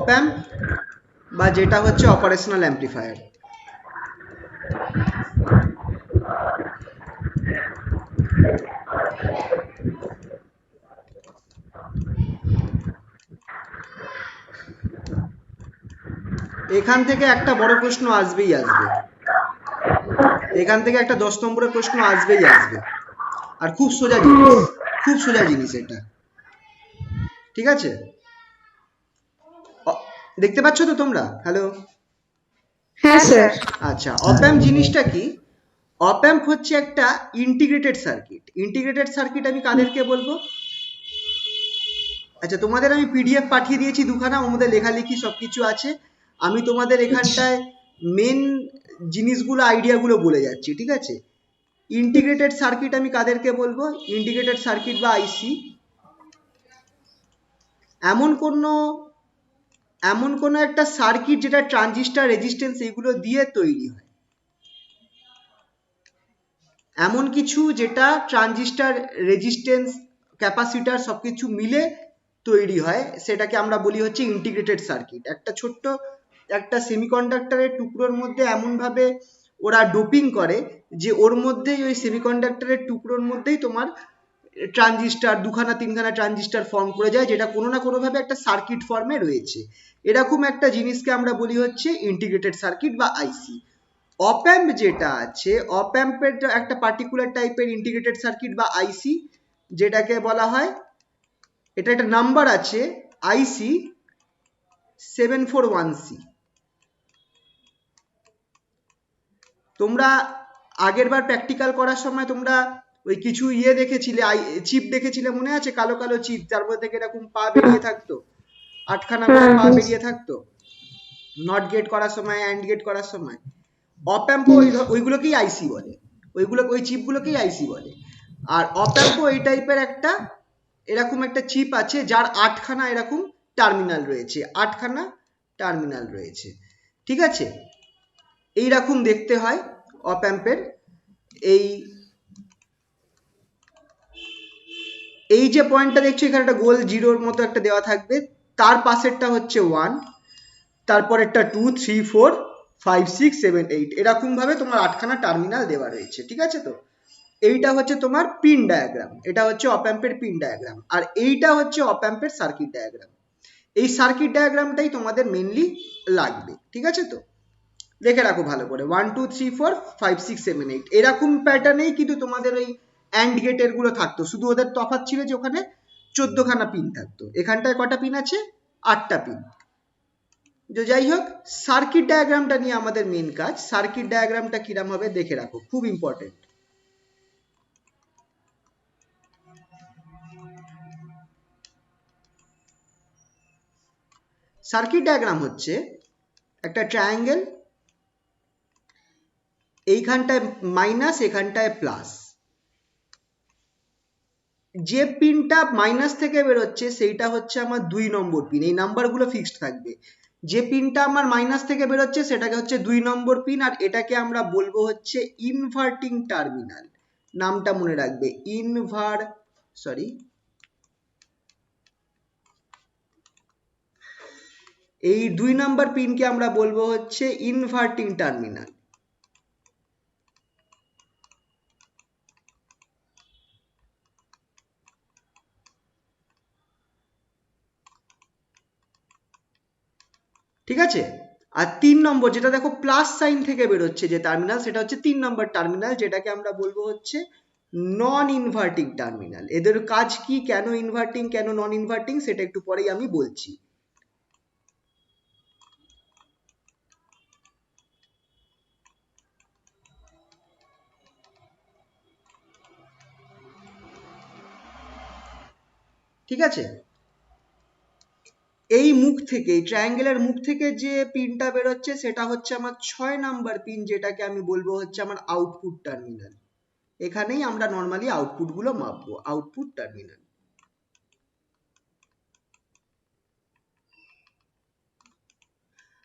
অপ অ্যাম্প বা যেটা হচ্ছে অপারেশনাল অ্যাম্প্লিফায়ার। এখান থেকে একটা বড় প্রশ্ন আসবেই আসবে, এখান থেকে একটা 10 নম্বরের প্রশ্ন আসবেই আসবে, আর খুব সোজা জিনিস, খুব সোজা জিনিস এটা, ঠিক আছে? দেখতে পাচ্ছ তো তোমরা? হ্যালো? হ্যাঁ স্যার। আচ্ছা, অপ অ্যাম্প জিনিসটা কি? অপ অ্যাম্প হচ্ছে একটা ইন্টিগ্রেটেড সার্কিট। ইন্টিগ্রেটেড সার্কিট আমি কাদেরকে বলবো? আচ্ছা, তোমাদের আমি পিডিএফ পাঠিয়ে দিয়েছি দুখানা, ওর মধ্যে লেখালেখি সবকিছু আছে। আমি তোমাদের এখানটায় মেন জিনিসগুলো, আইডিয়াগুলো বলে যাচ্ছি, ঠিক আছে? ইন্টিগ্রেটেড সার্কিট আমি কাদেরকে বলবো? ইন্টিগ্রেটেড সার্কিট বা আইসি এমন কোনো একটা সার্কিট যেটা ট্রানজিস্টর, রেজিস্ট্যান্স এগুলো দিয়ে তৈরি হয়। এমন কিছু যেটা ট্রানজিস্টর, রেজিস্ট্যান্স, ক্যাপাসিটার সবকিছু মিলে তৈরি হয়, সেটাকে আমরা বলি হচ্ছে ইন্টিগ্রেটেড সার্কিট। একটা ছোট্ট একটা সেমিকন্ডাক্টরের টুকরোর মধ্যে এমনভাবে ওরা ডোপিং করে যে ওর মধ্যেই, ওই সেমিকন্ডাক্টরের টুকরোর মধ্যেই তোমার ট্রানজিস্টর, দুখানা তিনখানা ট্রানজিস্টর ফর্ম করে যায়, যেটা কোনো না কোনোভাবে একটা সার্কিট ফর্মে রয়েছে। এরকম একটা জিনিসকে আমরা বলি হচ্ছে ইন্টিগ্রেটেড সার্কিট বা আইসি। অপ অ্যাম্প যেটা আছে, অপ অ্যাম্পের একটা পার্টিকুলার টাইপের ইন্টিগ্রেটেড সার্কিট বা আইসি, যেটাকে বলা হয়, এটা একটা নাম্বার আছে, আইসি 741C। তোমরা আগের বার প্র্যাকটিক্যাল করার সময় তোমরা ওই কিছু দেখেছিলে, চিপ দেখেছিলে, মনে আছে? কালো কালো চিপ, যার মধ্যে থেকে এরকম পা বেরিয়ে থাকতো, 8খানা করে পা বেরিয়ে থাকতো, নট গেট করার সময়, অ্যান্ড গেট করার সময়। অপ অ্যাম্পও ওইগুলোকেই আইসি বলে, ওই চিপগুলোকেই আইসি বলে। আর অপ অ্যাম্পও এই টাইপের একটা এরকম একটা চিপ আছে, যার 8খানা এরকম টার্মিনাল রয়েছে, 8খানা টার্মিনাল রয়েছে, ঠিক আছে? এইরকম দেখতে হয় অপ অ্যাম্পের। এই যে পয়েন্টটা দেখছো, এখানে একটা গোল জিরোর মতো একটা দেওয়া থাকবে, তার পাশেরটা হচ্ছে 1, তারপরেরটা 2, 3, 4, 5, 6, 7, 8, এরকম ভাবে তোমার 8খানা টার্মিনাল দেওয়া রয়েছে, ঠিক আছে? তো এইটা হচ্ছে তোমার পিন ডায়াগ্রাম, এটা হচ্ছে অপ অ্যাম্পের পিন ডায়াগ্রাম, আর এইটা হচ্ছে অপ অ্যাম্পের সার্কিট ডায়াগ্রাম। এই সার্কিট ডায়াগ্রামটাই তোমাদের মেনলি লাগবে, ঠিক আছে? তো দেখে রাখো ভালো করে, 1, 2, 3, 4, 5, 6, 7, 8 এরকম প্যাটার্নেই কিন্তু তোমাদের ওই অ্যান্ড গেটের গুলো থাকতো, শুধু ওদের তফাৎ ছিল যে ওখানে 14খানা পিন থাকতো, এখানটায় কটা পিন আছে? 8টা পিন। যাই হোক, সার্কিট ডায়াগ্রামটা নিয়ে আমাদের মেন কাজ। সার্কিট ডায়াগ্রামটা কিরম হবে দেখে রাখো, খুব ইম্পর্টেন্ট। সার্কিট ডায়াগ্রাম হচ্ছে একটা ট্রায়াঙ্গেল, এইখানটায় মাইনাস, এখানটায় প্লাস। যে পিনটা মাইনাস থেকে বেরোচ্ছে সেইটা হচ্ছে আমার 2 নম্বর পিন, এই নাম্বারগুলো ফিক্সড থাকবে। যে পিনটা আমার মাইনাস থেকে বেরোচ্ছে সেটাকে হচ্ছে 2 নম্বর পিন, আর এটাকে আমরা বলবো হচ্ছে ইনভার্টিং টার্মিনাল। নামটা মনে রাখবে, এই 2 নম্বর পিনকে আমরা বলবো হচ্ছে ইনভার্টিং টার্মিনাল। ঠিক আছে? আর 3 নম্বর, যেটা দেখো প্লাস সাইন থেকে বেরোচ্ছে যে টার্মিনাল, সেটা হচ্ছে 3 নম্বর টার্মিনাল, যেটাকে আমরা বলবো হচ্ছে নন ইনভার্টিং টার্মিনাল। এদের কাজ কি, কেন ইনভার্টিং, কেন নন ইনভার্টিং, সেটা একটু পরেই আমি বলছি। ঠিক আছে? এই মুখ থেকে, এই ট্রায়াঙ্গেলের মুখ থেকে যে পিনটা বেরোচ্ছে সেটা হচ্ছে আমার 6 নাম্বার পিন, যেটাকে আমি বলবো হচ্ছে আমার আউটপুট টার্মিনাল। এখানেই আমরা নর্মালি আউটপুট গুলো মাপবো, আউটপুট টার্মিনাল।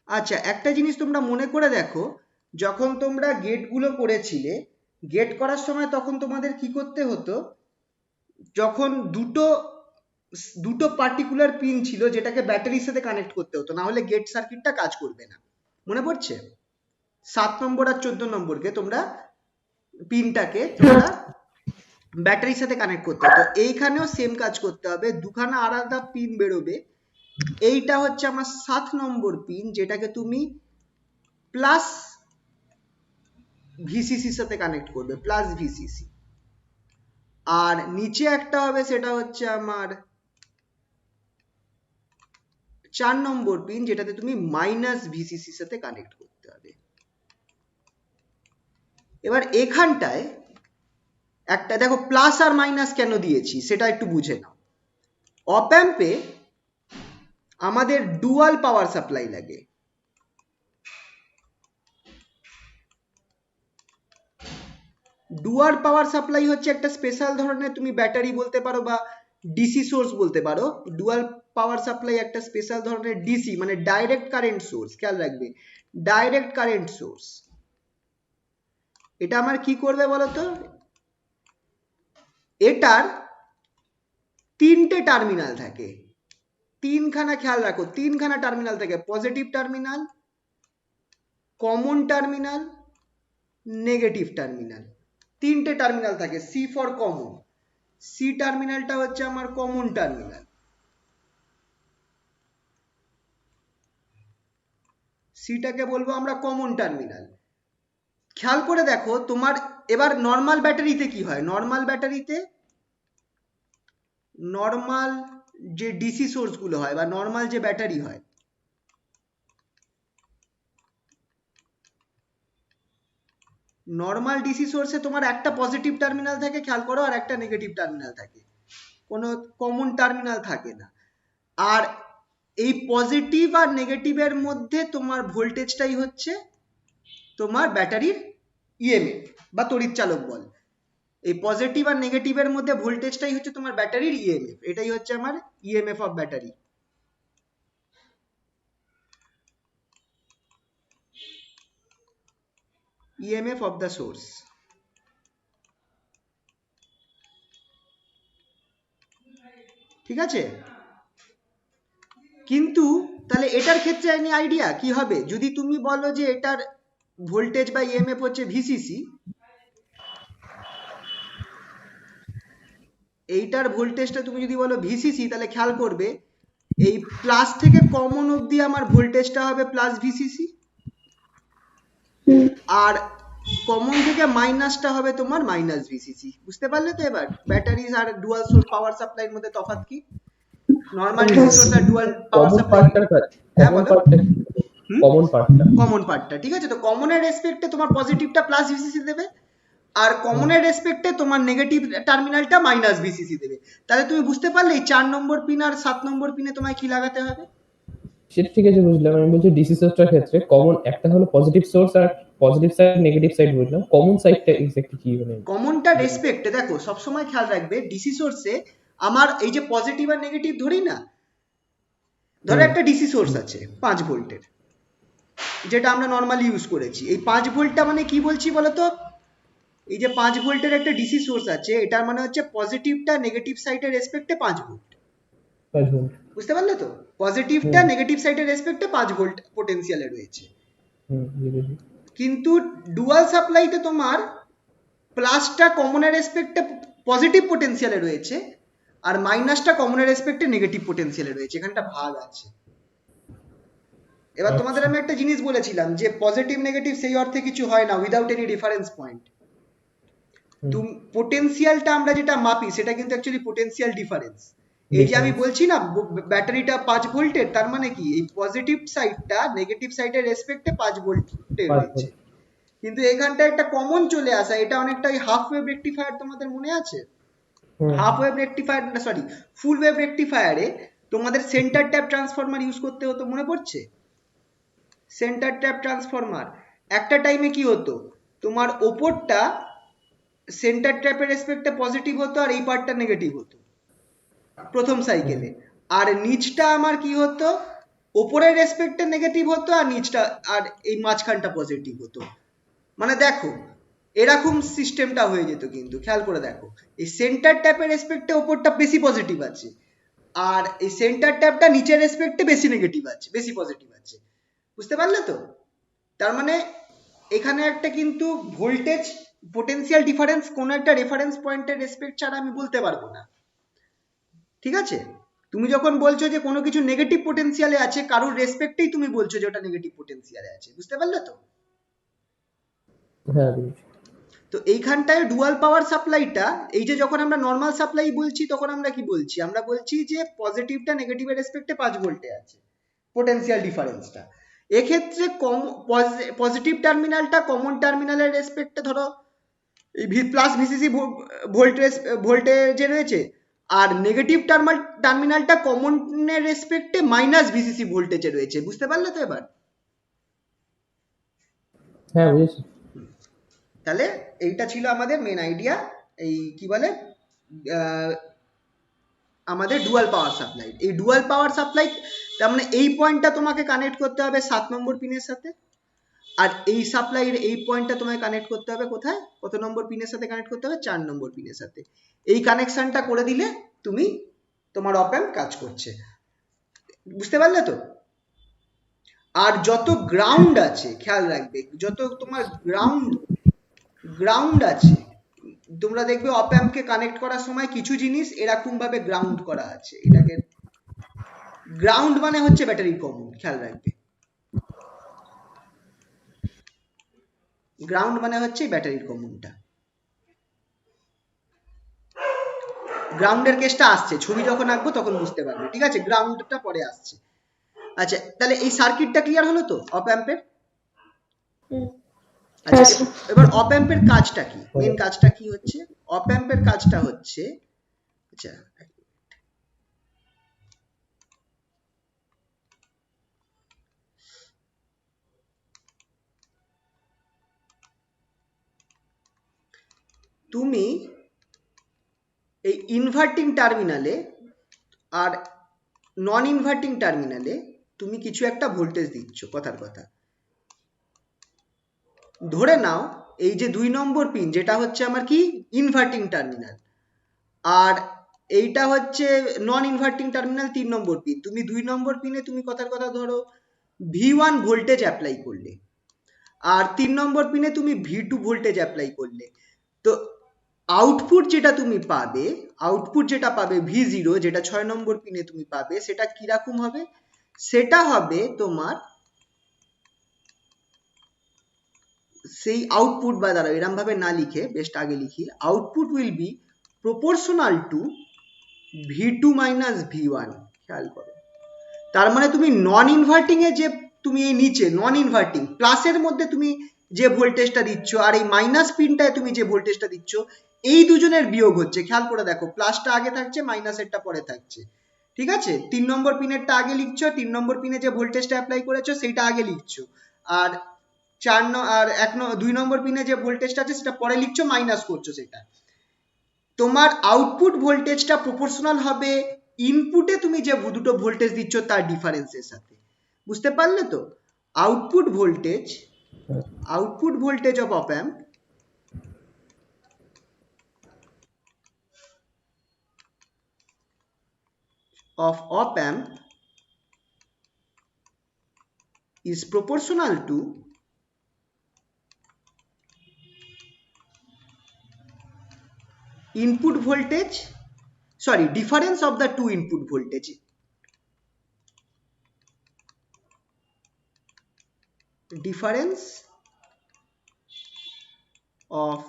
আচ্ছা, একটা জিনিস তোমরা মনে করে দেখো, যখন তোমরা গেটগুলো করেছিলে, গেট করার সময় তখন তোমাদের কি করতে হতো? যখন দুটো দুটো পার্টিকুলার পিন ছিল যেটাকে ব্যাটারির সাথে কানেক্ট করতে হতো, না হলে গেট সার্কিটটা কাজ করবে না। মনে পড়ছে? 7 নম্বর আর 14 নম্বরকে তোমরা পিনটাকে তোমরা ব্যাটারির সাথে কানেক্ট করতে হতো। এইখানেও সেম কাজ করতে হবে, দুখানা আলাদা পিন বেরোবে। এইটা হচ্ছে আমার 7 নম্বর পিন, যেটাকে তুমি প্লাস ভিসিসির সাথে কানেক্ট করবে, প্লাস ভিসিসি। আর নিচে একটা হবে, সেটা হচ্ছে আমার 4 নম্বর পিন, যেটাতে তুমি মাইনাস ভিসিসির সাথে কানেক্ট করতে হবে। এবার এখানটায় একটা দেখো প্লাস আর মাইনাস কেন দিয়েছি সেটা একটু বুঝে নাও। অপ অ্যাম্পে আমাদের ডুয়াল পাওয়ার সাপ্লাই লাগে। ডুয়াল পাওয়ার সাপ্লাই হচ্ছে একটা স্পেশাল ধরনের, তুমি ব্যাটারি বলতে পারো বা ডিসি সোর্স বলতে পারো। ডুয়াল পাওয়ার সাপ্লাই একটা স্পেশাল ধরনের ডিসি, মানে ডাইরেক্ট কারেন্ট সোর্স। খেয়াল রাখবে, ডাইরেক্ট কারেন্ট সোর্স। এটা আমার কি করবে বলতো, এটার 3টে টার্মিনাল থাকে, 3খানা, খেয়াল রাখো 3খানা টার্মিনাল থাকে। Positive terminal, common terminal, negative terminal, 3টে টার্মিনাল থাকে। সি ফর কমন, সি টার্মিনালটা হচ্ছে আমার কমন টার্মিনাল, সিটাকে বলবো আমরা কমন টার্মিনাল। খেয়াল করে দেখো তোমার এবার নর্মাল ব্যাটারিতে কি হয়। নর্মাল ব্যাটারিতে নর্মাল যে ডিসি সোর্স গুলো হয় বা নর্মাল যে ব্যাটারি হয়, নর্মাল ডিসি সোর্সে তোমার একটা পজিটিভ টার্মিনাল থাকে, খেয়াল করো, আর একটা নেগেটিভ টার্মিনাল থাকে, কোনো কমন টার্মিনাল থাকে না। আর এই পজিটিভ আর নেগেটিভের মধ্যে তোমার ভোল্টেজটাই হচ্ছে তোমার ব্যাটারির ইএমএফ বা তড়িৎচালক বল। এই পজিটিভ আর নেগেটিভের মধ্যে ভোল্টেজটাই হচ্ছে তোমার ব্যাটারির ইএমএফ। এটাই হচ্ছে আমার EMF of battery. EMF of the source. ঠিক আছে? কিন্তু তাহলে এটার ক্ষেত্রে আমি আইডিয়া কি হবে, যদি তুমি বলো যে এটার ভোল্টেজ বা ইএমএফ হচ্ছে ভিসিসি, এইটার ভোল্টেজটা তুমি যদি বলো ভিসিসি, তাহলে খেয়াল করবে এই প্লাস থেকে কমন অবধি আমার ভোল্টেজটা হবে প্লাস ভিসিসি, আর কমন থেকে মাইনাসটা হবে তোমার মাইনাস ভিসিসি। বুঝতে পারলে তো এবার ব্যাটারি আর ডুয়াল সোর্স পাওয়ার সাপ্লাইয়ের মধ্যে তফাৎ কি? নর্মাল ডিসি সোর্স আর ডুয়াল পাওয়ার সাপ্লাই। হ্যাঁ বলো। কমন পার্টটা, ঠিক আছে। তো কমনের রেসপেক্টে তোমার পজিটিভটা প্লাস ভিসিসি দেবে, আর কমনের রেসপেক্টে তোমার নেগেটিভ টার্মিনালটা মাইনাস ভিসিসি দেবে। তাহলে তুমি বুঝতে পারলে এই 4 নম্বর পিন আর 7 নম্বর পিনে তোমায় কি লাগাতে হবে। সেটা ঠিক আছে, বুঝলাম। আমি বলছি ডিসি সোর্সটার ক্ষেত্রে কমন একটা হলো পজিটিভ সোর্স আর পজিটিভ সাইড নেগেটিভ সাইড, বুঝলাম। কমন সাইডটা এক্স্যাক্টলি কি মানে? কমনটা রেসপেক্টে দেখো, সবসময় খেয়াল রাখবে ডিসি সোর্সে আমার এই যে পজিটিভ আর নেগেটিভ ধরি না, ধরো একটা ডিসি সোর্স আছে 5 ভোল্টের, যেটা আমরা নর্মালি ইউজ করেছি। এই 5 ভোল্টটা মানে কি বলছি বলতো, এই যে 5 ভোল্টের একটা ডিসি সোর্স আছে, এটার মানে হচ্ছে পজিটিভটা নেগেটিভ সাইডের রেসপেক্টে 5 ভোল্ট। 5 ভোল্ট। বুঝতে পারলে তো? পজিটিভটা নেগেটিভ সাইডের রেসপেক্টে 5 ভোল্ট পোটেনশিয়ালে রয়েছে। কিন্তু ডুয়াল সাপ্লাইতে তোমার প্লাসটা কমনের রেসপেক্টে পজিটিভ পোটেনশিয়ালে রয়েছে, আর মাইনাসটা কমনের রেসপেক্টে নেগেটিভ পোটেনশিয়ালে রয়েছে। এখানটা ভাগ আছে। এবার তোমাদের আমি একটা জিনিস বলেছিলাম যে পজিটিভ নেগেটিভ সেই অর্থে কিছু হয় না উইদাউট এনি রেফারেন্স পয়েন্ট। পোটেনশিয়ালটা আমরা যেটা মাপি সেটা কিন্তু অ্যাকচুয়ালি পোটেনশিয়াল ডিফারেন্স। এই যে আমি বলছি না ব্যাটারিটা 5 ভোল্টের, তার মানে কি এই পজিটিভ সাইডটা নেগেটিভ সাইডের রেসপেক্টে 5 ভোল্টে রয়েছে। কিন্তু এখানটা একটা কমন চলে আসা, এটা অনেকটাই হাফ ওয়েভ রেকটিফায়ার, তোমাদের মনে আছে? হাফ ওয়েভ রেকটিফায়ার না, সরি, ফুল ওয়েভ রেকটিফায়ারে তোমাদের সেন্টার ট্যাপ ট্রান্সফরমার ইউজ করতে হতো, মনে পড়ছে? সেন্টার ট্যাপ ট্রান্সফরমার একটা টাইমে কি হতো, তোমার ওপরটা সেন্টার ট্যাপের রেসপেক্টে পজিটিভ হতো আর এই পার্টটা নেগেটিভ হতো প্রথম সাইকেলে, আর নিচটা আমার কি হতো, ওপরের রেসপেক্টে নেগেটিভ হতো আর নিচটা আর এই মাঝখানটা পজিটিভ হতো। মানে দেখো এরকম সিস্টেমটা হয়ে যেত। কিন্তু খেয়াল করে দেখো, এই সেন্টার ট্যাপের রেসপেক্টে ওপরটা বেশি পজিটিভ আছে, আর এই সেন্টার ট্যাপটা নিচের রেসপেক্টে বেশি নেগেটিভ আছে, বেশি পজিটিভ আছে। বুঝতে পারলে তো? তার মানে এখানে একটা কিন্তু ভোল্টেজ পোটেনশিয়াল ডিফারেন্স কোনো একটা রেফারেন্স পয়েন্টের রেসপেক্ট ছাড়া আমি বলতে পারবো না। ঠিক আছে? তুমি যখন বলছো যে কোনো কিছু নেগেটিভ পোটেনশিয়ালে আছে, কারোর রেসপেক্টেই তুমি বলছো যে ওটা নেগেটিভ পোটেনশিয়ালে আছে। বুঝতে পারলে তো? হ্যাঁ বুঝেছি। তো এইখানটায় ডুয়াল পাওয়ার সাপ্লাইটা, এই যে যখন আমরা নর্মাল সাপ্লাই বলছি তখন আমরা কি বলছি? আমরা বলছি যে পজিটিভটা নেগেটিভের রেসপেক্টে 5 ভোল্টে আছে পোটেনশিয়াল ডিফারেন্সটা। এক্ষেত্রে পজিটিভ টার্মিনালটা কমন টার্মিনালের রেসপেক্টে ধরো এই প্লাস ভিসিসি ভোল্টেজে রয়েছে, আর নেগেটিভ টার্মিনালটা কমনের রেসপেক্টে মাইনাস ভিসিসি ভোল্টেজে রয়েছে। বুঝতে পারলে তো এবার? হ্যাঁ বুঝেছি। তাহলে এইটা ছিল আমাদের মেন আইডিয়া, এই কি বলে আমাদের ডুয়াল পাওয়ার সাপ্লাই। এই ডুয়াল পাওয়ার সাপ্লাই তার মানে এই পয়েন্টটা তোমাকে কানেক্ট করতে হবে 7 নম্বর পিনের সাথে, আর এই সাপ্লাইয়ের এই পয়েন্টটা তোমায় কানেক্ট করতে হবে কোথায়? কত নম্বর পিনের সাথে কানেক্ট করতে হবে? 4 নম্বর পিনের সাথে। এই কানেকশনটা করে দিলে তুমি তোমার অপ অ্যাম্প কাজ করছে। বুঝতে পারলে তো? আর যত গ্রাউন্ড আছে খেয়াল রাখবে, যত তোমার গ্রাউন্ড আছে, তোমরা দেখবে অপ অ্যাম্পকে কানেক্ট করার সময় কিছু জিনিস এরকম ভাবে গ্রাউন্ড করা আছে। এটাকে গ্রাউন্ড মানে হচ্ছে ব্যাটারি কমন, খেয়াল রাখবে। গ্রাউন্ড মানে হচ্ছে ব্যাটারির কমনটা। গ্রাউন্ডের কেসটা আসছে, ছবি যখন আঁকবো তখন বুঝতে পারবে। ঠিক আছে, গ্রাউন্ডটা পরে আসছে। আচ্ছা, তাহলে এই সার্কিটটা ক্লিয়ার হলো তো অপ অ্যাম্পের? আচ্ছা, হ্যাঁ স্যার। এবার অপ অ্যাম্পের কাজটা কি, মেন কাজটা কি হচ্ছে? অপ অ্যাম্পের কাজটা হচ্ছে, আচ্ছা তুমি এই ইনভার্টিং টার্মিনালে আর নন ইনভার্টিং টার্মিনালে তুমি কিছু একটা ভোল্টেজ দিচ্ছ, কথার কথা। ধরে নাও এই যে 2 নম্বর পিন, যেটা হচ্ছে আমার কি ইনভার্টিং টার্মিনাল, আর এইটা হচ্ছে নন ইনভার্টিং টার্মিনাল 3 নম্বর পিন। তুমি 2 নম্বর পিনে তুমি কথার কথা ধরো V1 ভোল্টেজ অ্যাপ্লাই করলে, আর 3 নম্বর পিনে তুমি V2 ভোল্টেজ অ্যাপ্লাই করলে। তো আউটপুট যেটা তুমি পাবে, আউটপুট যেটা পাবে V0, যেটা 6 নম্বর পিনে তুমি পাবে, সেটা কিরকম হবে? সেটা হবে তোমার সেই আউটপুট, বা দাঁড়াও এরম ভাবে না লিখে বেস্ট আগে লিখি, output will be proportional to V2 minus V1। খেয়াল করো, তার মানে তুমি নন ইনভার্টিং এ যে তুমি এই নিচে নন ইনভার্টিং প্লাসের মধ্যে তুমি যে ভোল্টেজটা দিচ্ছ, আর এই মাইনাস পিনটায় তুমি যে ভোল্টেজটা দিচ্ছ, এই দুজনের বিয়োগ হচ্ছে। খেয়াল করে দেখো, প্লাসটা আগে থাকছে, মাইনাসেরটা পরে থাকছে। ঠিক আছে, 3 নম্বর পিনেরটা আগে লিখছো, 3 নম্বর পিনে যে ভোল্টেজটা অ্যাপ্লাই করেছো সেইটা আগে লিখছো, আর 2 নম্বর পিনে যে ভোল্টেজটা আছে সেটা পরে লিখছো, মাইনাস করছো সেটা। তোমার আউটপুট ভোল্টেজটা প্রপোর্শনাল হবে ইনপুটে তুমি যে দুটো ভোল্টেজ দিচ্ছ তার ডিফারেন্সের সাথে। বুঝতে পারলে তো? আউটপুট ভোল্টেজ অফ অপ amp is proportional to input voltage, sorry, difference of the two input voltage. Difference of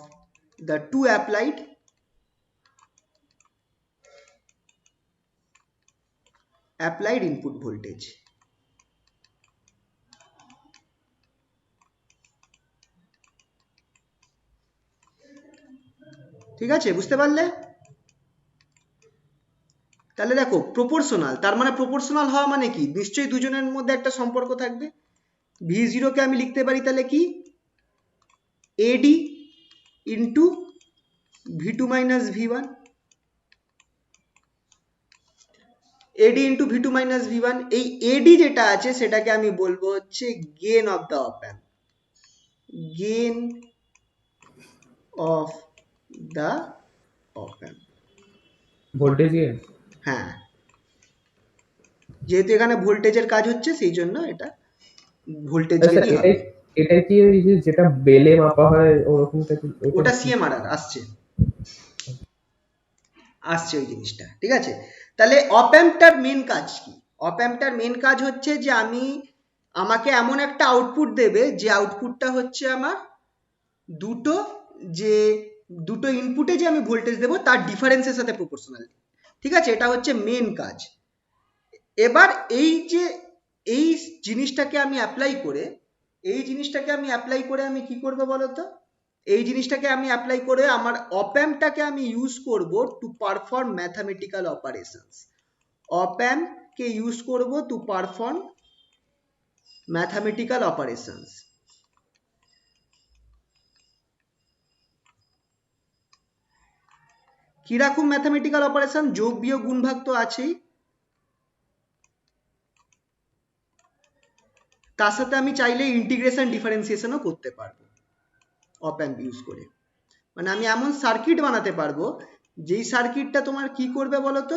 the two applied input voltage. ঠিক আছে, বুঝতে পারলে? তাহলে দেখো প্রপোর্শনাল, তার মানে প্রপোর্শনাল হওয়া মানে কি? নিশ্চয়ই দুজনের মধ্যে একটা সম্পর্ক থাকবে। V0 কে আমি লিখতে পারি তাহলে কি AD into V2 minus V1, AD into V2 minus V1। এই AD যেটা আছে সেটাকে আমি বলবো হচ্ছে গেন অফ দ্য অপ অ্যাম্প, গেন অফ দ্য অপ অ্যাম্প। Voltage gain. হ্যাঁ, যেহেতু এখানে ভোল্টেজের কাজ হচ্ছে সেই জন্য এটা ভোল্টেজ স্যার গেনই হবে। এটাই কি ওই যে যেটা বেলে মাপা হয় ওরকমটা কি ওটা ওটা কি? সিএমআরআর আসছে আসছে ওই জিনিসটা, ঠিক আছে। তাহলে অপ্যাম্পটার মেন কাজ কি? অপ্যাম্পটার মেন কাজ হচ্ছে যে আমাকে এমন একটা আউটপুট দেবে যে আউটপুটটা হচ্ছে আমার দুটো যে দুটো ইনপুটে যে আমি ভোল্টেজ দেবো তার ডিফারেন্সের সাথে প্রপোর্শনাল, ঠিক আছে। এটা হচ্ছে মেন কাজ। এবার এই জিনিসটাকে আমি অ্যাপ্লাই করে আমি কি করবো বলতো? এই জিনিসটাকে আমি অ্যাপ্লাই করে আমার অপ্যাম্পটাকে আমি ইউজ করব টু পারফর্ম ম্যাথামেটিক্যাল অপারেশনস। অপ্যাম্পকে ইউজ করব টু পারফর্ম ম্যাথামেটিক্যাল অপারেশনস। কিরকম ম্যাথামেটিক্যাল অপারেশন? যোগ বিয়োগ গুণ ভাগ তো আছেই, তার সাথে আমি চাইলে ইন্টিগ্রেশন ডিফারেন্সিয়েশনও করতে পারবো অপ্যাম্প ইউজ করে। মানে আমি এমন সার্কিট বানাতে পারবো যেই সার্কিটটা তোমার কি করবে বলতো,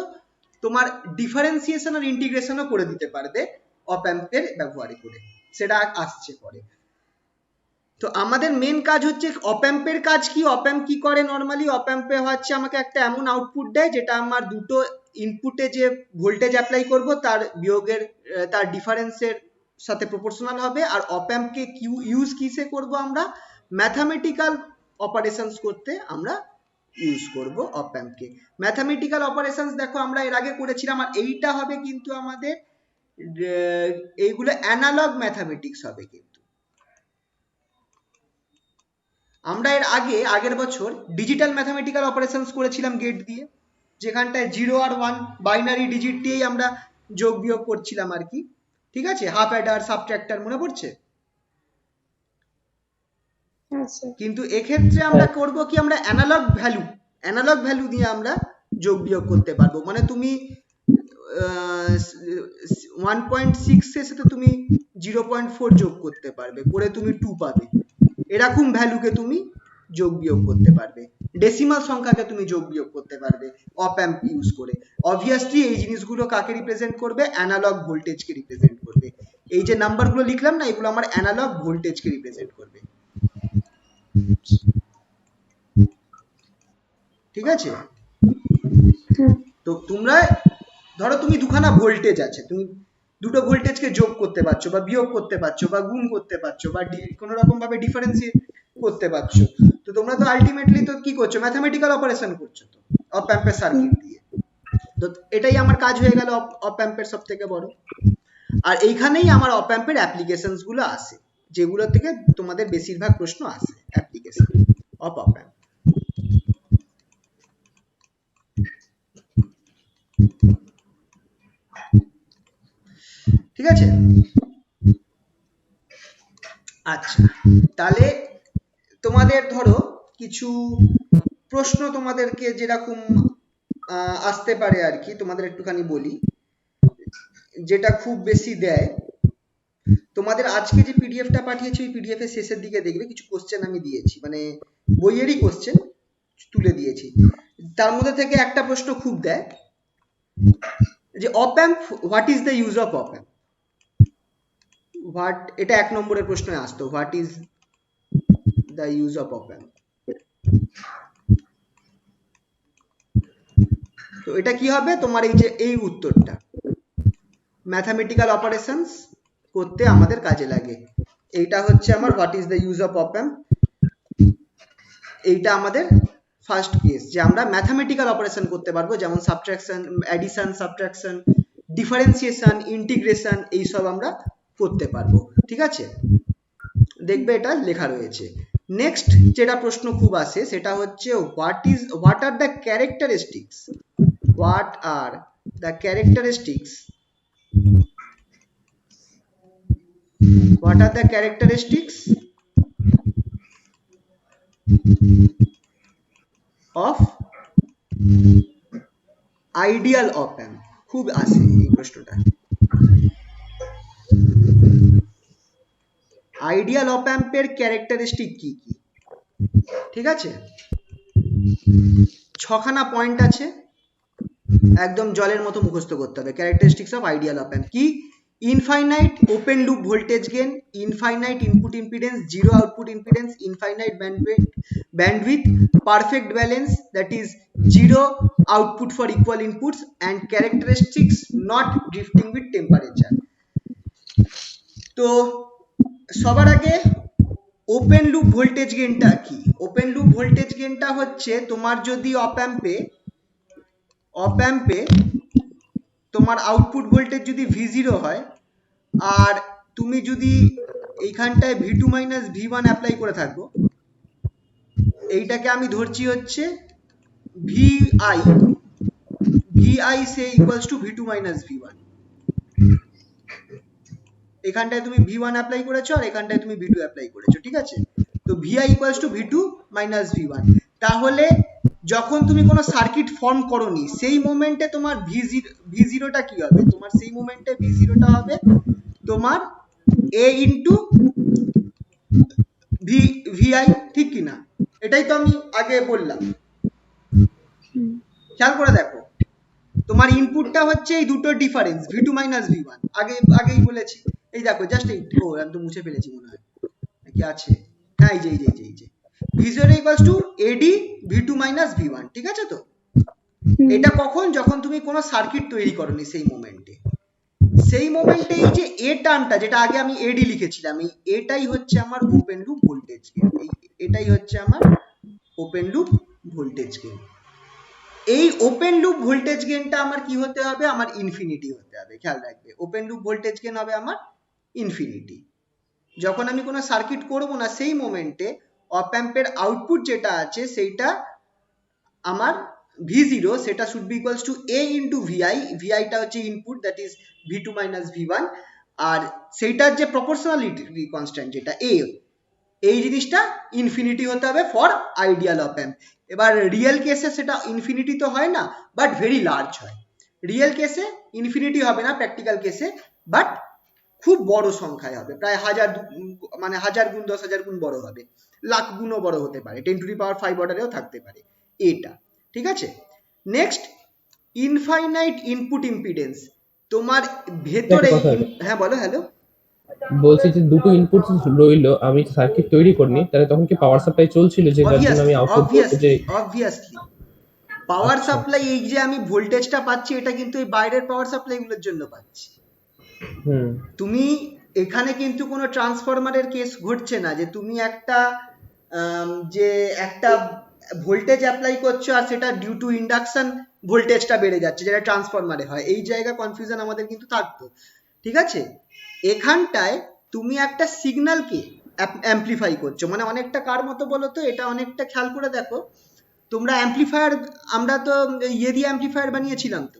তোমার ডিফারেন্সিয়েশন আর ইন্টিগ্রেশনও করে দিতে পারবে অপ্যাম্পের ব্যবহার করে, সেটা আসছে পরে। তো আমাদের মেন কাজ হচ্ছে অপ্যাম্পের কাজ কি? অপ্যাম্প কি করে নর্মালি? অপ্যাম্পে হচ্ছে আমাকে একটা এমন আউটপুট দেয় যেটা আমার দুটো ইনপুটে যে ভোল্টেজ অ্যাপ্লাই করব তার বিয়োগের তার ডিফারেন্সের সাথে প্রপোর্শনাল হবে। আর অপ্যাম্পকে ইউজ কিসে করব আমরা? ম্যাথামেটিক্যাল অপারেশনস করতে আমরা ইউজ করব অপ্যাম্পকে। ম্যাথামেটিক্যাল অপারেশনস দেখো আমরা এর আগে করেছিলাম, আর এইটা হবে কিন্তু আমাদের এইগুলো অ্যানালগ ম্যাথামেটিক্স হবে। কিন্তু আমরা আগের বছর ডিজিটাল ম্যাথামেটিক্যাল অপারেশনস করেছিলাম গেট দিয়ে, যেখানটায় 0 আর 1 বাইনারি ডিজিট দিয়েই আমরা যোগ বিয়োগ করছিলাম আর কি, ঠিক আছে। হাফ অ্যাডার, সাবট্রাক্টর, মনে পড়ছে? হ্যাঁ স্যার। কিন্তু এক্ষেত্রে আমরা করব কি, আমরা অ্যানালগ ভ্যালু দিয়ে আমরা যোগ বিয়োগ করতে পারবো। মানে তুমি 1.6 এর সাথে তুমি 0.4 যোগ করতে পারবে, করে তুমি 2 পাবে। এরকম ভ্যালুকে তুমি যোগ বিয়োগ করতে পারবে, ডেসিমাল সংখ্যাকে তুমি যোগ বিয়োগ করতে পারবে অপ্যাম্প ইউজ করে। অবভিয়াসলি এই জিনিসগুলো কাকে রিপ্রেজেন্ট করবে? অ্যানালগ ভোল্টেজকে রিপ্রেজেন্ট করবে। এই যে নাম্বারগুলো লিখলাম না, এগুলো আমার অ্যানালগ ভোল্টেজকে রিপ্রেজেন্ট করবে, ঠিক আছে। তো তোমরা ধরো তুমি দুখানা ভোল্টেজ আছে, তুমি দুটো ভোল্টেজকে যোগ করতে পারছো বা বিয়োগ করতে পারছো বা গুণ করতে পারছো বা কোনো রকম ভাবে ডিফারেন্সিয়েট করতে পারছো। তো তোমরা তো আলটিমেটলি তো কি করছো? ম্যাথামেটিক্যাল অপারেশন করছো তো অপ্যাম্পের সার্কিট দিয়ে। তো এটাই আমার কাজ হয়ে গেল অপ্যাম্পের সব থেকে বড়। আর এইখানেই আমার অপ্যাম্পের অ্যাপ্লিকেশনস গুলো আসে, যেগুলো থেকে তোমাদের বেশিরভাগ প্রশ্ন আসে, অ্যাপ্লিকেশন অফ অপ্যাম্প। ঠিক আছে। আচ্ছা, তাহলে তোমাদের ধরো কিছু প্রশ্ন তোমাদেরকে যেরকম আসতে পারে আর কি, তোমাদের একটুখানি বলি, যেটা খুব বেশি দেয়। তোমাদের আজকে যে পিডিএফটা পাঠিয়েছি ওই পিডিএফ এর শেষের দিকে দেখবে কিছু কোশ্চেন আমি দিয়েছি, মানে বইয়েরই কোশ্চেন তুলে দিয়েছি। তার মধ্যে থেকে একটা প্রশ্ন খুব দেয় যে op amp, what is the use of op amp? এটা 1 নম্বরের প্রশ্নে আসতো, what is the use of op amp. তো এটা কি হবে তোমার? এই যে এই উত্তরটা, ম্যাথামেটিক্যাল অপারেশনস করতে আমাদের কাজে লাগে। এইটা হচ্ছে আমার what is the use of op amp. এইটা আমাদের ফার্স্ট কেস যে আমরা ম্যাথামেটিক্যাল অপারেশন করতে পারবো, যেমন subtraction, addition, subtraction, differentiation, integration, এইসব আমরা করতে পারবো, ঠিক আছে। দেখবে এটা লেখা রয়েছে। নেক্সট যেটা প্রশ্ন খুব আসে সেটা হচ্ছে what are the characteristics what are the characteristics of ideal op-amp? খুব আসে এই প্রশ্নটা। আইডিয়াল op-amp এর ক্যারেক্টারিস্টিক কি কি? ঠিক আছে, 6খানা পয়েন্ট আছে। একদম জলের মতো মুখস্থ করতে হবে। ক্যারেক্টারিস্টিক্স অফ আইডিয়াল অপ অ্যাম্প কি? Infinite open loop voltage gain, infinite input impedance, zero output impedance, infinite bandwidth, perfect balance that is zero output for equal inputs, and characteristics not drifting with temperature. তো সবার আগে open loop voltage গেনটা কি? Open loop voltage গেনটা হচ্ছে তোমার যদি অপ অ্যাম্পে তোমার output voltage যদি V0 হয় আর তুমি যদি এইখানটায় V2 মাইনাস V1 অ্যাপ্লাই করে থাকো, এইটাকে আমি ধরছি হচ্ছে VI, VI say equals to V2 minus V1। এখানটায় তুমি V1 অ্যাপ্লাই করেছো আর এখানটায় তুমি V2 অ্যাপ্লাই করেছো, ঠিক আছে? তো VI equals to V2 minus V1। তাহলে যখন তুমি কোনো সার্কিট ফর্ম করোনি সেই মোমেন্টে তোমার V0টা কি হবে? তোমার সেই মোমেন্টে V0টা হবে তোমার A ইন্টু VI, ঠিক কি না? এটাই তো আমি আগে বললাম, খেয়াল করে দেখো। তোমার ইনপুটটা হচ্ছে এই দুটো ডিফারেন্স V2 মাইনাস V1, আগেই বলেছি। এই দেখো জাস্ট এই একদম মুছে ফেলেছি মনে হয়, কি আছে? হ্যাঁ এই যে V0 equals to AD V2 minus V1, ঠিক আছে? তো এটা কখন? যখন তুমি কোনো সার্কিট তৈরি করনি সেই মোমেন্টে এই যে এ টার্মটা, যেটা আগে আমি AD লিখেছিলাম, এই এটাই হচ্ছে আমার ওপেন লুপ ভোল্টেজ গেইন। এটাই হচ্ছে আমার ওপেন লুপ ভোল্টেজ গেইন। এই ওপেন লুপ ভোল্টেজ গেইনটা আমার কি হতে হবে? আমার ইনফিনিটি হতে হবে। খেয়াল রাখবে, ওপেন লুপ ভোল্টেজ গেইন হবে আমার ইনফিনিটি। যখন আমি কোনো সার্কিট করব না সেই মোমেন্টে অপ অ্যাম্পের আউটপুট যেটা আছে সেইটা আমার V0, সেটা should be equals to A into VI। VIটা হচ্ছে input, that is V2 minus V1, আর সেইটার যে প্রপোর্শনালিটি কনস্ট্যান্ট যেটা A, এই জিনিসটা ইনফিনিটি হতে হবে ফর আইডিয়াল অপ অ্যাম্প। এবার রিয়েল কেসে সেটা ইনফিনিটি তো হয় না, বাট ভেরি লার্জ হয়। রিয়েল কেসে ইনফিনিটি হবে না প্র্যাকটিক্যাল কেসে, বাট খুব বড় সংখ্যায় হবে, প্রায় 1000 গুণ 10,000 গুণ বড় হবে, লাখ গুণও বড় হতে পারে, 10 টু দি পাওয়ার 5 অর্ডারেও থাকতে পারে এটা, ঠিক আছে? Next, infinite input impedance. তোমার ভেতরে হ্যাঁ বলো। হ্যালো, বলছি যে দুটো ইনপুট রইলো, আমি সার্কিট তৈরি করিনি, তাহলে তখন কি পাওয়ার সাপ্লাই চলছিল যেটার জন্য আমি আউটপুট ভোল্টেজে? অবভিয়াসলি পাওয়ার সাপ্লাই, এই যে আমি ভোল্টেজটা পাচ্ছি এটা কিন্তু এই বাইরের পাওয়ার সাপ্লাই গুলোর জন্য পাচ্ছি। তুমি এখানে কিন্তু কোনো ট্রান্সফরমারের কেস ঘটছে না যে তুমি একটা ভোল্টেজ অ্যাপ্লাই করছো আর সেটা ডিউ টু ইন্ডাকশন ভোল্টেজটা বেড়ে যাচ্ছে, যেটা ট্রান্সফরমারে হয়। এই জায়গা কনফিউশন আমাদের কিন্তু থাকতো, ঠিক আছে? এখানটায় তুমি একটা সিগন্যালকে অ্যাম্পলিফাই করছো, মানে অনেকটা কার মতো বলো তো? এটা অনেকটা খেয়াল করে দেখো তোমরা। অ্যাম্পলিফায়ার আমরা তো ইয়ে দিয়ে অ্যাম্পলিফায়ার বানিয়েছিলাম, তো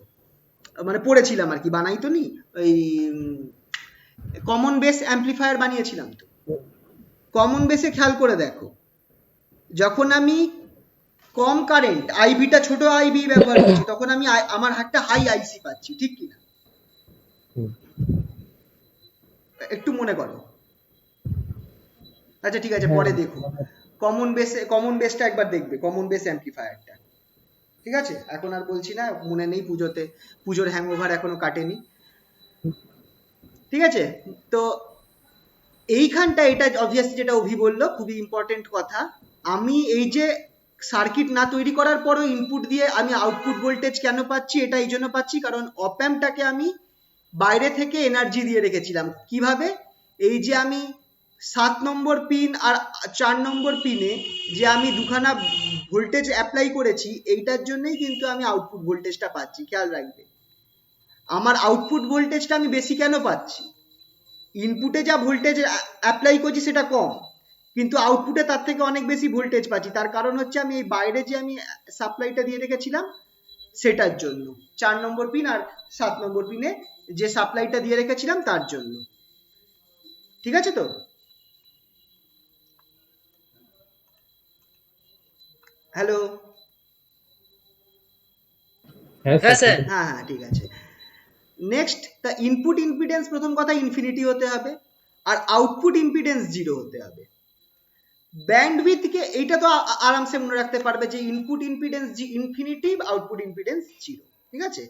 মানে পড়েছিলাম আর কি, বানাই তো নি, ওই কমন বেস অ্যাম্পলিফায়ার বানিয়েছিলাম। তো কমন বেসে খেয়াল করে দেখো, যখন আমি কম কারেন্ট আইভিটা ছোট আইভি ব্যবহার করছি তখন আমি আমার একটা হাই আইসি পাচ্ছি, ঠিক কি না? একটু মনে করো। আচ্ছা ঠিক আছে, পরে দেখো কমন বেসটা একবার দেখবে, কমন বেস অ্যাম্পলিফায়ারটা, ঠিক আছে? এখন আর বলছি না, মনে নেই, পুজোর হ্যাংওভার এখনো কাটেনি, ঠিক আছে? তো এইখানটা এটা অবভিয়াসলি যেটা অভি বললো খুবই ইম্পর্টেন্ট কথা। আমি এই যে সার্কিট না তৈরি করার পরও ইনপুট দিয়ে আমি আউটপুট ভোল্টেজ কেন পাচ্ছি? এটা এই জন্য পাচ্ছি কারণ অপ অ্যাম্পটাকে আমি বাইরে থেকে এনার্জি দিয়ে রেখেছিলাম। কিভাবে? এই যে আমি 7 নম্বর পিন আর 4 নম্বর পিনে যে আমি দুখানা ভোল্টেজ অ্যাপ্লাই করেছি, এইটার জন্যই কিন্তু আমি আউটপুট ভোল্টেজটা পাচ্ছি। খেয়াল রাখবে, আমার আউটপুট ভোল্টেজটা আমি বেশি কেন পাচ্ছি? ইনপুটে যা ভোল্টেজ অ্যাপ্লাই করছি সেটা কম, কিন্তু আউটপুটে তার থেকে অনেক বেশি ভোল্টেজ পাচ্ছি। তার কারণ হচ্ছে আমি এই বাইরে যে আমি সাপ্লাইটা দিয়ে রেখেছিলাম সেটার জন্য, 4 নম্বর পিন আর 7 নম্বর পিনে যে সাপ্লাইটা দিয়ে রেখেছিলাম তার জন্য, ঠিক আছে? তো হ্যালো, হ্যাঁ ঠিক আছে। নেক্সট, তা ইনপুট ইম্পিডেন্স প্রথম কথা ইনফিনিটি হতে হবে আর আউটপুট ইম্পিডেন্স 0 হতে হবে। ব্যান্ডউইথকে এইটা তো আরামসে মনে রাখতে পারবে যে input impedance infinity, output impedance 0। ঠিক আছে?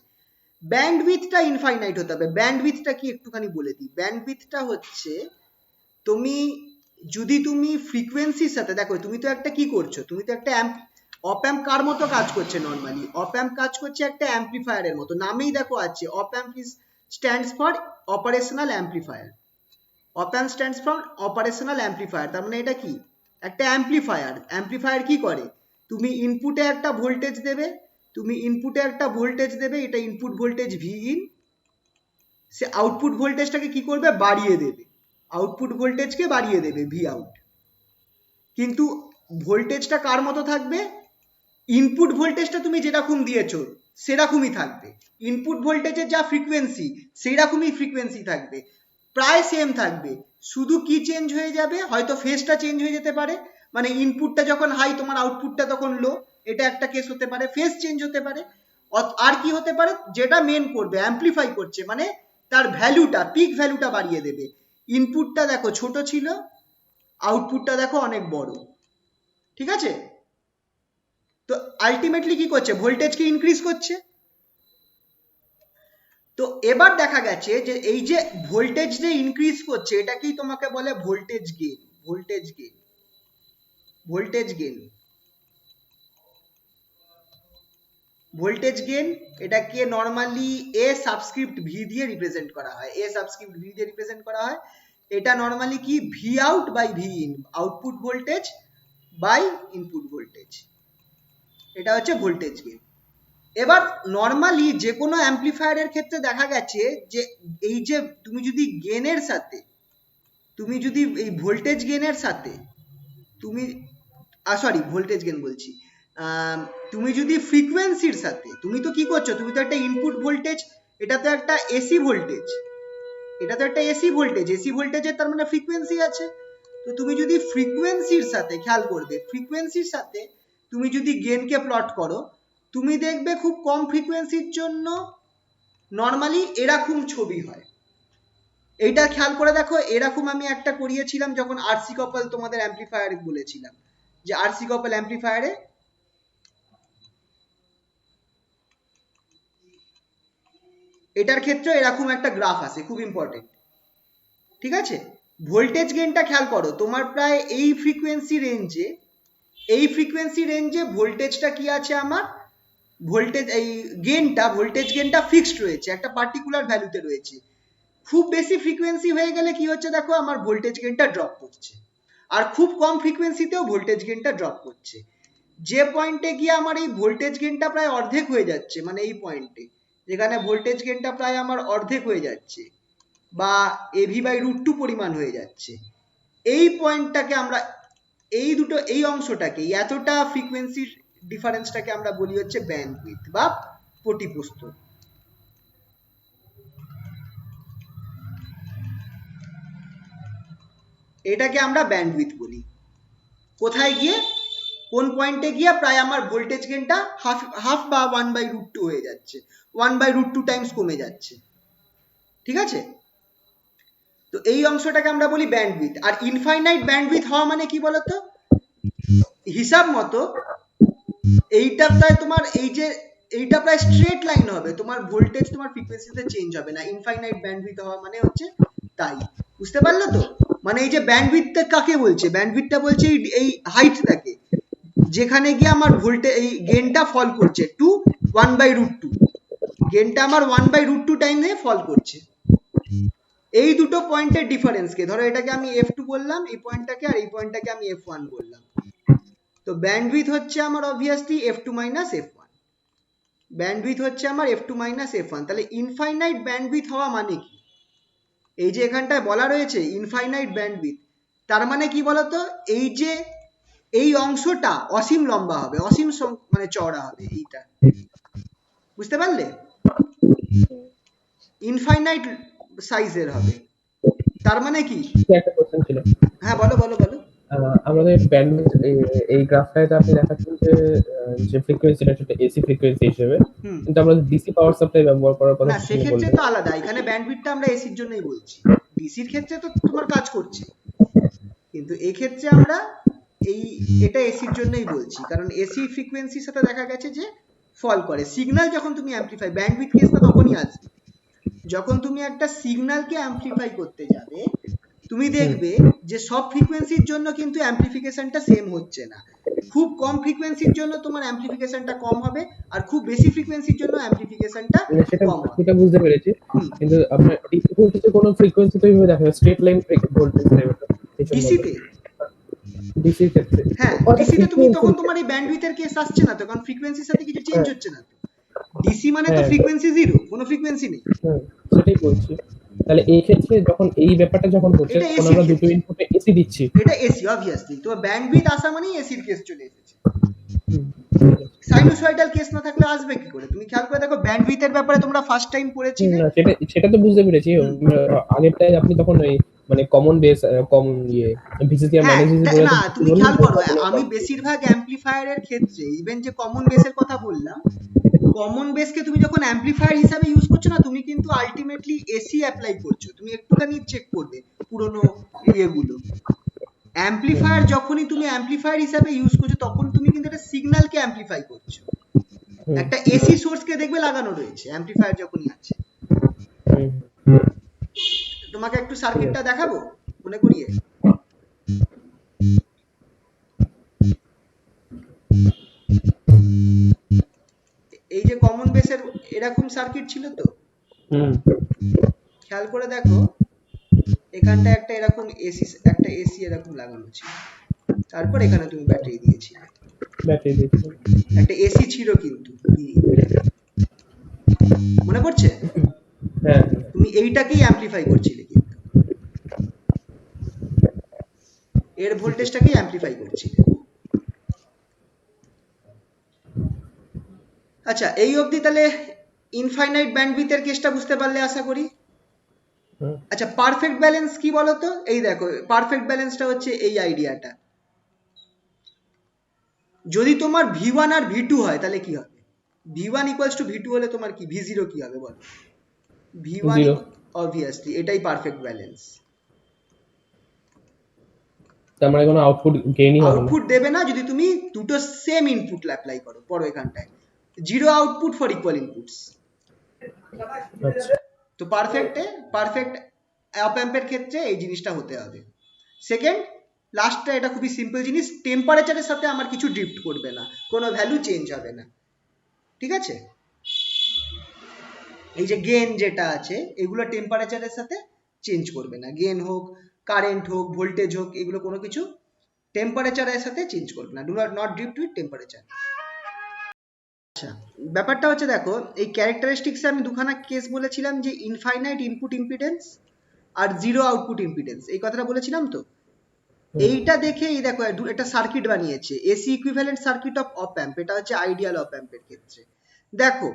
ব্যান্ডউইথটা ইনফাইনাইট হতে হবে। ব্যান্ডউইথটা কি একটুখানি বলে দিই। ব্যান্ডউইথটা হচ্ছে তুমি যদি তুমি ফ্রিকোয়েন্সির সাথে দেখো, তুমি তো একটা কি করছো, তুমি তো একটা অপ অ্যাম্প কার মতো কাজ করছে নর্মালি, অপ অ্যাম্প কাজ করছে একটা অ্যাম্পলিফায়ারের মতো, নামেই দেখো আছে op amp is stands for operational amplifier. Op amp stands for operational amplifier, তার মানে এটা কি একটা অ্যাম্পলিফায়ার। অ্যাম্পলিফায়ার কি করে, তুমি ইনপুটে একটা ভোল্টেজ দেবে, এটা ইনপুট ভোল্টেজ ভি ইন, সে আউটপুট ভোল্টেজটাকে কি করবে, বাড়িয়ে দেবে, আউটপুট ভোল্টেজকে বাড়িয়ে দেবে ভি আউট। কিন্তু ভোল্টেজটা কার মতো থাকবে, ইনপুট ভোল্টেজটা তুমি যেরকম দিয়েছো সেরকমই থাকবে, ইনপুট ভোল্টেজের যা ফ্রিকোয়েন্সি সেরকমই ফ্রিকোয়েন্সি থাকবে, প্রায় সেম থাকবে। শুধু কি চেঞ্জ হয়ে যাবে, হয়তো ফেজটা চেঞ্জ হয়ে যেতে পারে, মানে ইনপুটটা যখন হাই তোমার আউটপুটটা তখন লো, এটা একটা কেস হতে পারে, ফেজ চেঞ্জ হতে পারে। আর কি হতে পারে, যেটা মেন করবে অ্যাম্পলিফাই করছে, মানে তার ভ্যালুটা, পিক ভ্যালুটা বাড়িয়ে দেবে। ইনপুটটা দেখো ছোট ছিল, আউটপুটটা দেখো অনেক বড়, ঠিক আছে? তো আলটিমেটলি কি করছে, ভোল্টেজকে ইনক্রিজ করছে। তো এবার দেখা গেছে যে এই যে ভোল্টেজ যে ইনক্রিজ করছে এটাকেই তোমাকে বলে ভোল্টেজ গেইন। ভোল্টেজ গেইন এটাকে নর্মালি এ সাবস্ক্রিপ্ট ভি দিয়ে রিপ্রেজেন্ট করা হয়, এটা নর্মালি কি V out by V in, output voltage by input voltage, এটা হচ্ছে ভোল্টেজ গেইন। এবার নর্মালি যে কোনো অ্যাম্পলিফায়ারের ক্ষেত্রে দেখা গেছে যে এই যে তুমি যদি এই ভোল্টেজ গেইনের সাথে তুমি ভোল্টেজ গেইন বলছি, তুমি যদি ফ্রিকোয়েন্সির সাথে, তুমি তো কি করছো, তুমি তো একটা ইনপুট ভোল্টেজ, এটা তো একটা এসি ভোল্টেজ, এসি ভোল্টেজের তার মানে ফ্রিকোয়েন্সি আছে। তো তুমি যদি ফ্রিকোয়েন্সির সাথে, খেয়াল করবে, ফ্রিকোয়েন্সির সাথে তুমি যদি গেইনকে প্লট করো, তুমি দেখবে খুব কম ফ্রিকোয়েন্সির জন্য নর্মালি এরকম ছবি হয়। এইটা খেয়াল করে দেখো, এরকম আমি একটা করিয়েছিলাম যখন আরসি কপল তোমাদের অ্যাম্পলিফায়ারে বলেছিলাম, যে আরসি কপল অ্যাম্পলিফায়ারে এটার ক্ষেত্রে এরকম একটা গ্রাফ আছে, খুব ইম্পর্টেন্ট, ঠিক আছে? ভোল্টেজ গেইনটা খেয়াল করো, তোমার প্রায় এই ফ্রিকোয়েন্সি রেঞ্জে ভোল্টেজটা কি আছে আমার, ভোল্টেজ গেইনটা ফিক্সড রয়েছে, একটা পার্টিকুলার ভ্যালুতে রয়েছে। খুব বেশি ফ্রিকোয়েন্সি হয়ে গেলে কি হচ্ছে দেখো, আমার ভোল্টেজ গেইনটা ড্রপ করছে, আর খুব কম ফ্রিকোয়েন্সিতেও ভোল্টেজ গেইনটা ড্রপ করছে। যে পয়েন্টে গিয়ে আমার এই ভোল্টেজ গেইনটা প্রায় অর্ধেক হয়ে যাচ্ছে, মানে এই পয়েন্টে যেখানে ভোল্টেজ গেইনটা প্রায় আমার অর্ধেক হয়ে যাচ্ছে বা এভি বাই √2 পরিমাণ হয়ে যাচ্ছে, এই পয়েন্টটাকে আমরা, এই অংশটাকে, এতটা ফ্রিকোয়েন্সির ডিফারেন্সটাকে আমরা বলি হচ্ছে ব্যান্ডউইথ বা পটিপ্রস্থ। এটাকে আমরা ব্যান্ডউইথ বলি। কোথায় গিয়ে, কোন পয়েন্টে গিয়ে প্রায় আমার ভোল্টেজ গেইনটা হাফ বা 1/√2 হয়ে যাচ্ছে, 1/√2 টাইমস কমে যাচ্ছে, ঠিক আছে? তো এই অংশটাকে আমরা বলি ব্যান্ডউইথ। আর ইনফাইনাইট ব্যান্ডউইথ হওয়া মানে কি বলতো, হিসাব মতো এইটা প্রায় তোমার এইটা প্রায় স্ট্রেট লাইন হবে, তোমার ভোল্টেজ তোমার ফ্রিকোয়েন্সিতে চেঞ্জ হবে না, ইনফাইনাইট ব্যান্ডউইথ হওয়া মানে হচ্ছে তাই। বুঝতে পারলে তো? মানে এই যে ব্যান্ডউইথটা কাকে বলছে, ব্যান্ডউইথটা বলছে এই হাইটটাকে, যেখানে গিয়ে আমার এই গেইনটা ফল করছে টু 1/√2, গেইনটা আমার 1/√2 টাইমে ফল করছে। এই দুটো পয়েন্টের ডিফারেন্সকে, ধরো এটাকে আমি f2 বললাম এই পয়েন্টটাকে, আর এই পয়েন্টটাকে আমি f1 বললাম, তো ব্যান্ডউইথ হচ্ছে আমার অবভিয়াসলি f2 মাইনাস f1, তাহলে ইনফাইনাইট ব্যান্ডউইথ হওয়া মানে কি, এই যে এখানটায় বলা রয়েছে ইনফাইনাইট ব্যান্ডউইথ, তার মানে কি বলতো, এই যে এই অংশটা অসীম লম্বা হবে, অসীম মানে চওড়া হবে, এইটা বুঝতে পারলে, ইনফাইনাইট সাইজের হবে। তার মানে কি, একটা কোশ্চেন ছিল, হ্যাঁ বলো। আমাদের ব্যান্ডউইথ এই গ্রাফটাতে আপনি দেখাচ্ছেন যে ফ্রিকোয়েন্সিটা সেটা এসি ফ্রিকোয়েন্সি হিসেবে, কিন্তু আমরা ডিসি পাওয়ার সাপ্লাই ব্যবহার করার কথা না, সেক্ষেত্রে তো আলাদা, এখানে ব্যান্ডউইথটা আমরা এসির জন্যই বলছি, ডিসির ক্ষেত্রে তো তোমার কাজ করছে, কিন্তু এই ক্ষেত্রে আমরা এটা এসির জন্যই বলছি, কারণ এসি ফ্রিকোয়েন্সির সাথে দেখা গেছে যে ফল করে। সিগন্যাল যখন তুমি অ্যাম্পলিফাই, ব্যান্ডউইথ কেসটা তখনই আসবে যখন তুমি একটা সিগন্যালকে অ্যাম্পলিফাই করতে যাবে, তুমি দেখবে যে সব ফ্রিকোয়েন্সির জন্য কিন্তু অ্যাম্পলিফিকেশনটা সেম হচ্ছে না। খুব কম ফ্রিকোয়েন্সির জন্য তোমার অ্যাম্পলিফিকেশনটা কম হবে, আর খুব বেশি ফ্রিকোয়েন্সির জন্য অ্যাম্পলিফিকেশনটা সেটা কম হবে। সেটা বুঝতে পেরেছি, কিন্তু আপনার ডিসি ভোল্টেজে কোনো ফ্রিকোয়েন্সি তো এইভাবে দেখা যায়, স্ট্রেট লাইন ভোল্টেজ লেভেলটা ডিসিতে, ডিসির ক্ষেত্রে হ্যাঁ ওটা ডিসিতে তুমি তখন ফ্রিকোয়েন্সি। তোমার এই ব্যান্ডউইথের কেস আসছে না তো, কারণ ফ্রিকোয়েন্সির সাথে কিছু চেঞ্জ হচ্ছে না তো। ডিসি মানে তো হ্যাঁ ফ্রিকোয়েন্সি জিরো, কোনো ফ্রিকোয়েন্সি নেই। সেটাই বলছি। তাহলে এই ক্ষেত্রে যখন এই ব্যাপারটা যখন ঘটছে, এটা তখন এসির আমরা দুটো ক্ষেত্রে, ইনপুটে এসি দিচ্ছি। এটা এসি অবভিয়াসলি, তোমার ব্যান্ডউইথ আসা মানেই এসির কেস চলে এসেছে। হুম, সাইনোসয়েডাল কেস না থাকলে আসবে কি করে? তুমি খেয়াল করে দেখো, ব্যান্ডউইথের ব্যাপারে তোমরা ফার্স্ট টাইম পড়েছিলে। না সেটা সেটা তো বুঝতে পেরেছি। আগেরটাই আপনি তখন ওই মানে কমন বেস কম ইয়ে ভিসিসি আর হ্যাঁ মাইনাস ভিসিসি বলে তো না, তুমি বললেন খেয়াল যে করো, কমন আমি বেশিরভাগ অ্যাম্পলিফায়ারের ক্ষেত্রে ইভেন যে কমন বেসের কথা বললাম, কমন বেসকে তুমি যখন অ্যাম্পলিফায়ার হিসাবে ইউজ করছো না, তুমি কিন্তু আলটিমেটলি এসি অ্যাপ্লাই করছো। তুমি একটুখানি চেক করবে পুরোনো ইয়েগুলো, অ্যাম্পলিফায়ার যখনই তুমি অ্যাম্পলিফায়ার হিসাবে ইউজ করছো, তখন তুমি কিন্তু একটা সিগন্যালকে অ্যাম্পলিফাই করছো। একটা এসি সোর্সকে দেখবে লাগানো রয়েছে অ্যাম্পলিফায়ার যখনই আছে। তোমাকে একটু সার্কিটটা দেখাবো মনে করিয়ে। এই যে কমন বেসের এরকম সার্কিট ছিল তো, খেয়াল করে দেখো এখানটা একটা এরকম এসি, একটা এসি এরকম লাগানো ছিল, তারপর এখানে তুমি ব্যাটারি দিয়েছিলে, ব্যাটারি দিচ্ছি। একটা এসি ছিল কিন্তু, মনে পড়ছে? হ্যাঁ তুমি এইটাকেই অ্যাম্পলিফাই করছিলে কিন্তু, এর ভোল্টেজটাকেই অ্যাম্পলিফাই করছিলে। আচ্ছা, এই অবধি তাহলে ইনফাইনাইট ব্যান্ডউইথের কেসটা বুঝতে পারলে আশা করি। আচ্ছা, পারফেক্ট ব্যালেন্স কি বলতো? এই দেখো, পারফেক্ট ব্যালেন্সটা হচ্ছে এই আইডিয়াটা। যদি তোমার V1 আর V2 হয় তাহলে কি হবে? V1 ইকুয়ালস টু V2 হলে তোমার কি V0 কি হবে বলো? V1 zero. অবভিয়াসলি এটাই পারফেক্ট ব্যালেন্স। তার মানে কোনো আউটপুট গেইনই হবে না। আউটপুট দেবে না যদি তুমি দুটো সেম ইনপুট অ্যাপ্লাই করো। পড়ো এখানটায়, zero output for equal inputs. আচ্ছা তো পারফেক্ট অপ অ্যাম্পের ক্ষেত্রে এই জিনিসটা হতে হবে। সেকেন্ড, লাস্টটা এটা খুবই সিম্পল জিনিস, টেম্পারেচারের সাথে আমার কিছু ড্রিফট করবে না, কোনো ভ্যালু চেঞ্জ হবে না, ঠিক আছে? এই যে গেন যেটা আছে, এগুলো টেম্পারেচারের সাথে চেঞ্জ করবে না। গেন হোক, কারেন্ট হোক, ভোল্টেজ হোক, এগুলো কোনো কিছু টেম্পারেচারের সাথে চেঞ্জ করবে না। Do not drift with temperature. আচ্ছা, ব্যাপারটা হচ্ছে দেখো, এই ক্যারেক্টারিস্টিক্সে আমি দুখানা কেস বলেছিলাম, যে ইনফাইনাইট ইনপুট ইম্পিডেন্স আর জিরো আউটপুট ইম্পিডেন্স, এই কথাটা বলেছিলাম তো। এইটা দেখে এই দেখো একটা সার্কিট বানিয়েছে, এসি ইকুইভ্যালেন্ট সার্কিট অফ অপ অ্যাম্প। এটা হচ্ছে আইডিয়াল অপ অ্যাম্পের ক্ষেত্রে। দেখো,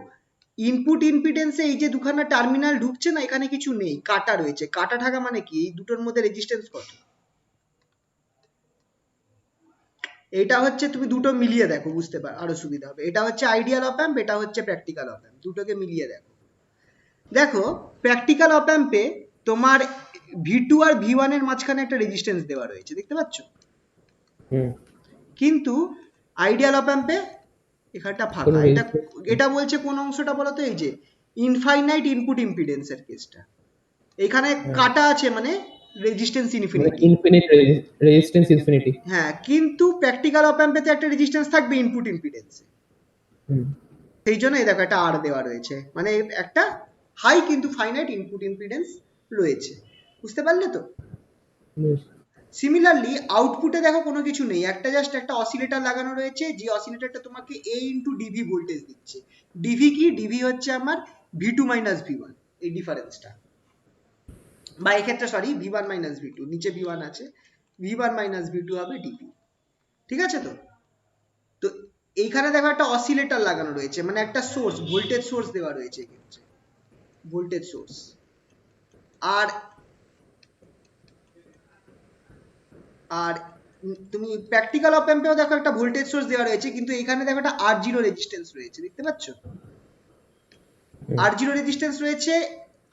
ইনপুট ইম্পিডেন্সে এই যে দুখানা টার্মিনাল ঢুকছে না, এখানে কিছু নেই, কাটা রয়েছে। কাটা থাকা মানে কি? এই দুটোর মধ্যে রেজিস্ট্যান্স কত? এটা হচ্ছে, তুমি দুটো মিলিয়ে দেখো, বুঝতে পার আরো সুবিধা হবে। এটা হচ্ছে আইডিয়াল অপ অ্যাম্প, এটা হচ্ছে প্র্যাকটিক্যাল অপ অ্যাম্প, দুটোকে মিলিয়ে দেখো। দেখো, প্র্যাকটিক্যাল অপ অ্যাম্পে তোমার V2 আর V1 এর মাঝখানে একটা রেজিস্ট্যান্স দেওয়া রয়েছে, দেখতে পাচ্ছ? কিন্তু আইডিয়াল অপ অ্যাম্পে এখানটা ফাঁকা। এটা বলছে কোন অংশটা বলো তো? এই যে ইনফাইনাইট ইনপুট ইম্পিডেন্সের কেসটা, এখানে কাটা আছে মানে resistance infinity, infinite resistance infinity. হ্যাঁ, কিন্তু প্র্যাকটিক্যাল অপ অ্যাম্পেতে একটা রেজিস্ট্যান্স থাকবে ইনপুট ইম্পিডেন্সে। সেই জন্য এই দেখো একটা আর দেওয়া রয়েছে, মানে একটা হাই কিন্তু ফাইনাইট ইনপুট ইম্পিডেন্স রয়েছে। বুঝতে পারলে তো? সিমিলারলি আউটপুটে দেখো কোনো কিছু নেই, একটা জাস্ট একটা অসিলেটর লাগানো রয়েছে, যে অসিলেটরটা তোমাকে A ইন্টু ডিভি ভোল্টেজ দিচ্ছে। ডিভি কি? ডিভি হচ্ছে আমার V2 মাইনাস V1, এই ডিফারেন্সটা, বা এক্ষেত্রে সরি V1 মাইনাস V2, নিচে V1 আছে, V1 মাইনাস V2 হবে ডিভি, ঠিক আছে? তো তো এইখানে দেখো একটা অসিলেটর লাগানো রয়েছে, মানে একটা সোর্স, ভোল্টেজ সোর্স দেওয়া রয়েছে এক্ষেত্রে, ভোল্টেজ সোর্স। আর আর তুমি প্র্যাকটিক্যাল অপ অ্যাম্পেও দেখো একটা ভোল্টেজ সোর্স দেওয়া রয়েছে, কিন্তু এখানে দেখো একটা R0 রেজিস্ট্যান্স রয়েছে, দেখতে পাচ্ছ? R0 রেজিস্ট্যান্স রয়েছে,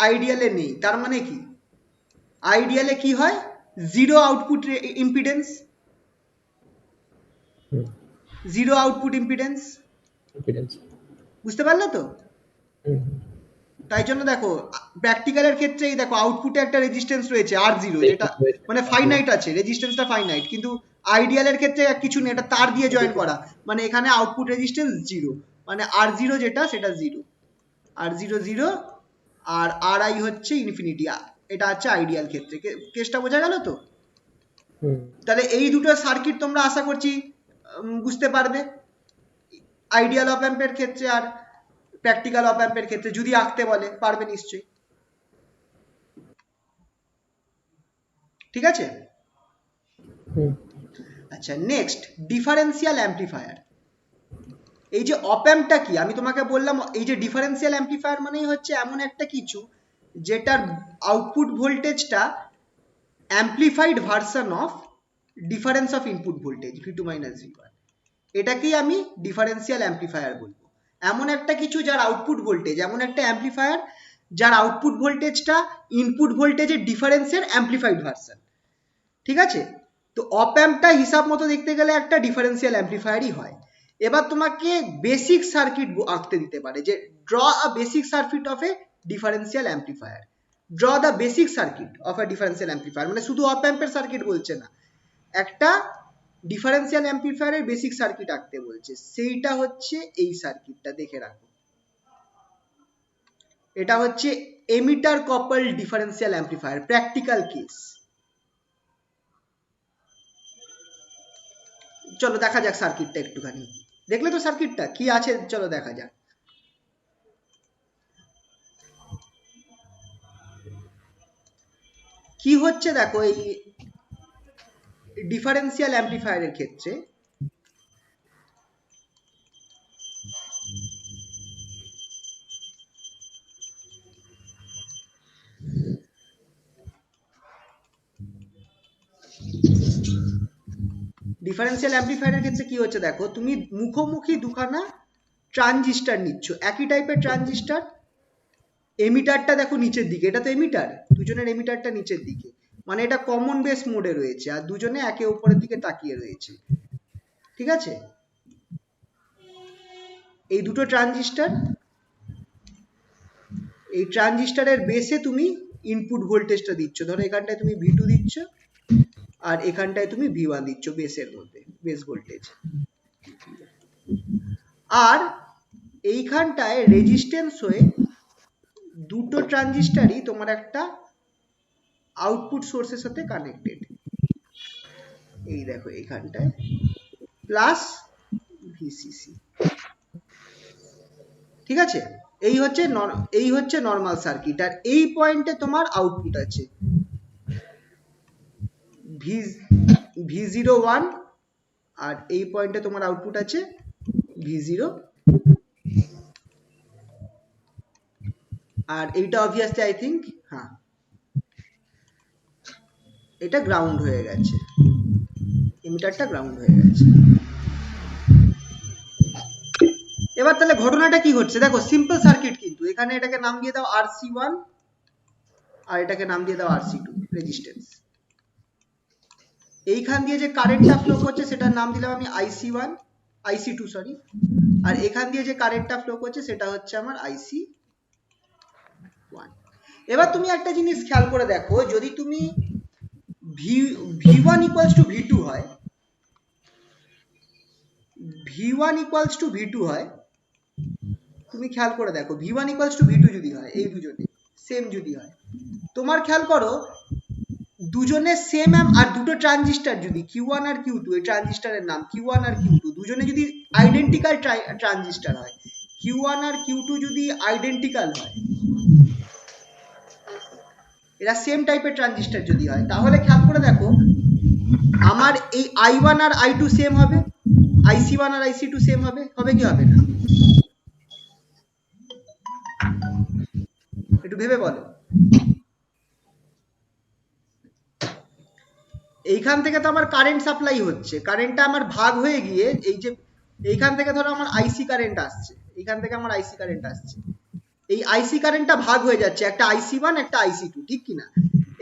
আইডিয়ালে নেই। তার মানে কি? আইডিয়ালে কি হয়? Zero output impedance, zero output impedance. বুঝতে পারলে তো? হুম, তাই জন্য দেখো প্র্যাকটিক্যালের ক্ষেত্রেই দেখো আউটপুটে একটা রেজিস্ট্যান্স রয়েছে R0, যেটা মানে ফাইনাইট আছে, রেজিস্ট্যান্সটা ফাইনাইট, কিন্তু আইডিয়ালের ক্ষেত্রে কিছু নেই, এটা তার দিয়ে জয়েন করা, মানে এখানে আউটপুট রেজিস্ট্যান্স 0, মানে R0 যেটা সেটা 0, R0 0, আর Ri হচ্ছে ইনফিনিটি, এটা হচ্ছে আইডিয়াল ক্ষেত্রে। কেসটা বোঝা গেল তো? হুম। তাহলে এই দুটো সার্কিট তোমরা আশা করছি বুঝতে পারবে, আইডিয়াল অপ অ্যাম্পের ক্ষেত্রে আর প্র্যাকটিক্যাল অপ অ্যাম্পের ক্ষেত্রে। যদি আঁকতে বলে পারবে নিশ্চয়ই। ঠিক আছে? হুম, আচ্ছা, নেক্সট ডিফারেন্সিয়াল অ্যাম্পলিফায়ার। এই যে অপ অ্যাম্পটা কি আমি তোমাকে বললাম, এই যে ডিফারেন্সিয়াল অ্যাম্পলিফায়ার মানেই হচ্ছে এমন একটা কিছু যেটার আউটপুট ভোল্টেজটা amplified version of difference of input voltage V2 - V1, এটাকেই আমি ডিফারেন্সিয়াল অ্যাম্পলিফায়ার বলবো। এমন একটা কিছু যার আউটপুট ভোল্টেজ, এমন একটা অ্যাম্পলিফায়ার যার আউটপুট ভোল্টেজটা ইনপুট ভোল্টেজের ডিফারেন্সের অ্যাম্পলিফাইড ভার্সন। ঠিক আছে? তো অপ অ্যাম্পটা হিসাব মতো দেখতে গেলে একটা ডিফারেন্সিয়াল অ্যাম্পলিফায়ারই হয়। এবার তোমাকে বেসিক সার্কিট আঁকতে দিতে পারে, যে draw a basic circuit of A differential amplifier, draw the basic circuit of a differential amplifier, মানে শুধু অপ অ্যাম্পের সার্কিট বলছে না, একটা ডিফারেন্সিয়াল অ্যাম্পলিফায়ারের বেসিক সার্কিট আঁকতে বলছে। সেইটা হচ্ছে এই সার্কিটটা, দেখে রাখো। এটা হচ্ছে emitter couple differential amplifier, practical case. চলো দেখা যাক সার্কিটটা একটুখানি। দেখলে তো সার্কিটটা কি আছে, চলো দেখা যাক। কি হচ্ছে দেখো এই ডিফারেন্সিয়াল অ্যাম্পলিফায়ারের ক্ষেত্রে, ডিফারেন্সিয়াল অ্যাম্পলিফায়ারের ক্ষেত্রে কি হচ্ছে দেখো, তুমি মুখোমুখি দুখানা ট্রানজিস্টার নিচ্ছ, একই টাইপের ট্রানজিস্টার। এমিটারটা দেখো নিচের দিকে, এটা তো এমিটার, দুজনের এমিটারটা নিচের দিকে, মানে এটা কমন বেস মোডে রয়েছে আর দুজনে একে অপরের দিকে তাকিয়ে রয়েছে। ঠিক আছে? এই দুটো ট্রানজিস্টার, এই ট্রানজিস্টারের বেসে তুমি ইনপুট ভোল্টেজটা দিচ্ছ, ধরো এখানটায় তুমি V2 দিচ্ছ আর এখানটায় তুমি V1 দিচ্ছ, বেসের মধ্যে বেস ভোল্টেজ। আর এইখানটায় রেজিস্ট্যান্স হয়ে দুটো ট্রানজিস্টারই তোমার একটা আউটপুট সোর্সের সাথে কানেক্টেড। এই দেখো এইখানটায় প্লাস VCC। ঠিক আছে? এই হচ্ছে নর্মাল সার্কিট, আর এই পয়েন্টে তোমার আউটপুট আছে V01, আর এই পয়েন্টে তোমার আউটপুট আছে V0, আর এইটা অবভিয়াসলি আই থিঙ্ক, হ্যাঁ এটা গ্রাউন্ড হয়ে গেছে, এমিটারটা গ্রাউন্ড হয়ে গেছে। এবার তাহলে ঘটনাটা কি হচ্ছে দেখো, সিম্পল সার্কিট, কিন্তু এখানে এটাকে নাম দিয়ে দাও RC1 আর এটাকে নাম দিয়ে দাও RC2 রেজিস্ট্যান্স। এইখান দিয়ে যে কারেন্টটা ফ্লো করছে সেটার নাম দিলাম আমি IC2 সরি, আর এখান দিয়ে যে কারেন্টটা ফ্লো করছে সেটা হচ্ছে আমার IC1। এবার তুমি একটা জিনিস খেয়াল করে দেখো, যদি তুমি V1 equals to V2 হয়, V1 equals to V2 হয়, তুমি খেয়াল করে দেখো V1 equals to V2 যদি হয়, এই দুজনে সেম যদি হয়, তোমার খেয়াল করো দুজনে সেম, আর দুটো ট্রানজিস্টার যদি Q1 আর Q2, এই ট্রানজিস্টারের নাম Q1 আর Q2, দুজনে যদি আইডেন্টিক্যাল ট্রানজিস্টার হয়, Q1 আর Q2 যদি আইডেন্টিক্যাল হয়, এরা সেম টাইপের ট্রানজিস্টার যদি হয়, তাহলে খেয়াল করে দেখো আমার এই I1 আর I2 সেম হবে, IC1 আর IC2 সেম হবে, হবে কি হবে না? একটু ভেবে বলো। এইখান থেকে তো আমার কারেন্ট সাপ্লাই হচ্ছে, কারেন্টটা আমার ভাগ হয়ে গিয়ে এই যে এইখান থেকে ধরো আমার আইসি কারেন্ট আসছে, এইখান থেকে আমার আইসি কারেন্ট আসছে, এই আইসি কারেন্টটা ভাগ হয়ে যাচ্ছে, একটা IC1 একটা IC2, ঠিক কি না?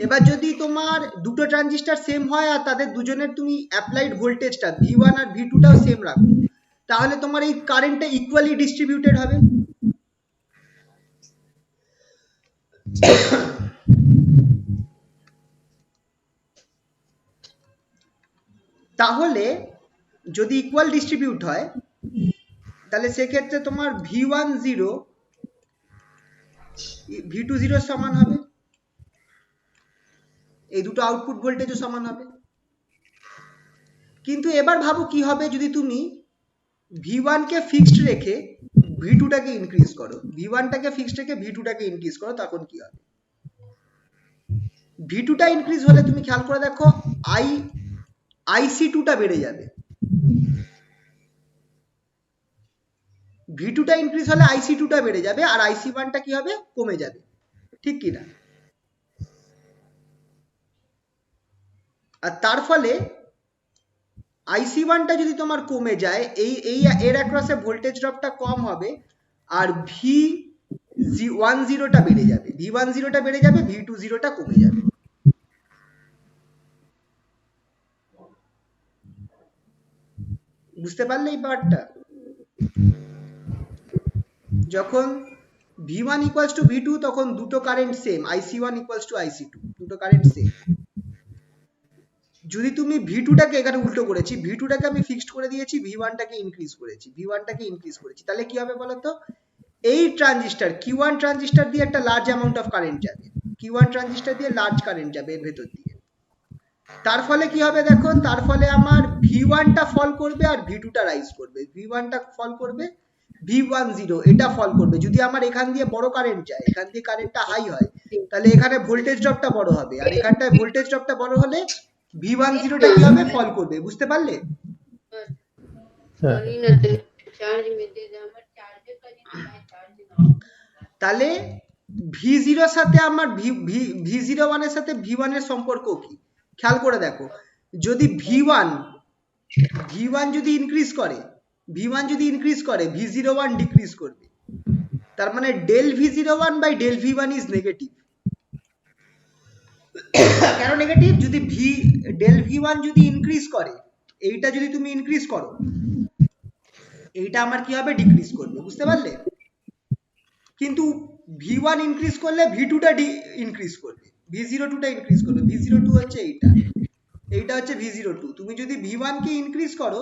এবার যদি তোমার দুটো ট্রানজিস্টার সেম হয় আর তাদের দুজনের তুমি অ্যাপ্লাইড ভোল্টেজটা V1 আর V2টাও সেম রাখো, তাহলে তোমার এই কারেন্টটা ইকুয়ালি ডিস্ট্রিবিউটেড হবে। তাহলে যদি ইকুয়াল ডিস্ট্রিবিউট হয় তাহলে সেক্ষেত্রে তোমার V10 V20 সমান হবে, এই দুটো আউটপুট ভোল্টেজও সমান হবে। কিন্তু এবার ভাবো কি হবে যদি তুমি V1 কে ফিক্সড রেখে V2 টাকে ইনক্রিজ করো, V1 টাকে ফিক্সড রেখে V2 টাকে ইনক্রিজ করো, তখন কি হবে? V2 টা ইনক্রিজ হলে তুমি খেয়াল করে দেখো IC2 টা বেড়ে যাবে, V2 টা ইনক্রিজ হলে IC2 টা বেড়ে যাবে আর IC1 টা কি হবে? কমে যাবে, ঠিক কি না? আর তার ফলে IC1 টা যদি তোমার কমে যায়, এর অ্যাক্রসে ভোল্টেজ ড্রপটা কম হবে আর V10 টা বেড়ে যাবে, V10 টা বেড়ে যাবে, V20 টা কমে যাবে। বুঝতে পারলে এই পার্টটা? যখন V1 equals to V2 তখন দুটো current same, IC1 equals to IC2, দুটো কারেন্ট সেম। যদি তুমি V2 টাকে, এখানে উল্টো করেছি, V2 টাকে আমি ফিক্সড করে দিয়েছি, V1 টাকে ইনক্রিজ করেছি, V1 টাকে ইনক্রিজ করেছি, তাহলে কি হবে বলতো? এই ট্রানজিস্টর Q1 ট্রানজিস্টর দিয়ে একটা লার্জ অ্যামাউন্ট অফ কারেন্ট যাবে, Q1 ট্রানজিস্টর দিয়ে লার্জ কারেন্ট যাবে এর ভেতর দিয়ে। তার ফলে কি হবে দেখো, তার ফলে আমার V1 টা ফল করবে আর V2 টা রাইজ করবে, V1 টা ফল করবে, V10 এটা ফল করবে। যদি আমার এখান দিয়ে বড় কারেন্ট যায়, এখান দিয়ে কারেন্টটা হাই হয়, তাহলে এখানে ভোল্টেজ ড্রপটা বড় হবে আর এখানটায় ভোল্টেজ ড্রপটা বড় হলে V10 টা কি হবে? ফল করবে। বুঝতে পারলে? তাহলে V0 এর সাথে আমার V01 এর সাথে V1 এর সম্পর্ক কি খেয়াল করে দেখো। যদি V1 যদি ইনক্রিজ করে, V1 যদি ইনক্রিজ করে, V01 ডিক্রিজ করবে। তার মানে del V01 by del V1 is negative. কেন নেগেটিভ? যদি del V1 যদি ইনক্রিজ করে, এইটা যদি তুমি ইনক্রিজ করো, এইটা আমার কি হবে? ডিক্রিজ করবে। বুঝতে পারলে? কিন্তু V1 ইনক্রিজ করলে V2 টা ইনক্রিজ করবে, V02 টা ইনক্রিজ করবে। V02 হচ্ছে এইটা হচ্ছে V02। তুমি যদি V1 কে ইনক্রিজ করো,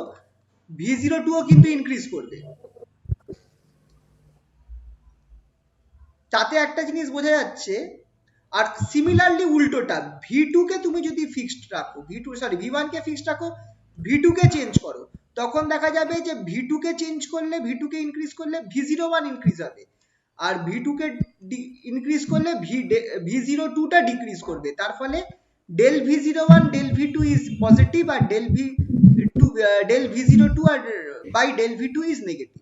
V02 ও কিন্তু ইনক্রিজ করবে। তাতে একটা জিনিস বোঝা যাচ্ছে। আর সিমিলারলি উল্টোটা, V2 কে তুমি যদি ফিক্সড রাখো, V1 কে ফিক্সড রাখো, V2 কে চেঞ্জ করো, তখন দেখা যাবে যে V2 কে চেঞ্জ করলে, V2 কে ইনক্রিজ করলে V01 ইনক্রিজ হবে আর V2 কে ইনক্রিজ করলে V02 টা ডিক্রিজ করবে। তার ফলে del V01 del V2 is positive আর del V02 আর by del V2 is negative.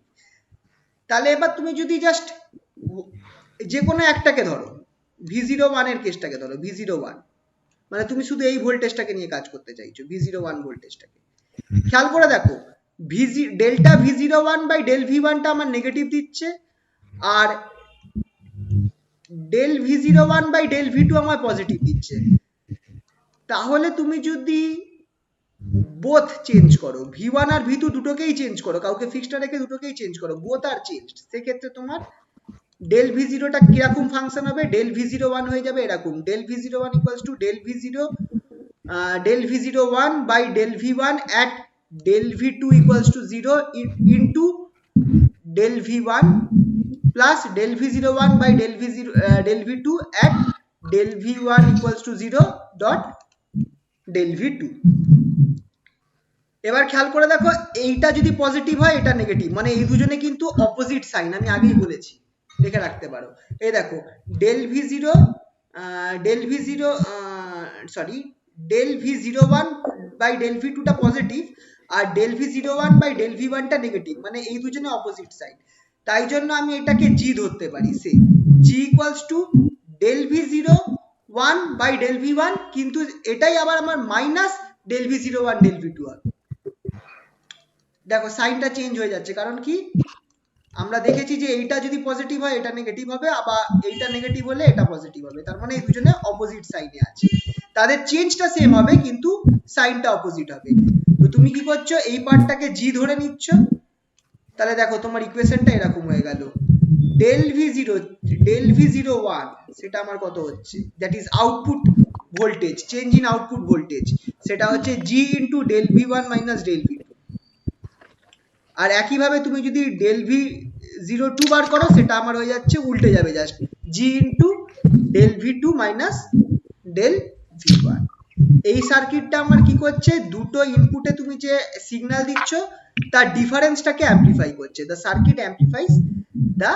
তাহলে এবার তুমি যদি জাস্ট যে কোনো একটাকে ধরো, V01 এর কেসটাকে ধরো, V01 মানে তুমি শুধু এই ভোল্টেজটাকে নিয়ে কাজ করতে চাইছো, V01 ভোল্টেজটাকে। খেয়াল করে দেখো, delta V01 by del V1 টা আমার নেগেটিভ দিচ্ছে আর del V01 by del V2 আমার পজিটিভ দিচ্ছে। তাহলে তুমি যদি বোথ চেঞ্জ করো, V1 আর V2 দুটোকেই চেঞ্জ করো, কাউকে ফিক্সড রেখে দুটোকেই চেঞ্জ করো, বোথ আর চেঞ্জ, সেক্ষেত্রে তোমার del V0 টা কিরকম ফাংশন হবে? del V01 হয়ে যাবে এরকম, del V01 equals to del V01 by del V1 at del V2 equals to 0 into del V1 plus del V01 by del V2 at del V1 equals to 0 dot del V2। এবার খেয়াল করে দেখো, এইটা যদি positive হয়, এটা negative, মানে এই দুজনে কিন্তু অপোজিট সাইন, আমি আগেই বলেছি, দেখে রাখতে পারো। এই দেখো, del V01 by del V2 টা পজিটিভ আর del V01 by del V1 টা নেগেটিভ, মানে এই দুজনে অপোজিট সাইড। তাই জন্য আমি এটাকে G ধরতে পারি, সে G equals to del V01 by del V1, কিন্তু এটাই আবার আমার minus del V01 del V2 হবে। দেখো সাইনটা চেঞ্জ হয়ে যাচ্ছে, কারণ কি আমরা দেখেছি যে এইটা যদি পজিটিভ হয় এটা নেগেটিভ হবে, আবার এইটা নেগেটিভ হলে এটা পজিটিভ হবে, তার মানে এই দুজনে অপোজিট সাইনে আছে, তাদের চেঞ্জটা সেম হবে কিন্তু সাইনটা অপোজিট হবে। তো তুমি কি করছো, এই পার্টটাকে জি ধরে নিচ্ছ, তাহলে দেখো তোমার ইকুয়েশনটা এরকম হয়ে গেল, del v0 সেটা আমার কত হচ্ছে, that is output voltage, change in output voltage, সেটা হচ্ছে g into del v1 minus del v2। আর একইভাবে তুমি যদি del v02 বার করো, সেটা আমার হয়ে যাচ্ছে উল্টে যাবে, just g into del v2 minus del v1। এই সার্কিটটা আমার কি করছে, দুটো ইনপুটে তুমি যে সিগন্যাল দিচ্ছ তার ডিফারেন্সটাকে অ্যাম্পলিফাই করছে, the circuit amplifies the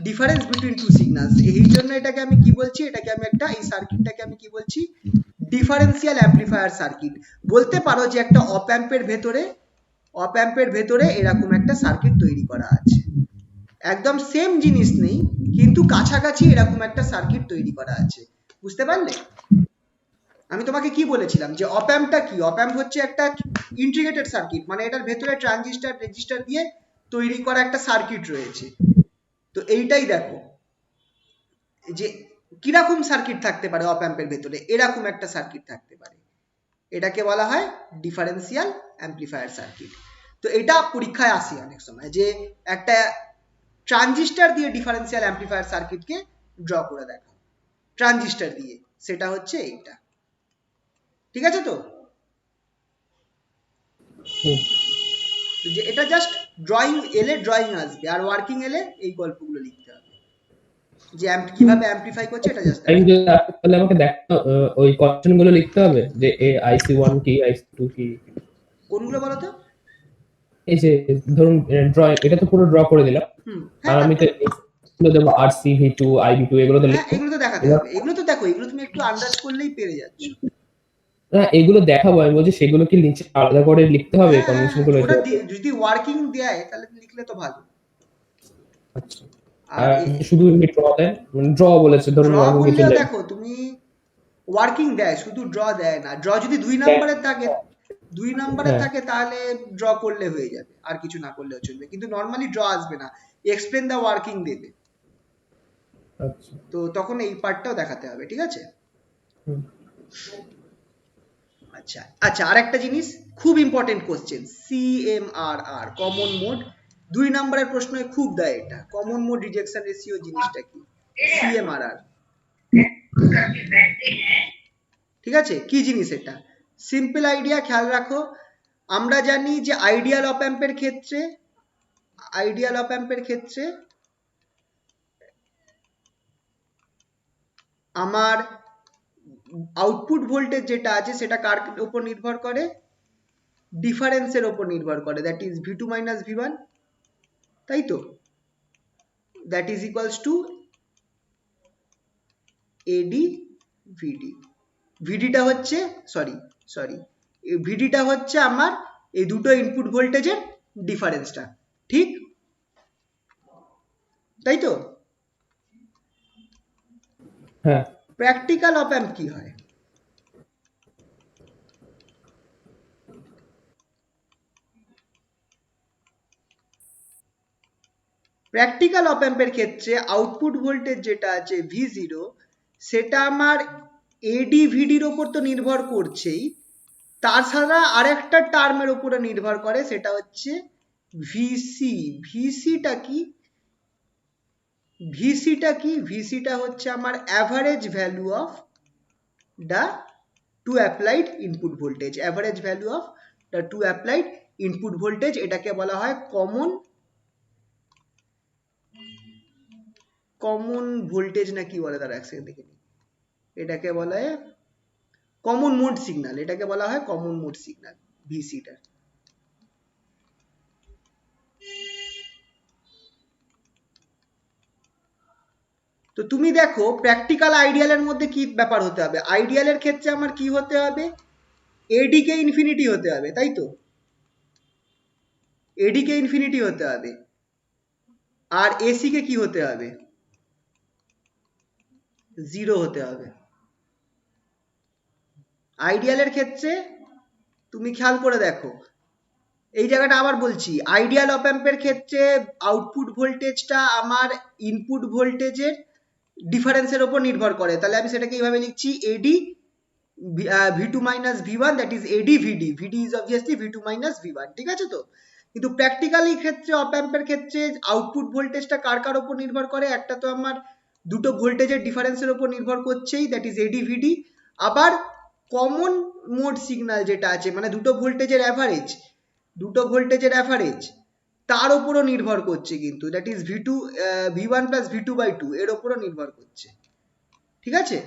difference between two signals. এই জন্য এটাকে আমি কি বলছি, এটাকে আমি একটা, এই সার্কিটটাকে আমি কি বলছি, ডিফারেন্সিয়াল অ্যাম্পলিফায়ার সার্কিট বলতে পারো। যে একটা অপ অ্যাম্পের ভেতরে এরকম একটা সার্কিট তৈরি করা আছে, একদম সেম জিনিস নেই কিন্তু কাছাকাছি এরকম একটা সার্কিট তৈরি করা আছে, বুঝতে পারলে? আমি তোমাকে কি বলেছিলাম যে অপ অ্যাম্পটা কি, অপ অ্যাম্প হচ্ছে একটা ইন্টিগ্রেটেড সার্কিট, মানে এটার ভেতরে ট্রানজিস্টর রেজিস্টার দিয়ে তৈরি করা একটা সার্কিট রয়েছে। তো এইটাই দেখো যে কিরকম সার্কিট থাকতে পারে অপ অ্যাম্পের ভেতরে, এরকম একটা সার্কিট থাকতে পারে, এটাকে বলা হয় ডিফারেন্সিয়াল অ্যাম্পলিফায়ার সার্কিট। তো এটা পরীক্ষায় আসে অনেক সময়, যে একটা ট্রানজিস্টর দিয়ে ডিফারেন্সিয়াল অ্যাম্পলিফায়ার সার্কিটকে ড্র করে দেখা, ট্রানজিস্টর দিয়ে, সেটা হচ্ছে এইটা। ঠিক আছে তো? যে এটা জাস্ট ড্রয়িং এলে ড্রয়িং আসবে, আর ওয়ার্কিং এলে এই গল্পগুলো লিখতে হবে, যে কিভাবে অ্যাম্পলিফাই করছে এটা জাস্ট। আমি যদি তাহলে আমাকে দেখো ওই কোশ্চেন গুলো লিখতে হবে, যে এ IC1 কি IC2 কি, কোনগুলো বলো তো? এই যে ধরুন ড্র, এটা তো পুরো ড্র করে দিলাম, আর হ্যাঁ আমি তো এগুলো দেবো RC V2 IB2 এগুলো তো হ্যাঁ, লিখবো। এগুলো তো দেখাতে হবে, এগুলো তো দেখো, এগুলো তুমি একটু আন্দাজ করলেই পেরে যাচ্ছ। না এগুলো দেখাবো, আমি বলছি সেগুলো কি নিচে আলাদা করে লিখতে হবে কন্ডিশন গুলো? ওটা যদি ওয়ার্কিং দেয় তাহলে লিখলে তো ভালো। আচ্ছা, আর আর শুধু এমনি ড্র দেন, মানে ড্র বলেছে ধরুন ড্র ওরকম কিছু বললেও নেই। দেখো তুমি ওয়ার্কিং দেয়, শুধু ড্র দেয় না। ড্র যদি 2 নম্বরের থাকে, 2 নম্বরের হ্যাঁ। থাকে তাহলে ড্র করলে হয়ে যাবে, আর কিছু না করলেও চলবে, কিন্তু নর্মালি ড্র আসবে না, এক্সপ্লেন দ্য ওয়ার্কিং দেবে। আচ্ছা। তো তখন এই পার্টটাও দেখাতে হবে, ঠিক আছে? হুম। আচ্ছা আচ্ছা, আরেকটা জিনিস খুব important question, CMRR, common mode. 2 নম্বরের প্রশ্নে খুব দেয় এটা, কমন মোড রিজেকশন রেশিও জিনিসটা কি, CMRR। ঠিক আছে, কি জিনিস এটা? সিম্পল আইডিয়া, খেয়াল রাখো। আমরা জানি যে আইডিয়াল অপ অ্যাম্পের ক্ষেত্রে আমার আউটপুট ভোল্টেজ যেটা আছে সেটা কার উপর নির্ভর করে, ডিফারেন্সের উপর নির্ভর করে, that is V2 minus V1, তাই তো? That is equals two AD VD। ভিডিটা হচ্ছে ভিডিটা হচ্ছে আমার এই দুটো ইনপুট ভোল্টেজের ডিফারেন্সটা, ঠিক? তাই তো? হ্যাঁ। প্র্যাকটিক্যাল অপ অ্যাম্প কি হয়? প্র্যাকটিক্যাল অপ অ্যাম্পের ক্ষেত্রে আউটপুট ভোল্টেজ যেটা আছে V0, সেটা আমার AD VDর ওপর তো নির্ভর করছেই, তাছাড়া আরেকটা টার্মের উপরে নির্ভর করে, সেটা হচ্ছে VC। VCটা কি? VCটা হচ্ছে আমার average value of the two applied input voltage, এটাকে বলা হয় কমন ভোল্টেজ, না কি বলে তার, এক সেকেন্ড দেখে নিই। এটাকে বলা হয় কমন মোড সিগন্যাল, VCটা। তো তুমি দেখো প্র্যাকটিক্যাল আইডিয়ালের মধ্যে কি ব্যাপার হতে হবে, আইডিয়ালের ক্ষেত্রে আমার কি হতে হবে, AD কে ইনফিনিটি হতে হবে, তাই তো? AD কে ইনফিনিটি হতে হবে, আর AC কে কি হতে হবে, 0 হতে হবে। আইডিয়ালের ক্ষেত্রে তুমি খেয়াল করে দেখো, এই জায়গাটা আবার বলছি, আইডিয়াল অপ অ্যাম্পের ক্ষেত্রে আউটপুট ভোল্টেজটা আমার ইনপুট ভোল্টেজের ডিফারেন্সের উপর নির্ভর করে, তাহলে আমি সেটাকে এইভাবে লিখছি, AD V2 minus V1, that is AD VD। VD is obviously V2 minus V1, ঠিক আছে তো? কিন্তু প্র্যাকটিক্যালি ক্ষেত্রে অপ অ্যাম্পের ক্ষেত্রে আউটপুট ভোল্টেজটা কার কার উপর নির্ভর করে, একটা তো আমার দুটো ভোল্টেজের ডিফারেন্সের উপর নির্ভর করছেই, দ্যাট ইজ এডি ভিডি। আবার কমন মোড সিগন্যাল যেটা আছে, মানে দুটো ভোল্টেজের অ্যাভারেজ তার উপরও নির্ভর করছে কিন্তু, that is V2 V1 plus V2/2 এর উপরও নির্ভর করছে। ঠিক আছে,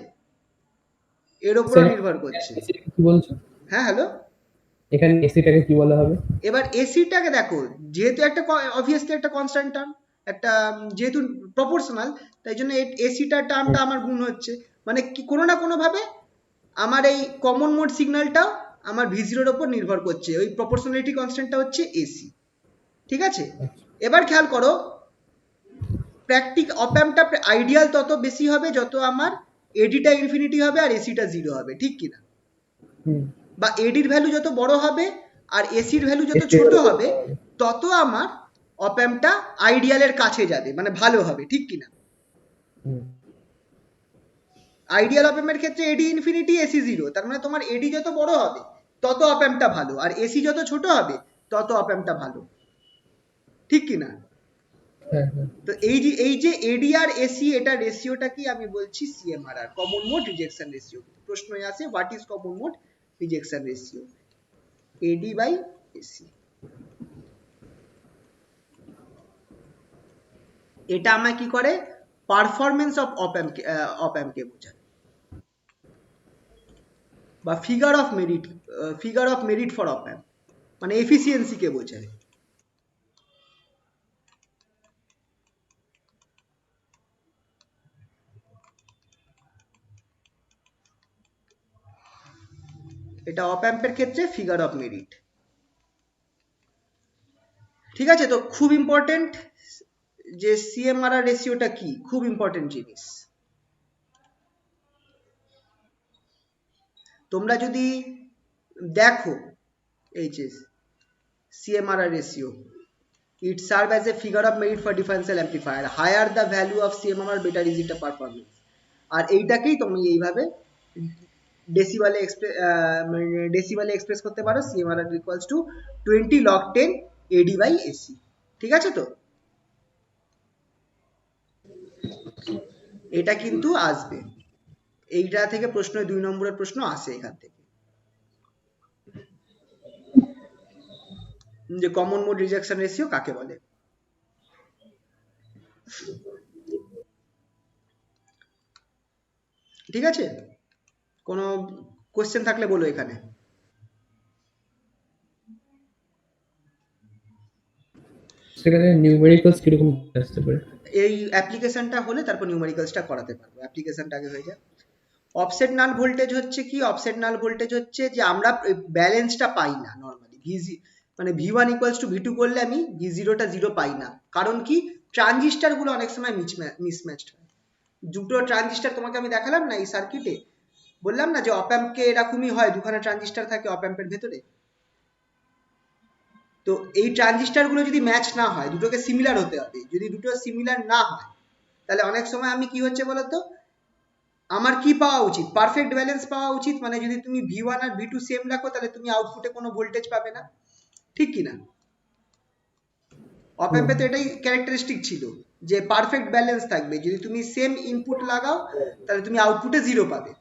এর উপরও নির্ভর করছে। কি বলছো? হ্যাঁ হ্যালো, এখানে এসিটাকে কি বলা হবে? এবার এসিটাকে দেখো, যেহেতু একটা অবভিয়াসলি একটা কনস্ট্যান্ট টার্ম, একটা যেহেতু প্রপোর্শনাল, তাই জন্য এসিটার টার্মটা আমার গুণ হচ্ছে, মানে কি কোনো না কোনো ভাবে আমার এই কমন মোড সিগন্যালটাও আমার V0 এর উপর নির্ভর করছে, ওই প্রপোর্শনালিটি কনস্ট্যান্টটা হচ্ছে এসি। ঠিক আছে, এবার খেয়াল করো, অপ অ্যাম্পটা আইডিয়াল তত বেশি হবে যত আমার এডিটা ইনফিনিটি হবে আর এসিটা 0 হবে, ঠিক কিনা? বা এডির ভ্যালু যত বড় হবে আর এসির ভ্যালু যত ছোট হবে তত আমার অপ অ্যাম্পটা আইডিয়ালের কাছে যাবে, মানে ভালো হবে, ঠিক কিনা? আইডিয়াল অপ অ্যাম্পের ক্ষেত্রে এডি ইনফিনিটি এসি 0, তার মানে তোমার এডি যত বড় হবে তত অপ অ্যাম্পটা ভালো, আর এসি যত ছোট হবে তত অপ অ্যাম্পটা ভালো, ঠিক কিনা? তো এই যে এডি আর এসি, এটা রেশিওটা কি আমি বলছি CMRR, common mode rejection ratio. প্রশ্নই আসে what is common mode rejection ratio, AD by AC. এটা আমায় কি করে, পারফরমেন্স অফ অপ অ্যাম্পকে বোঝায়, বা ফিগার অফ মেরিট ফর অপ অ্যাম্প, মানে এফিসিয়েন্সি কে বোঝায়। এটা অপ অ্যাম্পের ক্ষেত্রে ফিগার অফ মেরিট। ঠিক আছে, তো খুব ইম্পর্টেন্ট যে সিএমআরআর রেশিওটা কি, খুব ইম্পর্টেন্ট জিনিস। তোমরা যদি দেখো এই যে CMRR ratio, it serve as a figure of merit for differential amplifier, higher the value of CMRR better is its performance। আর এইটাকেই তুমি এইভাবে ডেসিবালে এক্সপ্রেস করতে পারো, CMRR equals to 20 log 10 AD by AC। ঠিক আছে, তো এটা কিন্তু আসবে, এইটা থেকে প্রশ্ন 2 নম্বরের প্রশ্ন আসে এখান থেকে, যে কমন মোড রিজেকশন রেশিও কাকে বলে। ঠিক আছে, কোনো কোশ্চেন থাকলে বলো এখানে। সেখানে নিউমেরিক্যালস কিরকম আসতে পারে? এই অ্যাপ্লিকেশনটা হলে তারপর নিউমেরিক্যালসটা করাতে পারবো, অ্যাপ্লিকেশনটা আগে হয়ে যায়। অফসেট নাল ভোল্টেজ হচ্ছে কি, অফসেট নাল ভোল্টেজ হচ্ছে যে আমরা ব্যালেন্সটা পাই না নর্মালি, মানে V1 ইকুয়ালস টু V2 করলে আমি V0টা 0 পাই না, কারণ কি ট্রানজিস্টার গুলো অনেক সময় মিসম্যাচড হয়। দুটো ট্রানজিস্টার তোমাকে আমি দেখালাম না এই সার্কিটে, বললাম না যে অপ অ্যাম্পকে এরকমই হয়, দুখানা ট্রানজিস্টার থাকে অপ অ্যাম্পের ভেতরে। তো এই ট্রানজিস্টার গুলো যদি ম্যাচ না হয়, দুটোকে সিমিলার হতে হবে, যদি দুটো সিমিলার না হয় তাহলে অনেক সময় আমি কি হচ্ছে বলতো, আমার কি পাওয়া উচিত, পারফেক্ট ব্যালেন্স পাওয়া উচিত, মানে যদি তুমি V1 আর V2 সেম রাখো তাহলে তুমি আউটপুটে কোনো ভোল্টেজ পাবে না, ঠিক কিনা? অপ অ্যাম্পে তো এটাই ক্যারেক্টারিস্টিক ছিল যে পারফেক্ট ব্যালেন্স থাকবে, যদি তুমি সেম ইনপুট লাগাও তাহলে তুমি আউটপুটে 0 পাবে,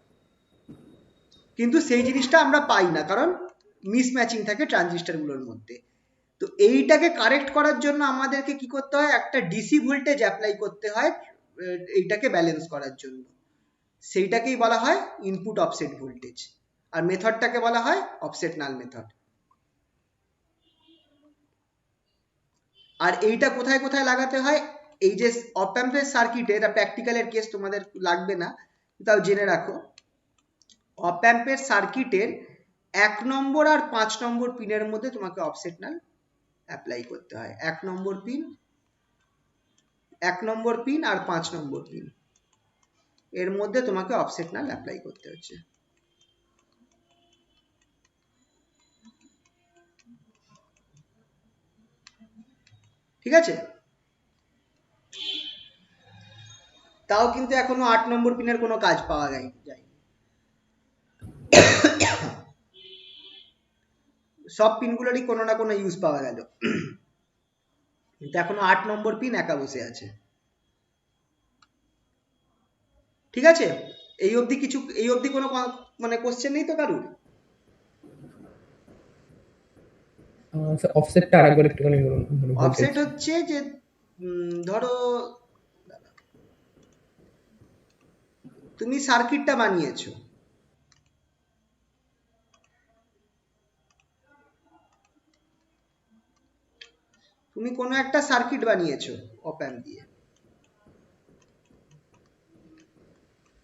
কিন্তু সেই জিনিসটা আমরা পাই না কারণ মিসম্যাচিং থাকে ট্রানজিস্টার গুলোর মধ্যে। তো এইটাকে কারেক্ট করার জন্য আমাদেরকে কি করতে হয়, একটা ডিসি ভোল্টেজ অ্যাপ্লাই করতে হয় এইটাকে ব্যালেন্স করার জন্য, সেইটাকেই বলা হয় ইনপুট অফসেট ভোল্টেজ, আর মেথডটাকে বলা হয় অফসেট নাল মেথড। আর এইটা কোথায় কোথায় লাগাতে হয়, এই যে অপ অ্যাম্পের সার্কিটে, এটা প্র্যাকটিক্যালের কেস তোমাদের লাগবে না, তাও জেনে রাখো, অপ অ্যাম্পের সার্কিটের 1 নম্বর আর 5 নম্বর পিনের মধ্যে তোমাকে অফসেট নাল অ্যাপ্লাই করতে হয়। 1 নম্বর পিন আর 5 নম্বর পিন এর মধ্যে তোমাকে অফসেট নাল অ্যাপ্লাই করতে হচ্ছে। ঠিক আছে, তাও কিন্তু এখনো 8 নম্বর পিনের কোনো কাজ পাওয়া যায়নি, সব পিনগুলোরই কোনো না কোনো ইউজ পাওয়া গেল। কিন্তু এখনো 8 নম্বর পিন একা বসে আছে। ঠিক আছে, এই অবধি কোনো মানে কোশ্চেন নেই তো কারুর? অফসেটটা আরেকবার একটুখানি বলুন, অফসেট ভোল্টেজ। হচ্ছে যে ধরো তুমি সার্কিটটা বানিয়েছো, তুমি কোনো একটা সার্কিট বানিয়েছো অপ অ্যাম্প দিয়ে,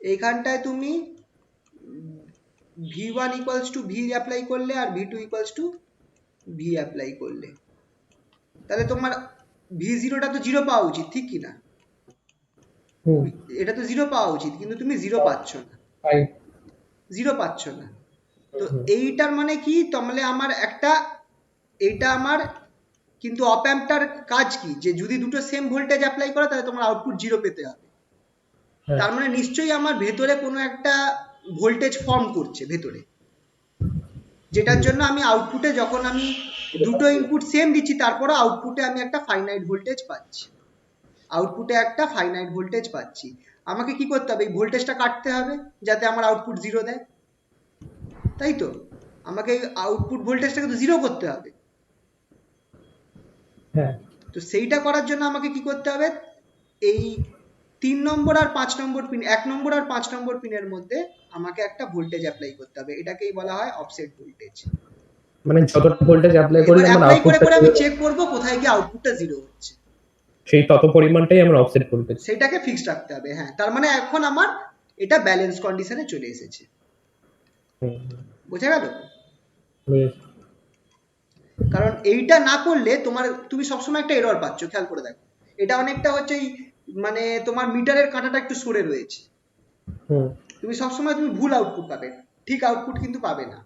এইখানটায় তুমি V1 equals to V apply করলে আর V2 equals to V apply করলে, তাহলে তোমার V0টা তো 0 পাওয়া উচিত, ঠিক কি না? হুম। এটা তো 0 পাওয়া উচিত, কিন্তু তুমি 0 পাচ্ছ না, 0 পাচ্ছ না। তো এইটার মানে কি, তাহলে আমার একটা, এইটা আমার, কিন্তু অপ অ্যাম্পটার কাজ কি, যে যদি দুটো সেম ভোল্টেজ অ্যাপ্লাই করে তাহলে তোমার আউটপুট 0 পেতে হবে। তার মানে নিশ্চয়ই আমার ভেতরে কোনো একটা ভোল্টেজ ফর্ম করছে ভেতরে, যেটার জন্য আমি আউটপুটে, যখন আমি দুটো ইনপুট সেম দিচ্ছি তারপরে আউটপুটে আমি একটা ফাইনাইট ভোল্টেজ পাচ্ছি, আমাকে কি করতে হবে, এই ভোল্টেজটা কাটতে হবে যাতে আমার আউটপুট 0 দেয়, তাই তো? আমাকে আউটপুট ভোল্টেজটাকে তো 0 করতে হবে। তো সেইটা করার জন্য আমাকে কি করতে হবে, এই 3 নম্বর আর 5 নম্বর পিন, 1 নম্বর আর 5 নম্বর পিনের মধ্যে আমাকে একটা ভোল্টেজ অ্যাপ্লাই করতে হবে, এটাকেই বলা হয় অফসেট ভোল্টেজ। মানে যতটা ভোল্টেজ অ্যাপ্লাই এবার করলে আমার অ্যাপ্লাই করে আউটপুটটা, করে আমি চেক করব কোথায় গিয়ে আউটপুটটা 0 হচ্ছে, সেই তত পরিমাণটাই আমার অফসেট ভোল্টেজ, সেটাকে ফিক্সড রাখতে হবে। হ্যাঁ, তার মানে এখন আমার এটা ব্যালেন্স কন্ডিশনে চলে এসেছে, বোঝা গেল? কারণ এইটা না করলে তুমি সবসময় একটা এরর পাচ্ছ, খেয়াল করে দেখো, এটা অনেকটা হচ্ছে মানে তোমার মিটারের কাঁটাটা একটু সরে রয়েছে, তুমি সবসময় তুমি ভুল আউটপুট পাবে, ঠিক আউটপুট কিন্তু পাবে না।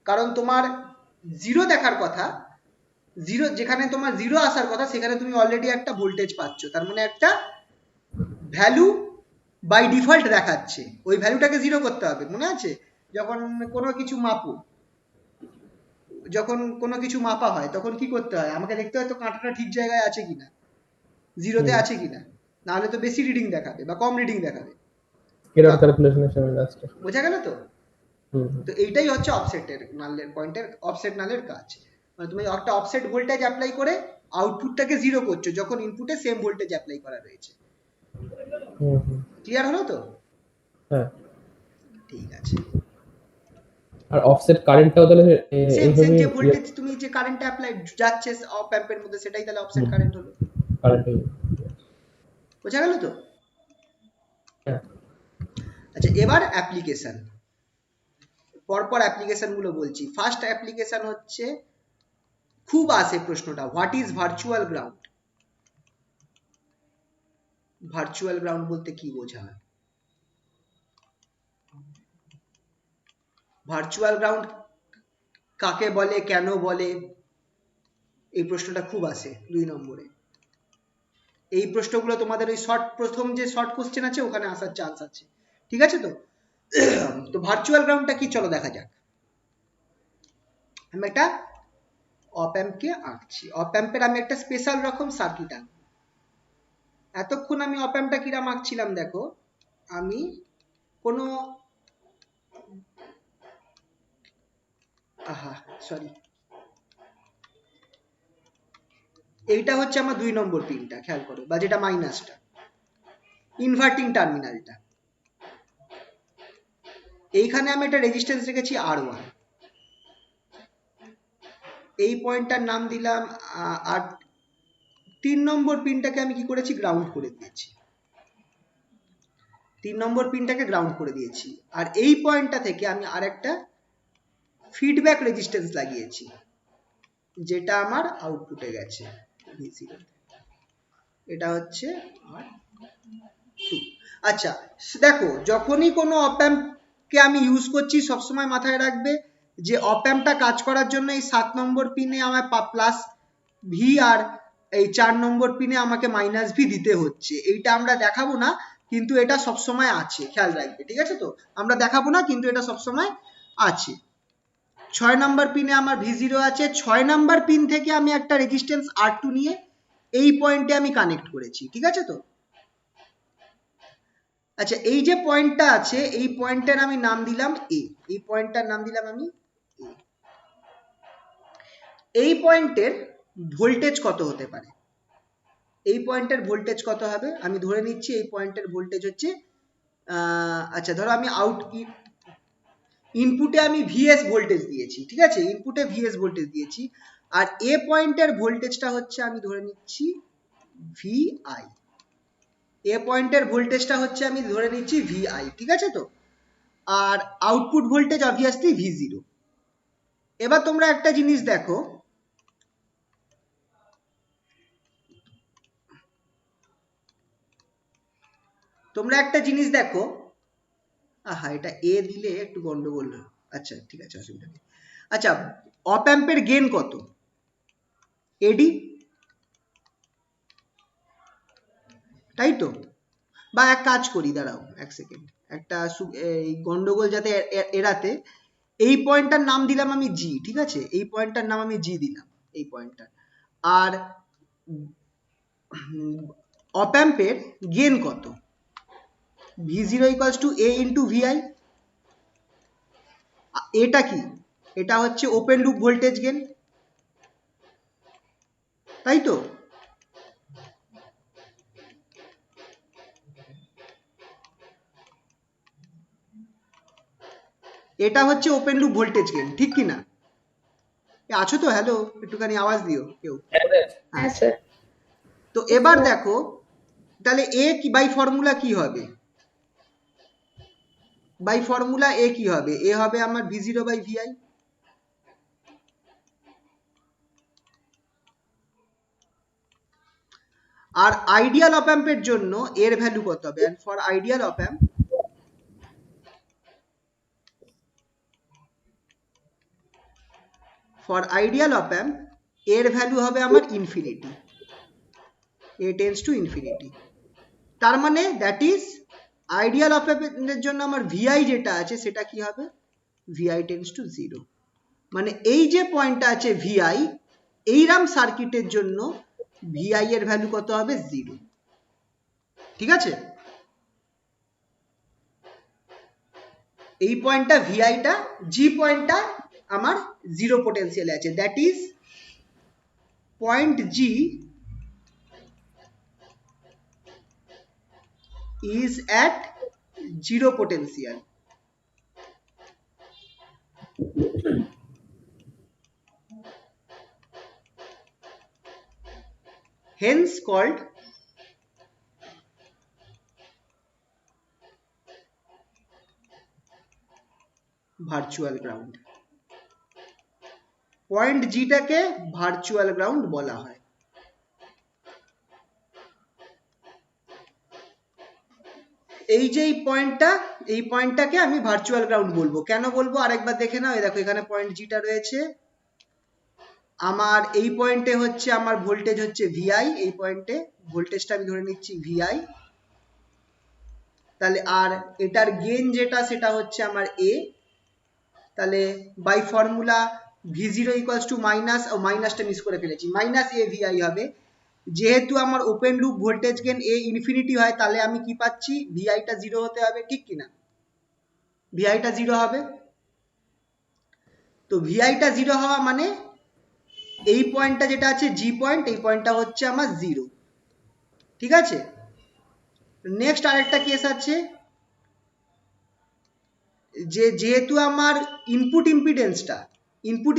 কারণ তোমার 0 দেখার কথা, 0 যেখানে তোমার 0 আসার কথা সেখানে তুমি অলরেডি একটা ভোল্টেজ পাচ্ছ, তার মানে একটা ভ্যালু বাই ডিফল্ট দেখাচ্ছে, ওই ভ্যালুটাকে 0 করতে হবে। মনে আছে যখন কোনো কিছু মাপো, যখন কোনো কিছু মাপা হয় তখন কি করতে হয়, আমাকে দেখতে হয় তো কাঁটাটা ঠিক জায়গায় আছে কিনা, 0-তে আছে কিনা, নাহলে তো বেশি রিডিং দেখাবে বা কম রিডিং দেখাবে, এরর ক্যালকুলেশনের সময় লাস্টে। বোঝা গেল তো? তো এইটাই হচ্ছে অফসেটের নালের পয়েন্টের, অফসেট নালের কাজ। মানে তুমি একটা অফসেট ভোল্টেজ অ্যাপ্লাই করে আউটপুটটাকে 0 করছো যখন ইনপুটে সেম ভোল্টেজ অ্যাপ্লাই করা রয়েছে। ক্লিয়ার হলো তো? হ্যাঁ, ঠিক আছে। আর অফসেট কারেন্টটাও তাহলে সেম এইভাবে যে ভোল্টেজ তুমি যে কারেন্টটা অ্যাপ্লাই যাচ্ছে অপ অ্যাম্পের মধ্যে, সেটাই তাহলে অফসেট কারেন্ট হলো। কারেন্ট। বোঝা গেল তো? হ্যাঁ। আচ্ছা, এবার অ্যাপ্লিকেশন, পরপর অ্যাপ্লিকেশন গুলো বলছি। ফার্স্ট অ্যাপ্লিকেশন হচ্ছে, খুব আসে প্রশ্নটা, what is virtual ground? Virtual ground বলতে কি বোঝায়? ভার্চুয়াল গ্রাউন্ড কাকে বলে, কেন বলে, এই প্রশ্নটা খুব আসে 2 নম্বরে। এই প্রশ্নগুলো তোমাদের ওই প্রথম যে শর্ট কোশ্চেন আছে ওখানে আসার চান্স আছে, ঠিক আছে তো? তো ভার্চুয়াল গ্রাউন্ডটা কি, চলো দেখা যাক। আমি একটা অপ অ্যাম্পকে আঁকছি, অপ অ্যাম্পের আমি একটা স্পেশাল রকম সার্কিট আঁকবো। এতক্ষণ আমি অপ অ্যাম্পটা কিরম আঁকছিলাম দেখো, আমি কোনো সরি, এইটা হচ্ছে আমার 2 নম্বর পিনটা, খেয়াল করো, বা যেটা মাইনাসটা, ইনভার্টিং টার্মিনালটা। এইখানে আমি একটা রেজিস্ট্যান্স রেখেছি R1, এই পয়েন্টটার নাম দিলাম আর 3 নম্বর পিনটাকে আমি কি করেছি, গ্রাউন্ড করে দিয়েছি। 3 নম্বর পিনটাকে গ্রাউন্ড করে দিয়েছি, আর এই পয়েন্টটা থেকে আমি আরেকটা ফিডব্যাক রেজিস্ট্যান্স লাগিয়েছি, যেটা আমার আউটপুটে গেছে V0, এটা হচ্ছে R2। আচ্ছা দেখো, যখনই কোনো অপ অ্যাম্পকে আমি ইউজ করছি সবসময় মাথায় রাখবে যে অপ অ্যাম্পটা কাজ করার জন্য এই 7 নম্বর পিনে আমার প্লাস ভি আর এই 4 নম্বর পিনে আমাকে মাইনাস ভি দিতে হচ্ছে। এইটা আমরা দেখাবো না, কিন্তু এটা সবসময় আছে, খেয়াল রাখবে, ঠিক আছে তো? আমরা দেখাবো না, কিন্তু এটা সবসময় আছে। 6 নম্বর পিনে আমার V0 আছে, 6 নম্বর পিন থেকে আমি একটা রেজিস্ট্যান্স R2 নিয়ে এই পয়েন্টে আমি কানেক্ট করেছি, ঠিক আছে তো? আচ্ছা, এই যে পয়েন্টটা আছে এই পয়েন্টটার আমি নাম দিলাম এ, এই পয়েন্টটার নাম দিলাম আমি এ। এই পয়েন্টের ভোল্টেজ কত হতে পারে? এই পয়েন্টের ভোল্টেজ কত হবে? আমি ধরে নিচ্ছি এই পয়েন্টের ভোল্টেজ হচ্ছে আচ্ছা ধরো আমি ইনপুটে আমি ভিএস ভোল্টেজ দিয়েছি, ঠিক আছে, ইনপুটে ভিএস ভোল্টেজ দিয়েছি, আর এ পয়েন্টের ভোল্টেজটা হচ্ছে আমি ধরে নিচ্ছি ভিআই। এ পয়েন্টের ভোল্টেজটা হচ্ছে আমি ধরে নিচ্ছি ভিআই, ঠিক আছে তো? আর আউটপুট ভোল্টেজ অবভিয়াসলি ভি0। এবার তোমরা একটা জিনিস দেখো, আহা এটা এ দিলে একটু গন্ডগোল। আচ্ছা ঠিক আছে, অসুবিধা নেই। আচ্ছা, অপ অ্যাম্পের গেন কত? এডি, তাই তো? বা এক কাজ করি, দাঁড়াও এক সেকেন্ড, একটা এই গন্ডগোল যাতে এড়াতে এই পয়েন্টটার নাম দিলাম আমি জি, ঠিক আছে, এই পয়েন্টটার নাম আমি জি দিলাম, এই পয়েন্টটার। আর অপ অ্যাম্পের গেন কত? ভি0 equals to A into VI. এটা কি? এটা হচ্ছে ওপেন লুপ ভোল্টেজ গেন, তাই তো? এটা হচ্ছে ওপেন লুপ ভোল্টেজ গেন, ঠিক কি না? আছো তো? হ্যালো, একটুখানি আওয়াজ দিও কেউ। হ্যাঁ স্যার। তো এবার দেখো, তাহলে এ কি বাই ফর্মুলা কি হবে? বাই ফর্মুলা এ কি হবে? এ হবে আমার ভি0 বাই ভিআই। আর আইডিয়াল অপ অ্যাম্পের জন্য এর ভ্যালু কত হবে? এন্ড ফর আইডিয়াল অপ অ্যাম্প, এর ভ্যালু হবে আমার infinity, A tends to infinity. তার মানে দ্যাট ইজ আইডিয়াল অপ অ্যাম্পের জন্য আমার ভিআই যেটা আছে সেটা কি হবে? VI tends to 0। মানে এই যে পয়েন্টটা আছে ভিআই, এইরাম সার্কিটের জন্য ভিআই এর ভ্যালু কত হবে? 0, ঠিক আছে? এই পয়েন্টটা ভিআইটা, জি পয়েন্টটা আমার 0 পোটেনশিয়ালে আছে, that is point G is at 0 potential. Hence called virtual ground. Point জিটাকে ভার্চুয়াল গ্রাউন্ড বলা হয়। এই যে এই পয়েন্টটাকে আমি ভার্চুয়াল গ্রাউন্ড বলবো। কেন বলবো আরেকবার দেখে নাও। এই দেখো এখানে পয়েন্ট জিটা রয়েছে, আমার এই পয়েন্টে হচ্ছে আমার ভোল্টেজ হচ্ছে ভিআই, এই পয়েন্টে ভোল্টেজটা আমি ধরে নিচ্ছি ভিআই। তাহলে আর এটার গেইন যেটা সেটা হচ্ছে আমার এ। তাহলে বাই ফর্মুলা ভি0 ইকুয়ালস টু মাইনাস, মাইনাসটা মিস করে ফেলেছি, মাইনাস এ ভিআই হবে। যেহেতু আমার open loop voltage gain A infinity হয়, তাহলে আমি কি পাচ্ছি? ভিআইটা 0 হতে হবে, ঠিক কিনা? ভিআইটা 0 হবে। তো ভিআইটা 0 হওয়া মানে এই পয়েন্টটা যেটা আছে জি পয়েন্ট, এই পয়েন্টটা হচ্ছে আমার 0, ঠিক আছে? নেক্সট আরেকটা কেস আছে, যেহেতু আমার ইনপুট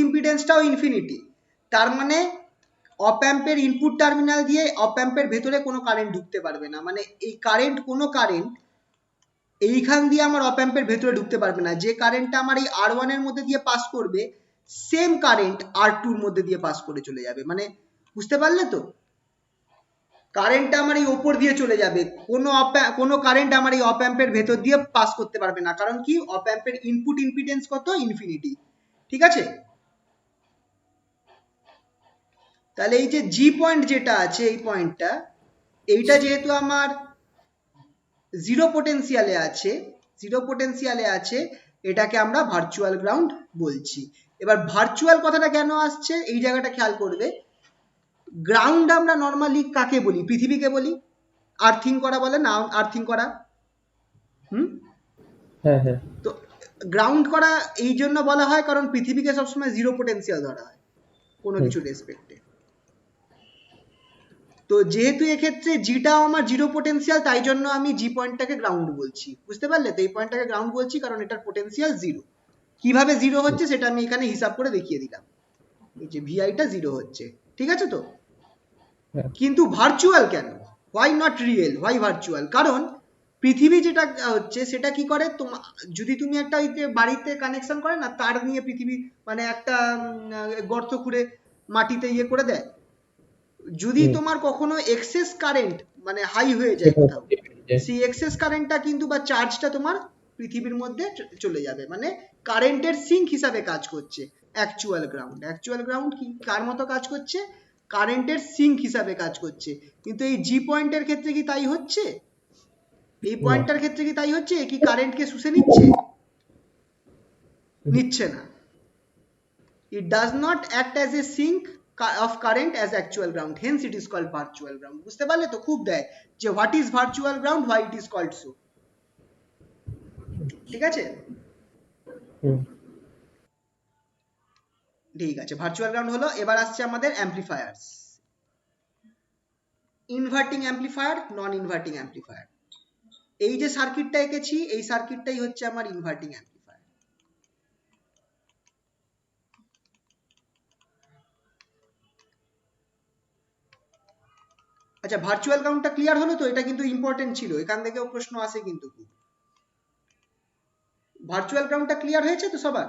ইম্পিডেন্সটাও ইনফিনিটি, তার মানে অপ অ্যাম্পের ইনপুট টার্মিনাল দিয়ে অপ অ্যাম্পের ভেতরে কোনো কারেন্ট ঢুকতে পারবে না। মানে এই কোনো কারেন্ট এইখান দিয়ে আমার অপ অ্যাম্পের ভেতরে ঢুকতে পারবে না। যে কারেন্টটা আমার এই R1 এর মধ্যে দিয়ে পাস করবে, সেম কারেন্ট R2 এর মধ্যে দিয়ে পাস করে চলে যাবে। মানে বুঝতে পারলে তো? কারেন্টটা আমার এই ওপর দিয়ে চলে যাবে, কোনো কারেন্ট আমার এই অপ অ্যাম্পের ভেতর দিয়ে পাস করতে পারবে না। কারণ কি? অপ অ্যাম্পের ইনপুট ইম্পিডেন্স কত? ইনফিনিটি, ঠিক আছে? তাহলে এই যে জি পয়েন্ট যেটা আছে, এই পয়েন্টটা, এইটা যেহেতু আমার 0 পোটেনশিয়ালে আছে, এটাকে আমরা ভার্চুয়াল গ্রাউন্ড বলছি। এবার ভার্চুয়াল কথাটা কেন আসছে এই জায়গাটা খেয়াল করবে। গ্রাউন্ড আমরা নর্মালি কাকে বলি? পৃথিবীকে বলি। আর্থিং করা বলে না, আর্থিং করা। হ্যাঁ হ্যাঁ তো গ্রাউন্ড করা এই জন্য বলা হয় কারণ পৃথিবীকে সবসময় জিরো পোটেনশিয়াল ধরা হয় কোনো কিছু রেসপেক্টে। তো যেহেতু এক্ষেত্রে জিটাও আমার জিরো পোটেনশিয়াল, তাই জন্য আমি জি পয়েন্টটাকে গ্রাউন্ড বলছি। বুঝতে পারলে তো? এই পয়েন্টটাকে গ্রাউন্ড বলছি কারণ এটার পোটেনশিয়াল জিরো। কিভাবে জিরো হচ্ছে সেটা আমি এখানে হিসাব করে দেখিয়ে দিলাম। এই যে ভিআইটা জিরো হচ্ছে, ঠিক আছে তো? কিন্তু ভার্চুয়াল কেন? Why not real, why virtual? কারণ পৃথিবী যেটা হচ্ছে সেটা কি করে, যদি তুমি একটা বাড়িতে কানেকশন করে না, তার নিয়ে পৃথিবী মানে একটা গর্ত খুঁড়ে মাটিতে ইয়ে করে দেয়। যদি তোমার কখনো এক্সেস কারেন্ট মানে হাই হয়ে যায় কোথাও, সেই এক্সেস কারেন্টটা কিন্তু বা চার্জটা তোমার পৃথিবীর মধ্যে চলে যাবে, মানে কারেন্টের সিঙ্ক হিসাবে কাজ করছে অ্যাকচুয়াল গ্রাউন্ড। অ্যাকচুয়াল গ্রাউন্ড কি কার মতো কাজ করছে? কারেন্টের সিঙ্ক হিসাবে কাজ করছে। কিন্তু এই জি পয়েন্টের ক্ষেত্রে কি তাই হচ্ছে? এই পয়েন্টটার ক্ষেত্রে কি তাই হচ্ছে? কি কারেন্টকে শুষে নিচ্ছে? নিচ্ছে না। It does not act as a sink of current as actual ground, hence it is called virtual ground. বুঝতে পারলে তো? খুব দেয় যে what is virtual ground, why it is called so. ঠিক আছে? ঠিক আছে, ভার্চুয়াল গ্রাউন্ড হলো। এবার আসছে আমাদের অ্যাম্পলিফায়ার্স। ইনভার্টিং অ্যাম্পলিফায়ার, নন ইনভার্টিং অ্যাম্পলিফায়ার। এই যে সার্কিটটা এঁকেছি, এই সার্কিটটাই হচ্ছে আমার ইনভার্টিং অ্যাম্পলিফায়ার। আচ্ছা, ভার্চুয়াল গ্রাউন্ডটা ক্লিয়ার হলো তো? এটা কিন্তু ইম্পর্টেন্ট ছিল, এখান থেকেও প্রশ্ন আসে কিন্তু। ভার্চুয়াল গ্রাউন্ডটা ক্লিয়ার হয়েছে তো সবার?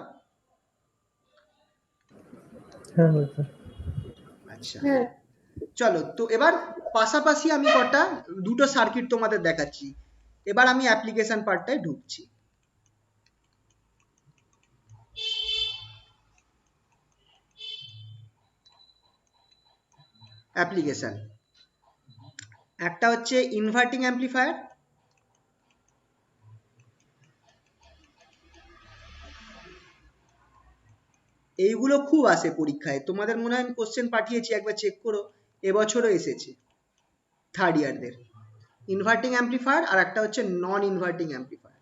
আচ্ছা, চলো তো এবার পাশাপাশি আমি দুটো সার্কিট তোমাদের দেখাচ্ছি। এবার আমি অ্যাপ্লিকেশন পার্টটায় ঢুকছি। অ্যাপ্লিকেশন একটা হচ্ছে ইনভার্টিং অ্যাম্পলিফায়ার। এইগুলো খুব আসে পরীক্ষায়, তোমাদের মনে হয় আমি কোশ্চেন পাঠিয়েছি, একবার চেক করো, এবছরও এসেছে থার্ড ইয়ারদের। ইনভার্টিং অ্যাম্পলিফায়ার আর একটা হচ্ছে নন ইনভার্টিং অ্যাম্পলিফায়ার।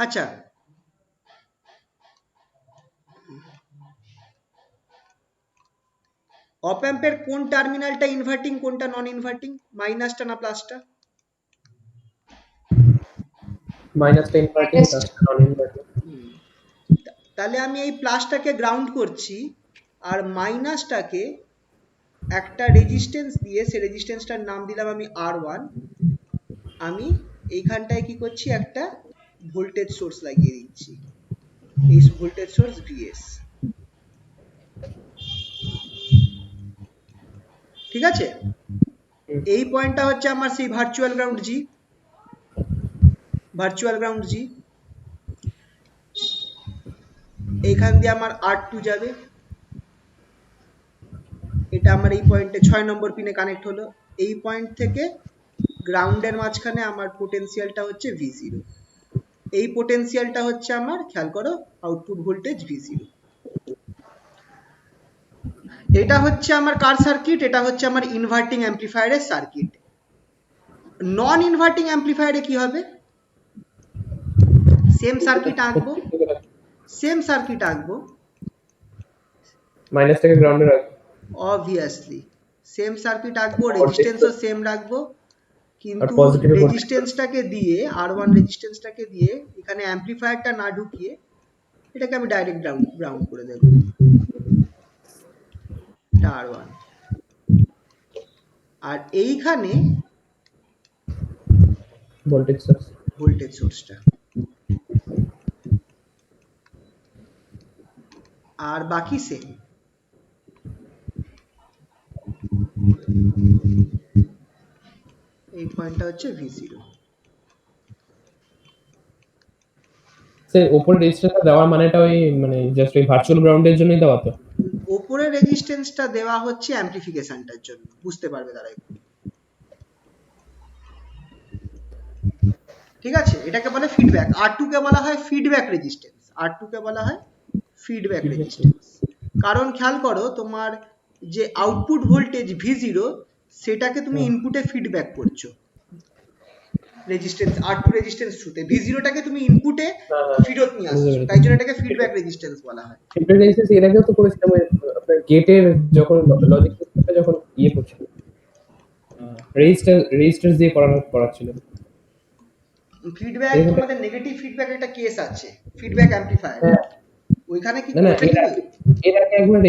আচ্ছা, অপ অ্যাম্পের কোন টার্মিনালটা ইনভার্টিং, কোনটা নন ইনভার্টিং? মাইনাসটা না প্লাসটা? মাইনাসটা ইনভার্টিং, প্লাসটা নন ইনভার্টিং। তাহলে আমি এই প্লাসটাকে গ্রাউন্ড করছি আর মাইনাসটাকে একটা রেজিস্ট্যান্স দিয়ে, সেই রেজিস্ট্যান্সটার নাম দিলাম আমি R1। আমি এইখানটায় কি করছি, একটা ভোল্টেজ সোর্স লাগিয়ে দিচ্ছি, এই ভোল্টেজ সোর্স VS। ঠিক আছে? এই পয়েন্টটা হচ্ছে আমার সেই virtual ground G। Virtual ground G। এইখান দিয়ে আমার R2 যাবে, এটা আমার এই পয়েন্টে 6 নম্বর পিনে কানেক্ট হলো। এই পয়েন্ট থেকে গ্রাউন্ডের মাঝখানে আমার পোটেনশিয়ালটা হচ্ছে V0। এই পোটেনশিয়ালটা হচ্ছে আমার, খেয়াল করো, আউটপুট ভোল্টেজ V0। এটা হচ্ছে আমার কার সার্কিট? এটা হচ্ছে আমার ইনভার্টিং অ্যাম্পলিফায়ারের সার্কিট। নন ইনভার্টিং অ্যাম্পলিফায়ারে কি হবে? সেম সার্কিট আঁকবো, সেম সার্কিট আঁকবো, মাইনাসটাকে গ্রাউন্ডে রাখবো, অবভিয়াসলি সেম সার্কিট আঁকবো, রেজিস্ট্যান্সও সেম রাখবো, কিন্তু রেজিস্ট্যান্সটাকে দিয়ে, R1 রেজিস্ট্যান্সটাকে দিয়ে এখানে অ্যাম্পলিফায়ারটা না ঢুকিয়ে এটাকে আমি ডাইরেক্ট গ্রাউন্ড করে দেব। এটা R1, আর এইখানে ভোল্টেজ সোর্সটা, আর বাকি সেম। এই পয়েন্টটা হচ্ছে V0। স্যার উপরে রেজিস্ট্যান্সটা দেওয়ার মানেটা ওই মানে জাস্ট ওই ভার্চুয়াল গ্রাউন্ডের জন্যই দেওয়া তো? উপরে রেজিস্ট্যান্সটা দেওয়া হচ্ছে অ্যাম্পলিফিকেশনটার জন্য, বুঝতে পারবে তারা একটু। ঠিক আছে, এটাকে বলে ফিডব্যাক। R2 কে বলা হয় ফিডব্যাক রেজিস্ট্যান্স, R2 কে বলা হয় ফিডব্যাক রেজিস্ট্যান্স। কারণ খেয়াল করো, তোমার যে আউটপুট ভোল্টেজ V0 সেটাকে তুমি ইনপুটে ফিডব্যাক করছো রেজিস্ট্যান্স R2 রেজিস্ট্যান্স থ্রুতে, V0 টাকে তুমি ইনপুটে ফেরত নিয়ে আসছো, তাই জন্য এটাকে ফিডব্যাক রেজিস্ট্যান্স বলা হয়। ফিডব্যাক রেজিস্ট্যান্স এর আগেও তো করেছিলাম ওই আপনার গেটের যখন লজিক সিস্টেমটা যখন ইয়ে করছিল, রেজিস্টার দিয়ে করাচ্ছিল। ফিডব্যাক তোমাদের নেগেটিভ ফিডব্যাক একটা কেস আছে, ফিডব্যাক অ্যাম্পলিফায়ার, ওইখানে কি না না, করেছো তুমি? এর আগে একবার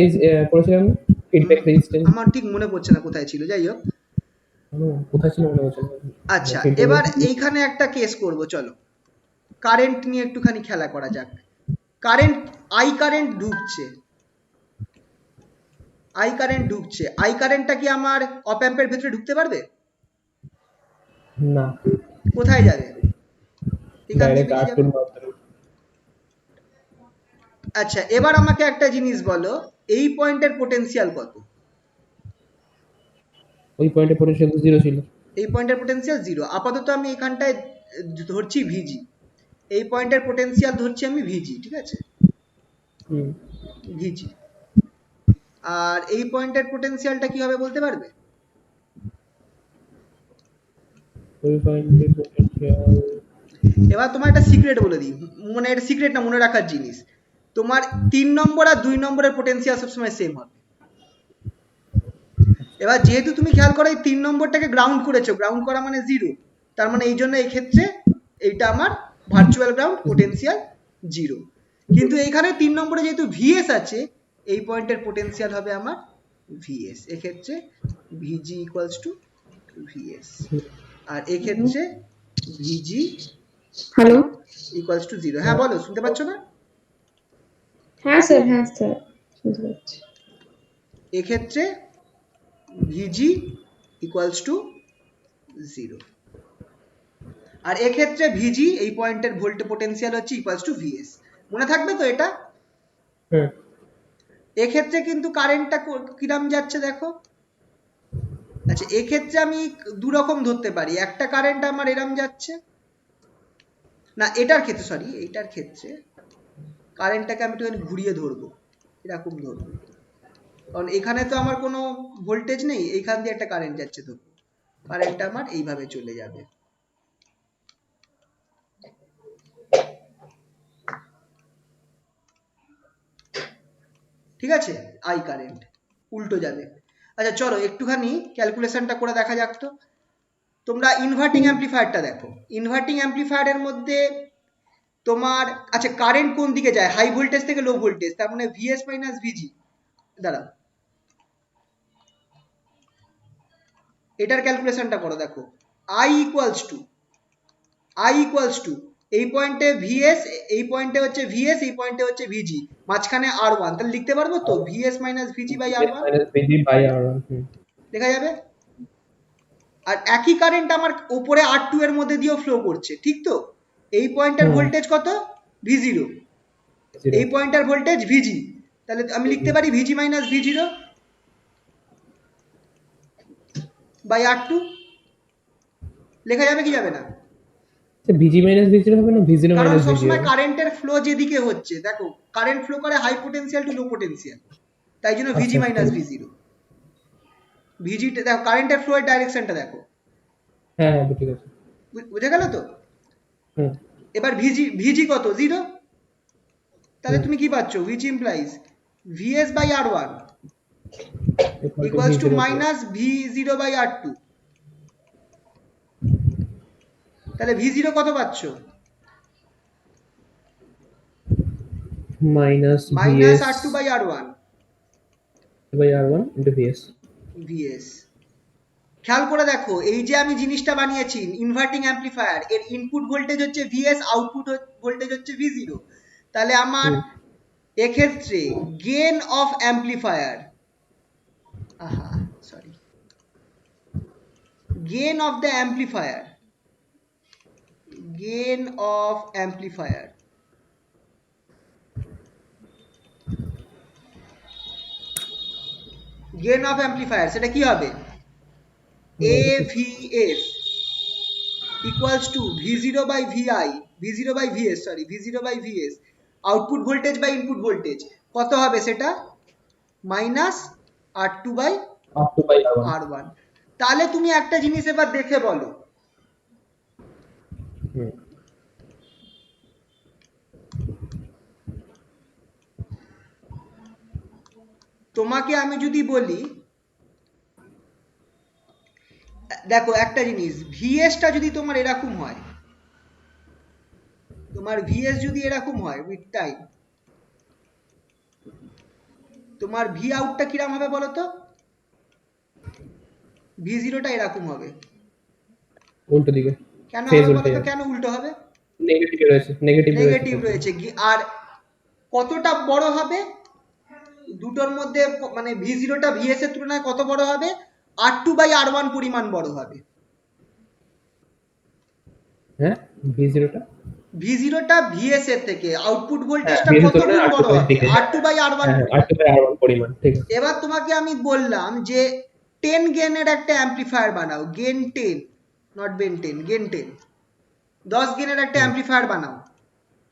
করেছিলাম ফিডব্যাক রেজিস্ট্যান্স। আমার ঠিক মনে পড়ছে না কোথায় ছিল, যাই হোক। কোথায় ছিল মনে হচ্ছে না। আচ্ছা, এবার এইখানে একটা কেস করব, চলো কারেন্ট নিয়ে একটুখানি খেলা করা যাক। কারেন্ট আই কারেন্ট ঢুকছে, আই কারেন্টটা কি আমার অপ অ্যাম্পের ভেতরে ঢুকতে পারবে? না, কোথায় যাবে? এখান দিয়ে ডাইরেক্ট বেরিয়ে যাবে। আচ্ছা, এবার আমাকে একটা জিনিস বলো, এই পয়েন্টের পোটেনশিয়াল কত? ওই পয়েন্টে পোটেনশিয়াল 0 ছিল। এই পয়েন্টের পোটেনশিয়াল 0। আপাতত আমি এখানটায় ধরছি ভিজি, এই পয়েন্টের পোটেনশিয়াল ধরছি আমি ভিজি, ঠিক আছে, ভিজি। আর এই পয়েন্টের পোটেনশিয়ালটা কি হবে বলতে পারবে? ওই পয়েন্টের পোটেনশিয়াল, এবার তোমার একটা সিক্রেট বলে দিই, মানে এটা সিক্রেট না, মনে রাখার জিনিস। তোমার 3 নম্বর আর 2 নম্বরের পোটেনশিয়াল সবসময় সেম হবে। এবার যেহেতু তুমি খেয়াল করো এই 3 নম্বরটাকে গ্রাউন্ড করেছো, গ্রাউন্ড করা মানে 0, তার মানে এই জন্য এই ক্ষেত্রে এইটা আমার ভার্চুয়াল গ্রাউন্ড, পোটেনশিয়াল 0। কিন্তু এইখানে 3 নম্বরে যেহেতু ভিএস আছে, এই পয়েন্টের পোটেনশিয়াল হবে আমার ভিএস, এক্ষেত্রে ভিজি ইকুয়ালস টু ভিএস। আর এক্ষেত্রে ভিজি হ্যালো, ইকুয়ালস টু 0। হ্যাঁ বলো, শুনতে পাচ্ছ না? হ্যাঁ স্যার, শুনতে পাচ্ছি। এক্ষেত্রে ভিজি ইকুয়ালস টু 0। আর এক্ষেত্রে ভিজি এই পয়েন্টের ভোল্ট পোটেনশিয়াল হচ্ছে ইকুয়ালস টু ভিএস। মনে থাকবে তো এটা? এক্ষেত্রে কিন্তু কারেন্টটা কিরাম যাচ্ছে দেখো। আচ্ছা, এক্ষেত্রে আমি দু রকম ধরতে পারি, একটা কারেন্ট আমার এরম যাচ্ছে না, এটার ক্ষেত্রে সরি, এইটার ক্ষেত্রে কারেন্টটাকে আমি একটুখানি ঘুরিয়ে ধরবো, এরকম ধরবো, কারণ এখানে তো আমার কোনো ভোল্টেজ নেই, এইখান দিয়ে একটা কারেন্ট যাচ্ছে, তো কারেন্টটা আমার এইভাবে চলে যাবে। ঠিক আছে, আই কারেন্ট উল্টো যাবে। আচ্ছা চলো একটুখানি ক্যালকুলেশনটা করে দেখা যাক তো। তোমরা ইনভার্টিং অ্যাম্পলিফায়ারটা দেখো, ইনভার্টিং অ্যাম্পলিফায়ারের মধ্যে তোমার আচ্ছা কারেন্ট কোন দিকে যায়, হাই ভোল্টেজ থেকে লো ভোল্টেজ, তার মানে ভিএস মাইনাস ভিজি। দাঁড়াও, এটার ক্যালকুলেশনটা করো, দেখো আই ইকুয়ালস টু এই পয়েন্টে ভিএস, এই পয়েন্টে হচ্ছে ভিএস, এই পয়েন্টে হচ্ছে ভিজি, মাঝখানে আর1, তাহলে লিখতে পারবো তো ভিএস মাইনাস ভিজি বাই আর1, লেখা যাবে। আর একই কারেন্ট আমার উপরে R2 এর মধ্যে দিয়েও ফ্লো করছে, ঠিক তো? এই পয়েন্টের ভোল্টেজ কত? V0, এই পয়েন্টের ভোল্টেজ ভিজি, তাহলে আমি লিখতে পারি ভিজি মাইনাস V0 বাই R2, লেখা যাবে কি যাবে না? ভিজি মাইনাস ভিজি হবে না, ভিজি কারণ মাইনাস ভিজি সবসময় হবে। কারেন্টের ফ্লো যেদিকে হচ্ছে, দেখো কারেন্ট ফ্লো করে high potential to low potential, তাই জন্য ভিজি মাইনাস V0। ভিজি দেখো, কারেন্টের ফ্লো এর ডাইরেকশনটা দেখো। হ্যাঁ হ্যাঁ, ঠিক আছে, বুঝে গেল তো? এবার ভিজি কত? 0, তাহলে তুমি কি পাচ্ছ? which implies vs by r1 equals to minus v0 by r2, তাহলে v0 কত পাচ্ছ? Minus r2 by r1 into vs। খেয়াল করে দেখো, এই যে আমি জিনিসটা বানিয়েছি ইনভার্টিং অ্যাম্পলিফায়ার, এর ইনপুট ভোল্টেজ হচ্ছে vs, আউটপুট ভোল্টেজ হচ্ছে v0, তাহলে আমার এক্ষেত্রে gain of amplifier, gain of the amplifier, gain of amplifier সেটা কি হবে? AVS, equals to V0 by VI, V0 by VS, sorry V0 by VS, output voltage by input voltage কত হবে সেটা? Minus R2 by R2 by R1 R1। তাহলে তুমি একটা জিনিস এবার দেখে বলো, হুম তোমাকে আমি যদি বলি, দেখো একটা জিনিস, ভিএসটা যদি তোমার এরকম হয়, তোমার ভিএস যদি এরকম হয় উইথ টাইম, তোমার ভি আউটটা কিরকম হবে বলো তো? V0টা এরকম হবে। উল্টো দিকে কেন ফেজ হবে বলো উল্টে তো, যাবে, কেন উল্টো হবে? নেগেটিভ রয়েছে, নেগেটিভ নেগেটিভ রয়েছে। আর কতটা বড় হবে দুটোর মধ্যে, মানে V0টা VS এর তুলনায় কত বড় হবে? R2 বাই R1 পরিমাণ বড় হবে। হ্যাঁ V0টা V0টা VS এর থেকে আউটপুট হ্যাঁ ভোল্টেজটা V0 কত তুলনায় গুণ R2 বড় by হবে? দিকে, R2 বাই R1 হ্যাঁ পরিমাণ। R2 by R1 পরিমাণ, ঠিক আছে। এবার তোমাকে আমি বললাম যে 10 গেনের একটা অ্যাম্পলিফায়ার বানাও, গেন 10, নট বেন 10, গেন 10, 10 গেনের একটা অ্যাম্পলিফায়ার বানাও।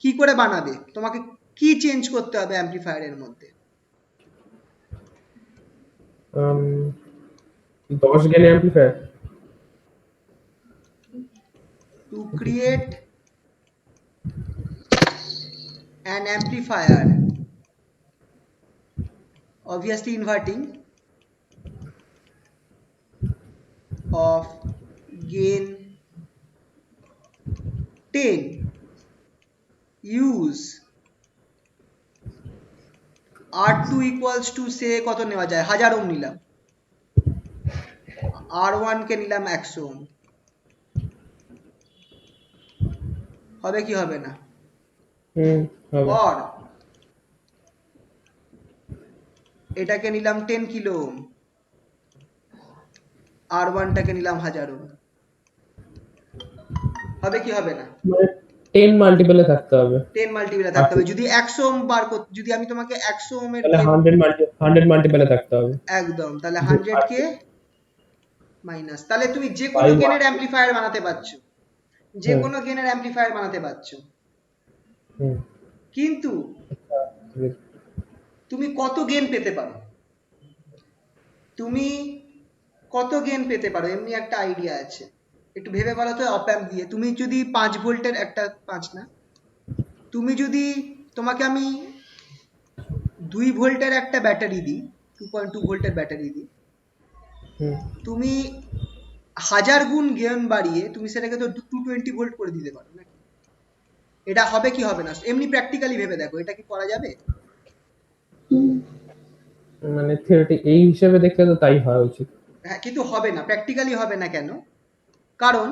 কি করে বানাবে? তোমাকে কি চেঞ্জ করতে হবে অ্যাম্পলিফায়ারের মধ্যে? 10 gain amplifier To create an amplifier, obviously inverting, of gain 10, use R2 equals to say কত নেওয়া যায়, 1000 ওহম নিলাম, R1 কে নিলাম 100 ওহম, হবে কি হবে না? হবে। আর এটাকে নিলাম 10 কিলো ওহম, R1 টাকে নিলাম 1000 ওহম, হবে কি হবে না? মানে 10 মাল্টিপলে থাকতে হবে, 10 মাল্টিপ্লাই থাকতে হবে। যদি 100 ওহম বার করতে, যদি আমি তোমাকে 100 ওহমের তাহলে 100 মাল্টিপলে থাকতে হবে একদম, তাহলে 100 কে মাইনাস, তাহলে তুমি যে কোনো বাই গেনের 1। অ্যাম্পলিফায়ার বানাতে পারছো, যে কোনো গেনের অ্যাম্পলিফায়ার বানাতে পারছো, কিন্তু তুমি কত গেন পেতে পারো? তুমি কত গেন পেতে পারো এমনি একটা আইডিয়া আছে? একটু ভেবে বলো তো। অপ অ্যাম্প দিয়ে তুমি যদি 5 ভোল্টের একটা, 5 না, তুমি যদি, তোমাকে আমি 2 ভোল্টের একটা ব্যাটারি দিই, 2.2 ভোল্টের ব্যাটারি দিই, তুমি 1000 গুণ গেন বাড়িয়ে তুমি সেটাকে তো 220 ভোল্ট করে দিতে পারো নাকি? এটা হবে কি হবে না এমনি প্র্যাকটিক্যালি ভেবে দেখো, এটা কি করা যাবে? মানে থিওরিটি এই হিসেবে দেখলে তো তাই হওয়া উচিত। হ্যাঁ, কিন্তু হবে না, প্র্যাকটিক্যালি হবে না। কেন? কারণ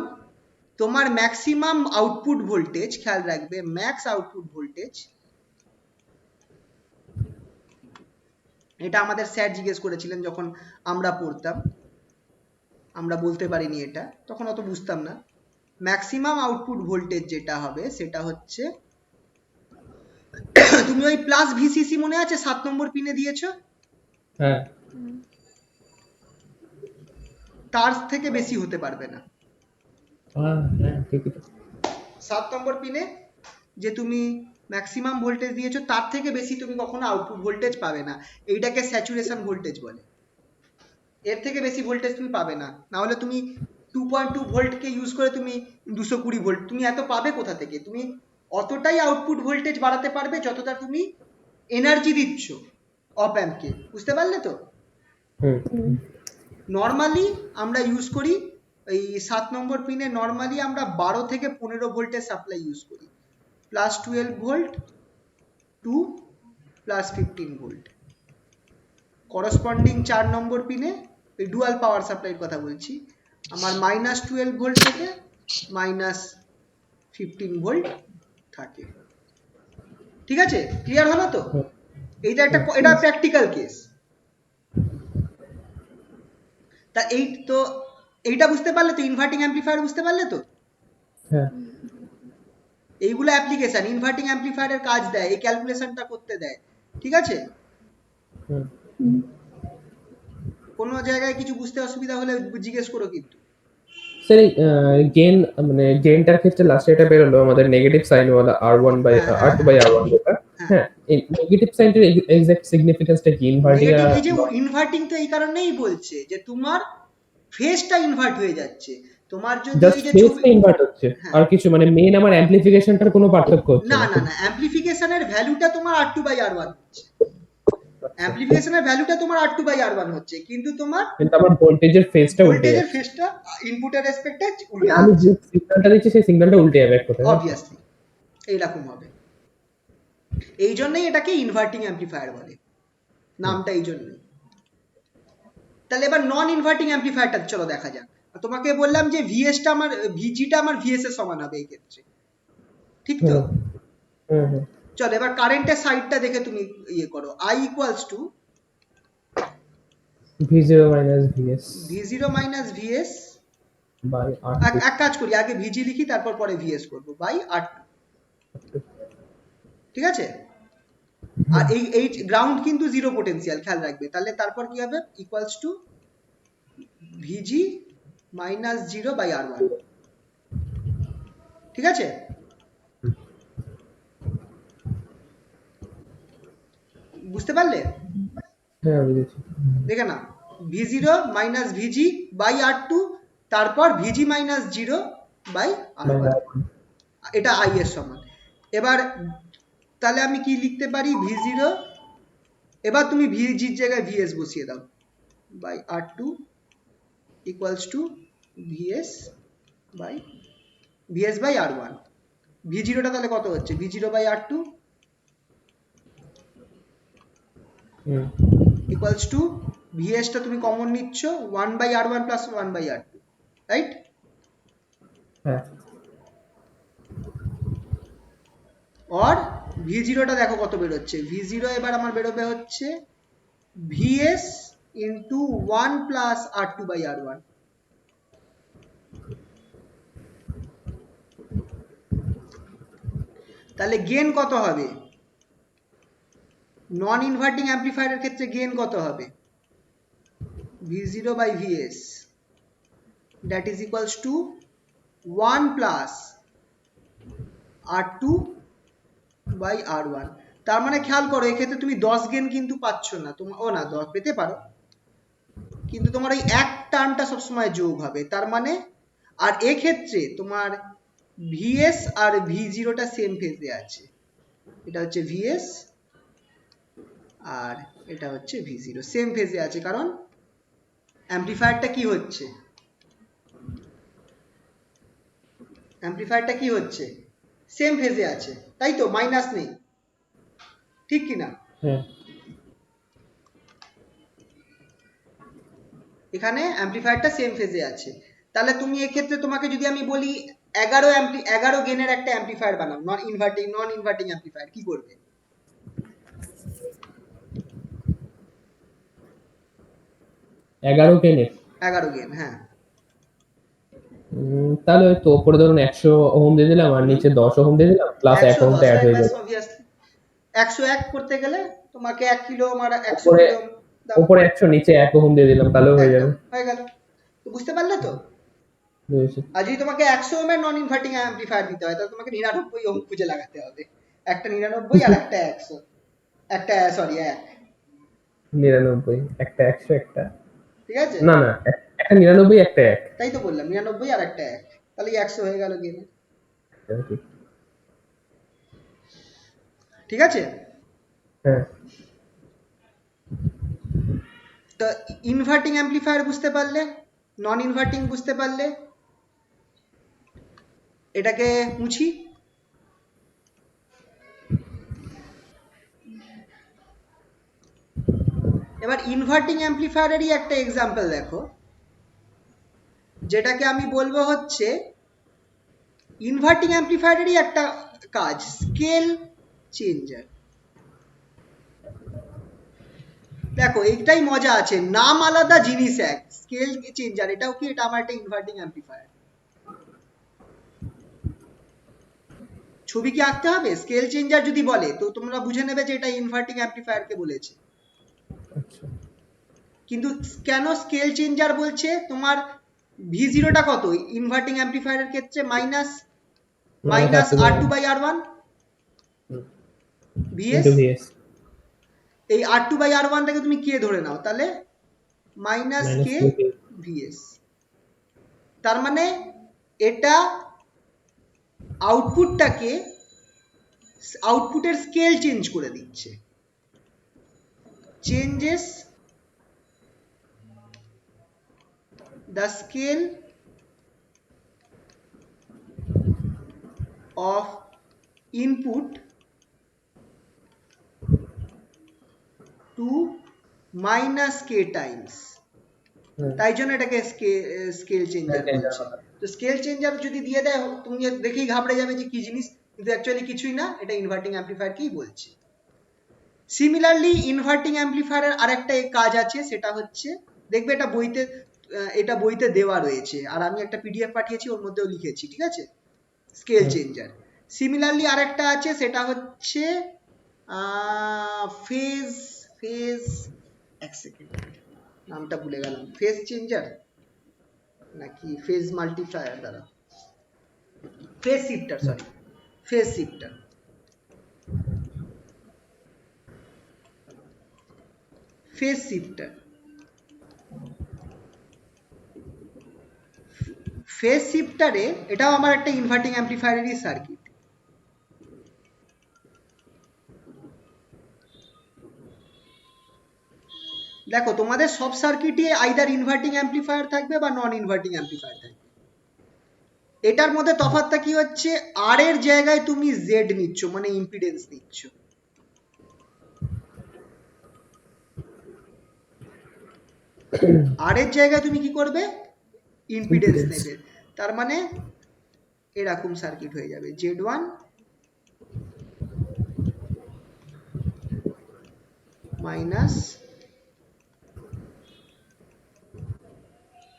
তোমার ম্যাক্সিমাম আউটপুট ভোল্টেজ, খেয়াল রাখবে, ম্যাক্স আউটপুট ভোল্টেজ, এটা আমাদের স্যার জিজ্ঞেস করেছিলেন যখন আমরা পড়তাম, আমরা বলতে পারিনি এটা, তখন অত বুঝতাম না। ম্যাক্সিমাম আউটপুট ভোল্টেজ যেটা হবে সেটা হচ্ছে, তুমি ওই প্লাস ভিসিসি মনে আছে 7 নম্বর পিনে দিয়েছো, হ্যাঁ তার থেকে বেশি হতে পারবে না। হ্যাঁ ঠিকই তো। 7 নম্বর পিনে যে তুমি ম্যাক্সিমাম ভোল্টেজ দিয়েছো তার থেকে বেশি তুমি কখনো আউটপুট ভোল্টেজ পাবে না। এইটাকে স্যাচুরেশন ভোল্টেজ বলে। এর থেকে বেশি ভোল্টেজ তুমি পাবে না। না হলে তুমি 2.2 ভোল্টকে ইউজ করে তুমি 220 ভোল্ট তুমি এত পাবে কোথা থেকে? তুমি অতটাই আউটপুট ভোল্টেজ বাড়াতে পারবে যতটা তুমি এনার্জি দিচ্ছ অপ অ্যাম্পকে। বুঝতে পারলে তো? নর্মালি আমরা ইউজ করি এই 7 নম্বর পিনে, নর্মালি আমরা 12 থেকে 15 ভোল্টের সাপ্লাই ইউজ করি, plus 12 volt to plus 15 volt. Corresponding 4 নম্বর পিনে, এই ডুয়াল পাওয়ার সাপ্লাইয়ের কথা বলছি, আমার মাইনাস 12 ভোল্ট থেকে মাইনাস 15 ভোল্ট থাকে। ঠিক আছে, ক্লিয়ার হলো তো? এইটা একটা, এটা প্র্যাকটিক্যাল কেস। তা এই তো, এইটা বুঝতে পারলে তো, ইনভার্টিং অ্যাম্পলিফায়ার বুঝতে পারলে তো? হ্যাঁ এইগুলো অ্যাপ্লিকেশন, ইনভার্টিং অ্যাম্পলিফায়ারের কাজ দেয়, এই ক্যালকুলেশনটা করতে দেয়। ঠিক আছে, কোনো জায়গায় কিছু বুঝতে অসুবিধা হলে জিজ্ঞেস করো কিন্তু। স্যার গেন মানে গেনটার ক্ষেত্রে লাস্টে এটা বেরোলো আমাদের নেগেটিভ সাইন ওয়ালা R1 বাই হ্যাঁ, R2 বাই R1 যেটা। হ্যাঁ। হ্যাঁ, এই নেগেটিভ সাইনটার এক্সাক্ট সিগনিফিকেন্সটা কি ইনভার্টিং নেগেটিভ, এই যে ইনভার্টিং তো এই কারণেই বলছে যে তোমার ফেজটা ইনভার্ট হয়ে যাচ্ছে। তোমার যদি জাস্ট ওই যে ফেজটা ইনভার্ট হচ্ছে, হ্যাঁ। আর কিছু মানে মেন আমার অ্যামপ্লিফিকেশনটার কোনো পার্থক্য হচ্ছে না না। না না, অ্যামপ্লিফিকেশনের ভ্যালুটা তোমার R2 বাই R1 হচ্ছে। অ্যামপ্লিফিকেশনের ভ্যালুটা তোমার R2 বাই R1 হচ্ছে, কিন্তু তোমার কিন্তু আমার ভোল্টেজের ফেজটা উল্টে ভোল্টেজের যাচ্ছে। ফেজটা ইনপুটের রেসপেক্টে উল্টে আমি যাচ্ছে। যে সিগন্যালটা দিচ্ছি সেই সিগন্যালটা উল্টে যাবে এক কথায়। অবভিয়াসলি এইরকম হবে। এই জন্যই এটাকে ইনভার্টিং অ্যামপ্লিফায়ার বলে, নামটা এই জন্যই। তাহলে এবার নন ইনভার্টিং অ্যামপ্লিফায়ারটা চলো দেখা যাক। তোমাকে বললাম যে ভিএসটা আমার ভিজিটা আমার ভিএস এর সমান হবে এই ক্ষেত্রে, ঠিক তো? হুম হুম। চলো এবার কারেন্টের সাইডটা দেখে তুমি ইয়ে করো। I equals to V0 minus VS V0 minus VS by R2। এক কাজ করি, আগে ভিজি লিখি তারপর পরে ভিএস করবো, বাই R2। ঠিক আছে? আর এই গ্রাউন্ড কিন্তু জিরো পোটেনশিয়াল, খেয়াল রাখবে। তাহলে তারপর কি হবে? ইকুয়ালস টু ভিজি মাইনাস 0 বাই R1। ঠিক আছে? বুঝতে পারলে? হ্যাঁ বুঝেছি। দেখে না, V0 মাইনাস ভিজি বাই R2, তারপর ভিজি মাইনাস 0 বাই R1, এটা I এর সমান। এবার তাহলে আমি কি লিখতে পারি? V0, এবার তুমি ভিজির জায়গায় ভিএস বসিয়ে দাও, by R2 equals to VS by R1। V0টা তাহলে কত হচ্ছে? V0 by R2 equals two ভিএসটা তুমি কমন নিচ্ছ 1 by R1 plus 1 by R2, right? হ্যাঁ। আর V0টা দেখো কত বেরোচ্ছে। V0 এবার আমার বেরোবে হচ্ছে VS into 1 plus R2 by R1। তাহলে গেন কত হবে? নন ইনভার্টিং অ্যামপ্লিফায়ারের ক্ষেত্রে গেন কত হবে? V0 by VS that is equals to 1 plus R2 by R1। তার মানে খেয়াল করো, এক্ষেত্রে তুমি 10 গেন কিন্তু পাচ্ছ না। তোমার ও না, 10 পেতে পারো, কিন্তু তোমার এই এক টার্মটা সবসময় যোগ হবে। তার মানে আর এক্ষেত্রে তোমার ভিএস আর V0টা সেম ফেজে আছে। এটা হচ্ছে ভিএস আর এটা হচ্ছে V0, সেম ফেজে আছে, কারণ অ্যামপ্লিফায়ারটা কি হচ্ছে? অ্যামপ্লিফায়ারটা কি হচ্ছে? সেম ফেজে আছে, তাই তো? মাইনাস নেই, ঠিক কি না? এখানে অ্যামপ্লিফায়ারটা সেম ফেজে আছে। তাহলে তুমি এক্ষেত্রে, তোমাকে যদি আমি বলি 11 গেনের একটা অ্যামপ্লিফায়ার বানাও, নন ইনভার্টিং অ্যামপ্লিফায়ার, কি করবে? 11 গেনের 11 গেন, হ্যাঁ। তাহলে তো উপরে ধরুন 100 ওহম দিয়ে দিলাম আর নিচে 10 ওহম দিয়ে দিলাম, প্লাস 1 ওহমটা অ্যাড হয়ে যাবে। 101 করতে গেলে তোমাকে 1 কিলো আর 100 উপরে কিলো দাও, উপরে 100 নিচে 1 ওহম দিয়ে দিলাম, তাহলেও হয়ে যাবে। হয়ে গেল। তো বুঝতে পারলে তো? বুঝেছি। আর যদি তোমাকে 100 ওহমের নন ইনভার্টিং অ্যামপ্লিফায়ার দিতে হয়, তাহলে তোমাকে 99 ওহম খুঁজে লাগাতে হবে। একটা 99 আর একটা 100, একটা সরি 1, 99 একটা 100 একটা, ঠিক আছে? না না একটা 99 একটা 1, তাই তো বললাম, 99 আর একটা 1, তাহলে 100 হয়ে গেল গেম। ঠিক আছে? হ্যাঁ। তো ইনভার্টিং অ্যামপ্লিফায়ার বুঝতে পারলে, নন ইনভার্টিং বুঝতে পারলে। এটাকে মুছি। এবার ইনভার্টিং অ্যামপ্লিফায়ারেরই একটা এক্সাম্পল দেখো, যেটাকে আমি বলবো হচ্ছে ইনভার্টিং অ্যামপ্লিফায়ারেরই একটা কাজ, স্কেল চেঞ্জার। দেখো এইটাই মজা আছে, নাম আলাদা জিনিস এক, স্কেল চেঞ্জার। এটাও কি? এটা আমার একটা ইনভার্টিং অ্যামপ্লিফায়ার। ছবি কি আঁকতে হবে? স্কেল চেঞ্জার যদি বলে তো তোমরা বুঝে নেবে যে এটা ইনভার্টিং অ্যামপ্লিফায়ারকে বলেছে। আচ্ছা। কিন্তু কেন স্কেল চেঞ্জার বলছে? তোমার ভি জিরোটা কত ইনভার্টিং অ্যাম্পলিফায়ারের ক্ষেত্রে minus minus R two by R one VS. Into VS এই আর টু বাই আর ওয়ানটাকে তুমি কে ধরে নাও, তাহলে minus minus K K VS. তার মানে এটা আউটপুটের স্কেল চেঞ্জ করে দিচ্ছে, changes the scale of input to minus K times, তাই জন্য এটাকে স্কেল চেঞ্জার বলছে। তো স্কেল চেঞ্জার যদি দিয়ে দেয় তুমি দেখেই ঘাবড়ে যাবে যে কি জিনিস, কিন্তু অ্যাকচুয়ালি কিছুই না, এটা ইনভার্টিং অ্যাম্পলিফায়ারকেই বলছে। সিমিলারলি ইনভার্টিং অ্যাম্পলিফায়ারের আরেকটা কাজ আছে, সেটা হচ্ছে দেখবে এটা বইতে দেওয়া রয়েছে, আর আমি একটা পিডিএফ পাঠিয়েছি, ওর মধ্যেও লিখেছি, ঠিক আছে, স্কেল চেঞ্জার। সিমিলারলি আরেকটা আছে, সেটা হচ্ছে ফেজ ফেজ এক সেকেন্ড নামটা ভুলে গেলাম, ফেজ চেঞ্জার নাকি ফেজ মাল্টিপ্লায়ার, দ্বারা phase shifter, sorry phase shifter. Phase shifter phase শিফটারে এটাও আমার একটা ইনভার্টিং অ্যাম্পলিফায়ারেরই সার্কিট। দেখো তোমাদের সব সার্কিটে আইদার ইনভার্টিং অ্যাম্পলিফায়ার থাকবে বা নন ইনভার্টিং অ্যাম্পলিফায়ার থাকবে। এটার মধ্যে তফাৎটা কি হচ্ছে, আর এর জায়গায় তুমি জেড নিচ্ছ, মানে ইম্পিডেন্স নিচ্ছ। আর এর জায়গায় তুমি কি করবে, ইম্পিডেন্স নেবে। তার মানে এরকম সার্কিট হয়ে যাবে, জেড ওয়ান মাইনাস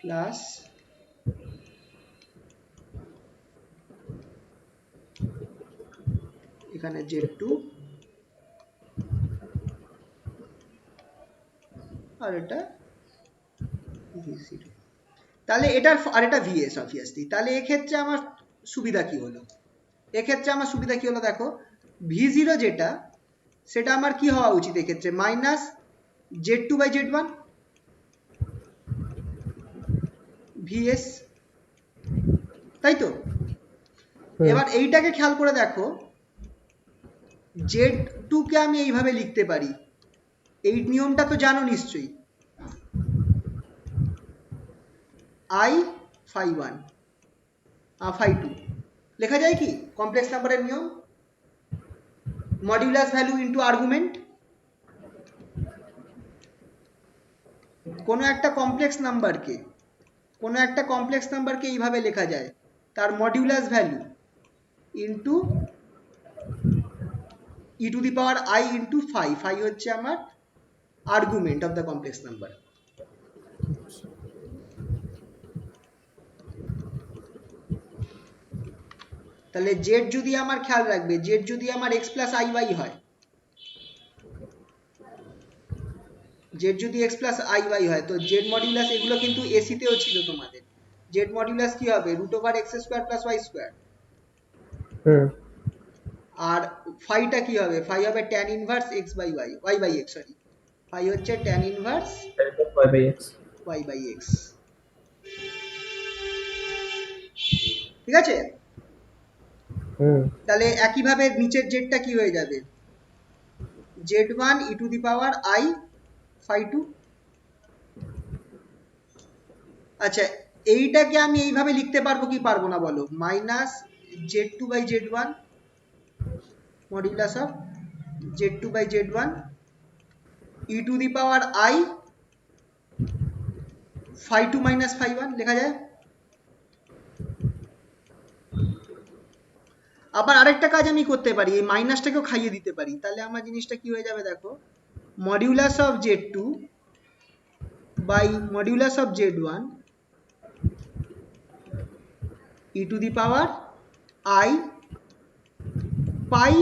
প্লাস এখানে জেড টু আর এটা V0। তাহলে এটার আর এটা ভিএস অবভিয়াসলি। তাহলে এক্ষেত্রে আমার সুবিধা কি হলো, দেখো V0 যেটা, সেটা আমার কি হওয়া উচিত এক্ষেত্রে, minus Z two by Z one VS, তাই তো? এবার এইটাকে খেয়াল করে দেখো, জেড টু কে আমি এইভাবে লিখতে পারি, এই নিয়মটা তো জানো নিশ্চয়ই, I phi one phi two লেখা যায় কি, কমপ্লেক্স নাম্বারের নিয়ম, মডিউলাস ভ্যালু ইন্টু আর্গুমেন্ট। কোনো একটা কমপ্লেক্স নাম্বারকে এইভাবে লেখা যায়, তার modulus value into E to the power I into phi, phi হচ্ছে আমার argument of the complex number. তাহলে জেড যদি আমার, খেয়াল রাখবে, জেড যদি আমার এক্স প্লাস আই ওয়াই হয়, তো জেড মডিউলাস, এগুলো কিন্তু এসিতেও ছিল তোমাদের, জেড মডিউলাস কি হবে, root over X square plus Y square. আর ফাইটা কি হবে, ফাই হবে tan inverse X by Y by X, sorry phi হচ্ছে tan inverse Y by X, ঠিক আছে? তাহলে একইভাবে নিচের জেডটা কি হয়ে যাবে, Z one E to the power I phi two. আচ্ছা, এইটাকে আমি এইভাবে লিখতে পারবো কি পারবো না বলো, minus Z two by Z one modulus of Z two by Z one E to the power I phi two minus phi one লেখা যায়। আবার আরেকটা কাজ আমি করতে পারি, এই মাইনাসটাকেও খাইয়ে দিতে পারি, তাহলে আমার জিনিসটা কি হয়ে যাবে দেখো, modulus of Z two by modulus of Z one E to the power I pi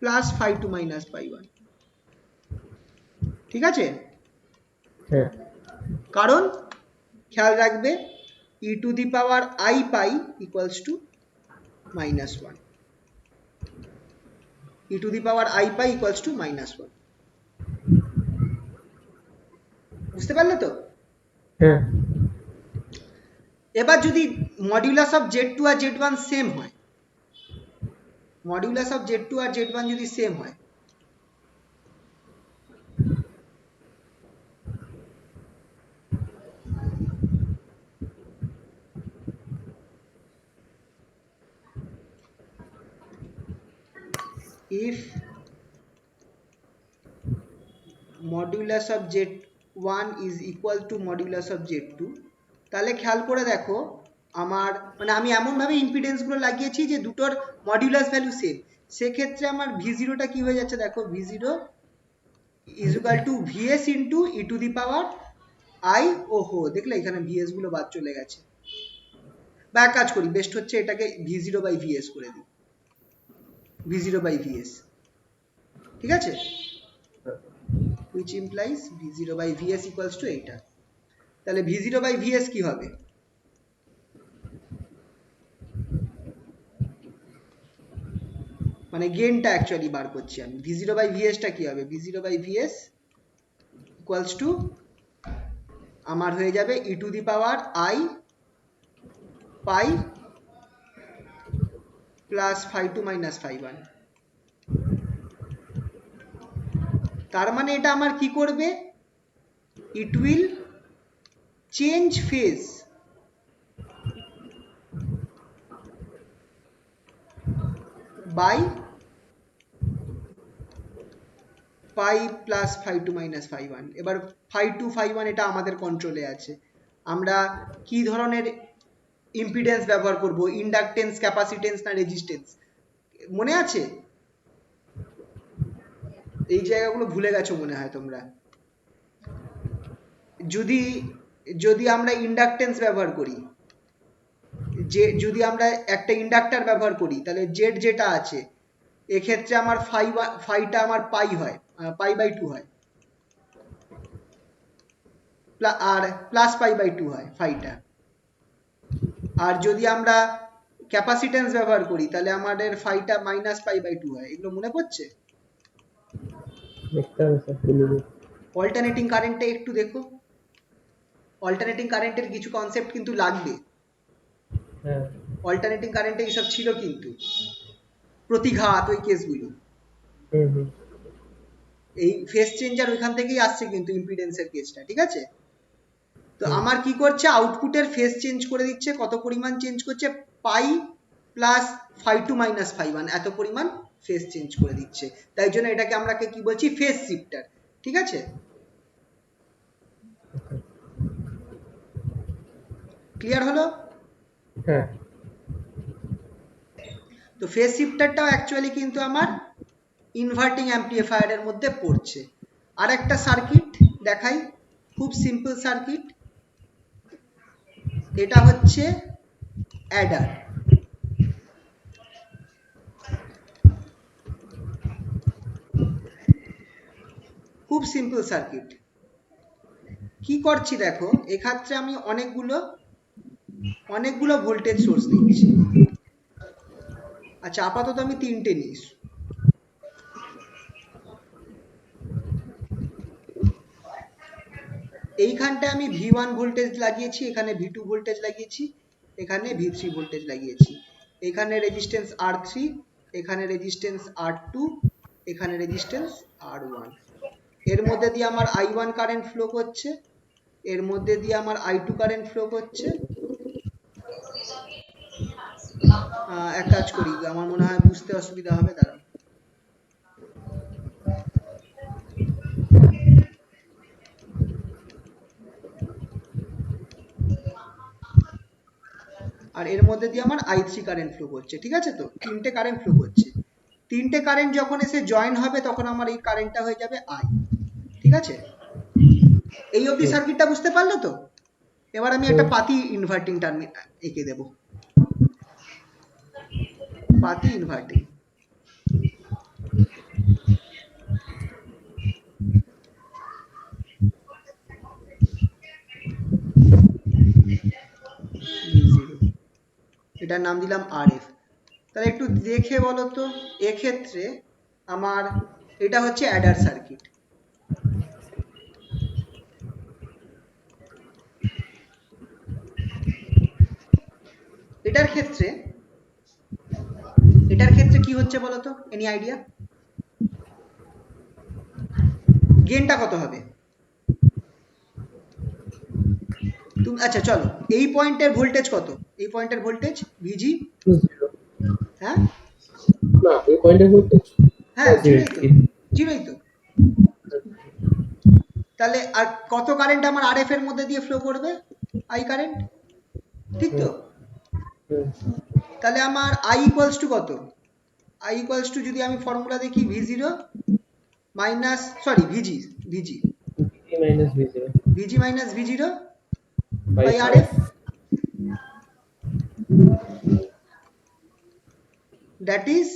plus phi two minus pi one, ঠিক আছে? কারণ খেয়াল রাখবে, e to the power I pi equals to -1, e to the power I pi equals to -1। বুঝতে পারলে তো? হ্যাঁ এবার যদি মডিউলাস অফ z2 আর z1 সেম হয়, মডিউলাস অফ z2 আর z1 যদি সেম হয়, if modulus of z1 is equal to modulus of z2, তাহলে খেয়াল করে দেখো আমার মানে আমি এমন ভাবে ইম্পিডেন্স গুলো লাগিয়েছি যে দুটোর মডিউলাস ভ্যালু সেম, সেক্ষেত্রে আমার v0 টা কি হয়ে যাচ্ছে দেখো, v0 is equal to vs into e to the power I, ওহো দেখলে এখানে vs গুলো বাদ চলে গেছে, বা এক কাজ করি, বেস্ট হচ্ছে এটাকে v0 by vs করে দিই, v0 by vs, ঠিক আছে, which implies v0 by vs equals to এইটা। তাহলে v0 by vs কি হবে, মানে গেইনটা অ্যাকচুয়ালি বার করছি আমি, v0 by vs টা কি হবে, v0 by vs equals to আমার হয়ে যাবে e to the power I pi plus phi2 minus phi1। তার মানে এটা আমার কি করবে, it will change phase by pi plus phi2 minus phi1। এবার phi2 phi1 এটা আমাদের কন্ট্রোলে আছে, আমরা কি ধরনের ইম্পিডেন্স ব্যবহার করব, ইন্ডাকটেন্স, ক্যাপাসিটেন্স না রেজিস্ট্যান্স, মনে আছে? এই জায়গাগুলো ভুলে গেছো মনে হয় তোমরা। যদি যদি আমরা ইন্ডাকটেন্স ব্যবহার করি, যে যদি আমরা একটা ইন্ডাক্টর ব্যবহার করি, তাহলে জেড যেটা আছে এক্ষেত্রে আমার ফাইটা আমার পাই হয়, পাই বাই 2 হয়, আর প্লাস পাই বাই 2 হয় ফাইটা। আর যদি আমরা ক্যাপাসিটেন্স ব্যবহার করি তাহলে আমাদের ফাইটা মাইনাস পাই বাই 2 হয়। এগুলো মনে পড়ছে? অল্টারনেটিং কারেন্টে একটু দেখো, অল্টারনেটিং কারেন্টের কিছু কনসেপ্ট কিন্তু লাগবে, অল্টারনেটিং কারেন্টে এইসব ছিল কিন্তু, প্রতিঘাত, ওই কেসগুলো, এই ফেজ চেঞ্জার ওইখান থেকেই আসছে কিন্তু ইম্পিডেন্সের কেসটা, ঠিক আছে? তো আমার কি করছে, আউটপুটের ফেজ চেঞ্জ করে দিচ্ছে, কত পরিমাণ চেঞ্জ করছে, পাই প্লাস phi2 মাইনাস phi1 এত পরিমাণ ফেজ চেঞ্জ করে দিচ্ছে, তাই জন্য এটাকে আমরা কি বলছি, ফেজ শিফটার, ঠিক আছে? ক্লিয়ার হলো? হ্যাঁ। তো ফেজ শিফটারটাও অ্যাকচুয়ালি কিন্তু আমার ইনভার্টিং অ্যাম্পলিফায়ারের মধ্যে পড়ছে। আর একটা সার্কিট দেখাই, খুব সিম্পল সার্কিট, এটা হচ্ছে অ্যাডার। খুব সিম্পল সার্কিট, কি করছি দেখো, এক্ষেত্রে আমি অনেকগুলো ভোল্টেজ সোর্স নিচ্ছি। আচ্ছা আপাতত আমি 3টে নিই, এইখানটায় আমি V1 ভোল্টেজ লাগিয়েছি, এখানে V2 ভোল্টেজ লাগিয়েছি, এখানে V3 ভোল্টেজ লাগিয়েছি, এখানে রেজিস্ট্যান্স R3, এখানে রেজিস্ট্যান্স R2, এখানে রেজিস্ট্যান্স R1। এর মধ্যে দিয়ে আমার I1 কারেন্ট ফ্লো করছে, এর মধ্যে দিয়ে আমার I2 কারেন্ট ফ্লো করছে। এক কাজ করি, আমার মনে হয় বুঝতে অসুবিধা হবে, দাঁড়াও। আর এর মধ্যে দিয়ে আমার I3 কারেন্ট ফ্লো করছে, ঠিক আছে? তো 3টে কারেন্ট ফ্লো করছে, 3টে কারেন্ট যখন এসে জয়েন হবে তখন আমার এই কারেন্টটা হয়ে যাবে I, ঠিক আছে? এই অবধি সার্কিটটা বুঝতে পারলে তো? এবার আমি একটা পাতি ইনভার্টিং টার্মিনাল এঁকে দেব, পাতি ইনভার্টিং। এটার নাম দিলাম আরএফ। তাহলে একটু দেখে বলো তো, এক্ষেত্রে আমার এটা হচ্ছে অ্যাডার সার্কিট। এটার ক্ষেত্রে কি হচ্ছে বলো তো, এনি আইডিয়া? গেনটা কত হবে? তুমি আচ্ছা চলো, এই পয়েন্টের ভোল্টেজ কত? এই পয়েন্টের ভোল্টেজ ভিজি। জিরো। হ্যাঁ না, এই পয়েন্টের ভোল্টেজ হ্যাঁ, জিরোই তো, জিরো। জিরোই তো। তাহলে আর কত কারেন্ট আমার আরএফ এর মধ্যে দিয়ে ফ্লো করবে? আই কারেন্ট, ঠিক তো? তাহলে আমার আই ইকুয়ালস টু কত? আই ইকুয়ালস টু, যদি আমি ফর্মুলা দেখি, V zero minus, sorry VG, VG minus V zero VG minus V zero by by R RF, that is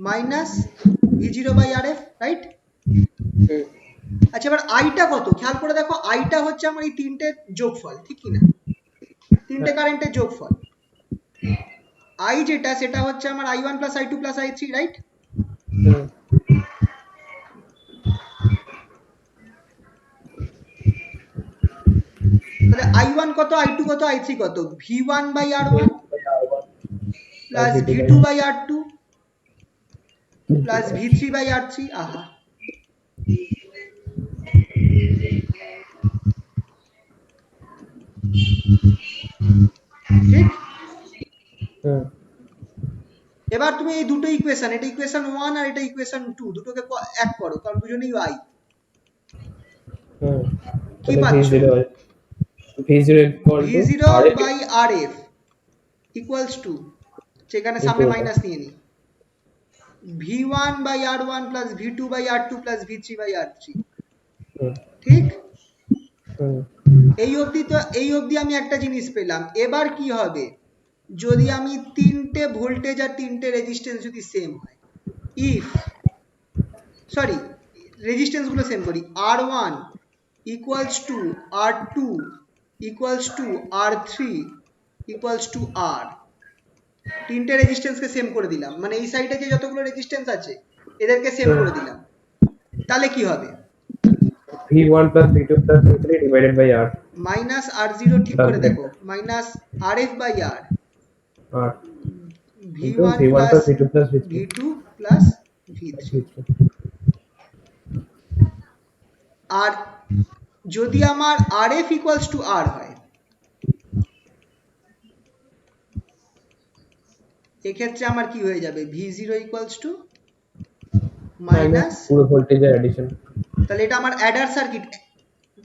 minus V zero by RF, right? আচ্ছা, এবার আইটা কত খেয়াল করে দেখো। আইটা হচ্ছে আমার এই তিনটে যোগফল, ঠিক কি না? তিনটে কারেন্টের যোগফল। আই যেটা, সেটা হচ্ছে আমার I one plus I two plus I three, right? তাহলে আই ওয়ান কত, আই টু কত, আই থ্রি কত? V one by R one plus V two by R two plus V three by R three. আহা, ঠিক। এবার তুমি এই দুটো ইকুয়েশন, এটা ইকুয়েশন 1 আর এটা ইকুয়েশন 2, দুটোকে এক করো, কারণ দুজনেই আই। কি পাচ্ছ? V0 by RF equals to, সেখানে সামনে মাইনাস নিয়ে নি, V1 by R1 plus V2 by R2 plus V3 by R3, ঠিক? এই অবধি আমি একটা জিনিস পেলাম। এবার কি হবে যদি আমি তিনটে ভোল্টেজ আর তিনটে রেজিস্ট্যান্স যদি সেম হয়, ইফ, সরি, রেজিস্ট্যান্স গুলো সেম করি, R1 equals to R2 equals to R3 equals to R, তিনটে রেজিস্ট্যান্সকে সেম করে দিলাম, মানে এই সাইডে যে যতগুলো রেজিস্ট্যান্স আছে এদেরকে সেম করে দিলাম। তাহলে কি হবে? V1 plus V2 plus V3 divided by R. Minus R0, ঠিক করে দেখো, minus RF by R, R. V1 V1 plus plus V2 plus V3. V2 plus V3। আর যদি আমার RF equals to R হয়, এক্ষেত্রে আমার কি হয়ে যাবে? V0 equals to মাইনাস পুরো ভোল্টেজের অ্যাডিশন। তাহলে এটা আমার অ্যাডার সার্কিট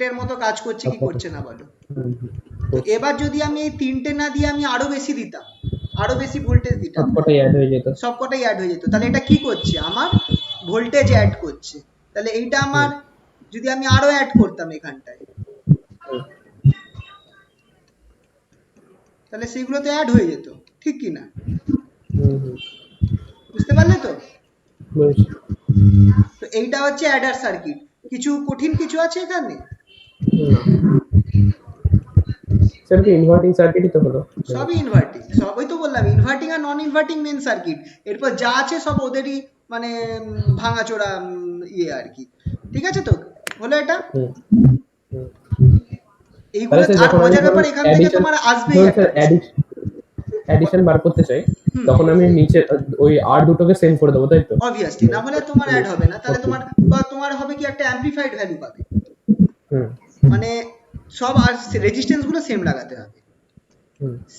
এর মতো কাজ করছে কি করছে না বলো? তো এবার যদি আমি এই তিনটে না দিয়ে আমি আরো বেশি দিতাম, আরো বেশি ভোল্টেজ দিতাম, সবকটাই অ্যাড হয়ে যেত। সবকটাই অ্যাড হয়ে যেত। তাহলে এটা কি করছে? আমার ভোল্টেজ অ্যাড করছে। তাহলে এইটা আমার, যদি আমি আরো অ্যাড করতাম এখানটায়, তাহলে সেগুলো তো অ্যাড হয়ে যেত, ঠিক কি না? বুঝতে পারলে তো? তো এইটা হচ্ছে অ্যাডার সার্কিট। কিছু কঠিন কিছু আছে এখানে? স্যার কি ইনভার্টিং সার্কিটই তো হলো? সবই ইনভার্টিং, সবই তো বললাম, ইনভার্টিং আর নন ইনভার্টিং মেন সার্কিট। এরপর যা আছে সব ওদেরই মানে ভাঙাচোরা ইয়ে আর কি। ঠিক আছে তো? হলো এটা। এইগুলো আর মজার ব্যাপার, এখান থেকে তোমার আসবেই একটা অ্যাডিশন বার করতে চাই, তখন আমি নিচে ওই আর দুটোকে সেম করে দেবো, তাই তো? অবভিয়াসলি, না হলে তোমার অ্যাড হবে না। তাহলে তোমার হবে কি, একটা অ্যামপ্লিফাইড ভ্যালু পাবে, মানে সব আর রেজিস্ট্যান্স গুলো সেম লাগাতে হবে।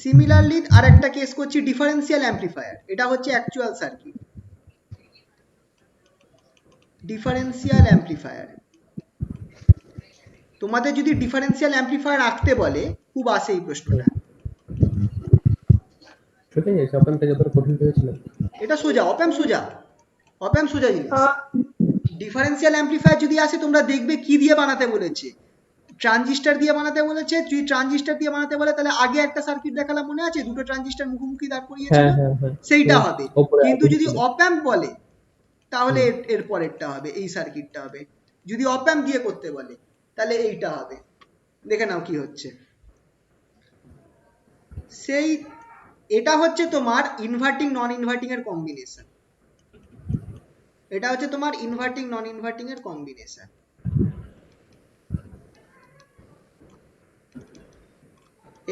সিমিলারলি আরেকটা কেস করছি, ডিফারেন্সিয়াল অ্যামপ্লিফায়ার। এটা হচ্ছে অ্যাকচুয়াল সার্কিট। ডিফারেন্সিয়াল অ্যামপ্লিফায়ার, তোমাদের যদি ডিফারেন্সিয়াল অ্যামপ্লিফায়ার আঁকতে বলে, খুব আসে এই প্রশ্নটা। সেটাই আছে, অপেনটা যতটা কঠিন হয়েছিল, এটা সোজা, অপেম সোজা জিনিস। ডিফারেন্সিয়াল অ্যামপ্লিফায়ার যদি আসে, তোমরা দেখবে কি দিয়ে বানাতে বলেছে, ট্রানজিস্টর দিয়ে বানাতে বলেছে। যদি ট্রানজিস্টর দিয়ে বানাতে বলে, তাহলে আগে একটা সার্কিট দেখালাম, মনে আছে? দুটো ট্রানজিস্টর মুখোমুখি দাঁড় করিয়েছিল, সেইটা হবে। কিন্তু যদি অপ্যাম্প বলে, তাহলে এর পরেরটা হবে, এই সার্কিটটা হবে। যদি অপ্যাম্প দিয়ে করতে বলে, তাহলে এইটা হবে। দেখে নাও কি হচ্ছে। সেই এটা হচ্ছে তোমার ইনভার্টিং নন ইনভার্টিং এর কম্বিনেশন। এটা হচ্ছে তোমার ইনভার্টিং নন ইনভার্টিং এর কম্বিনেশন।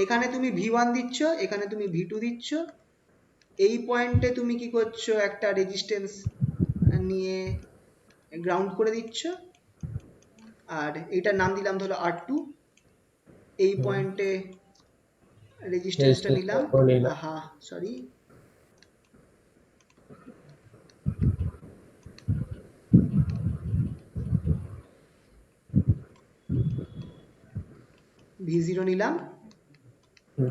এখানে তুমি V1 দিচ্ছ, এখানে তুমি V2 দিচ্ছ, এই পয়েন্টে তুমি কি করছো, একটা রেজিস্ট্যান্স নিয়ে গ্রাউন্ড করে দিচ্ছ, আর এটার নাম দিলাম ধরো R2। এই পয়েন্টে রেজিস্ট্যান্সটা নিলাম, হ্যাঁ সরি, V0 নিলাম,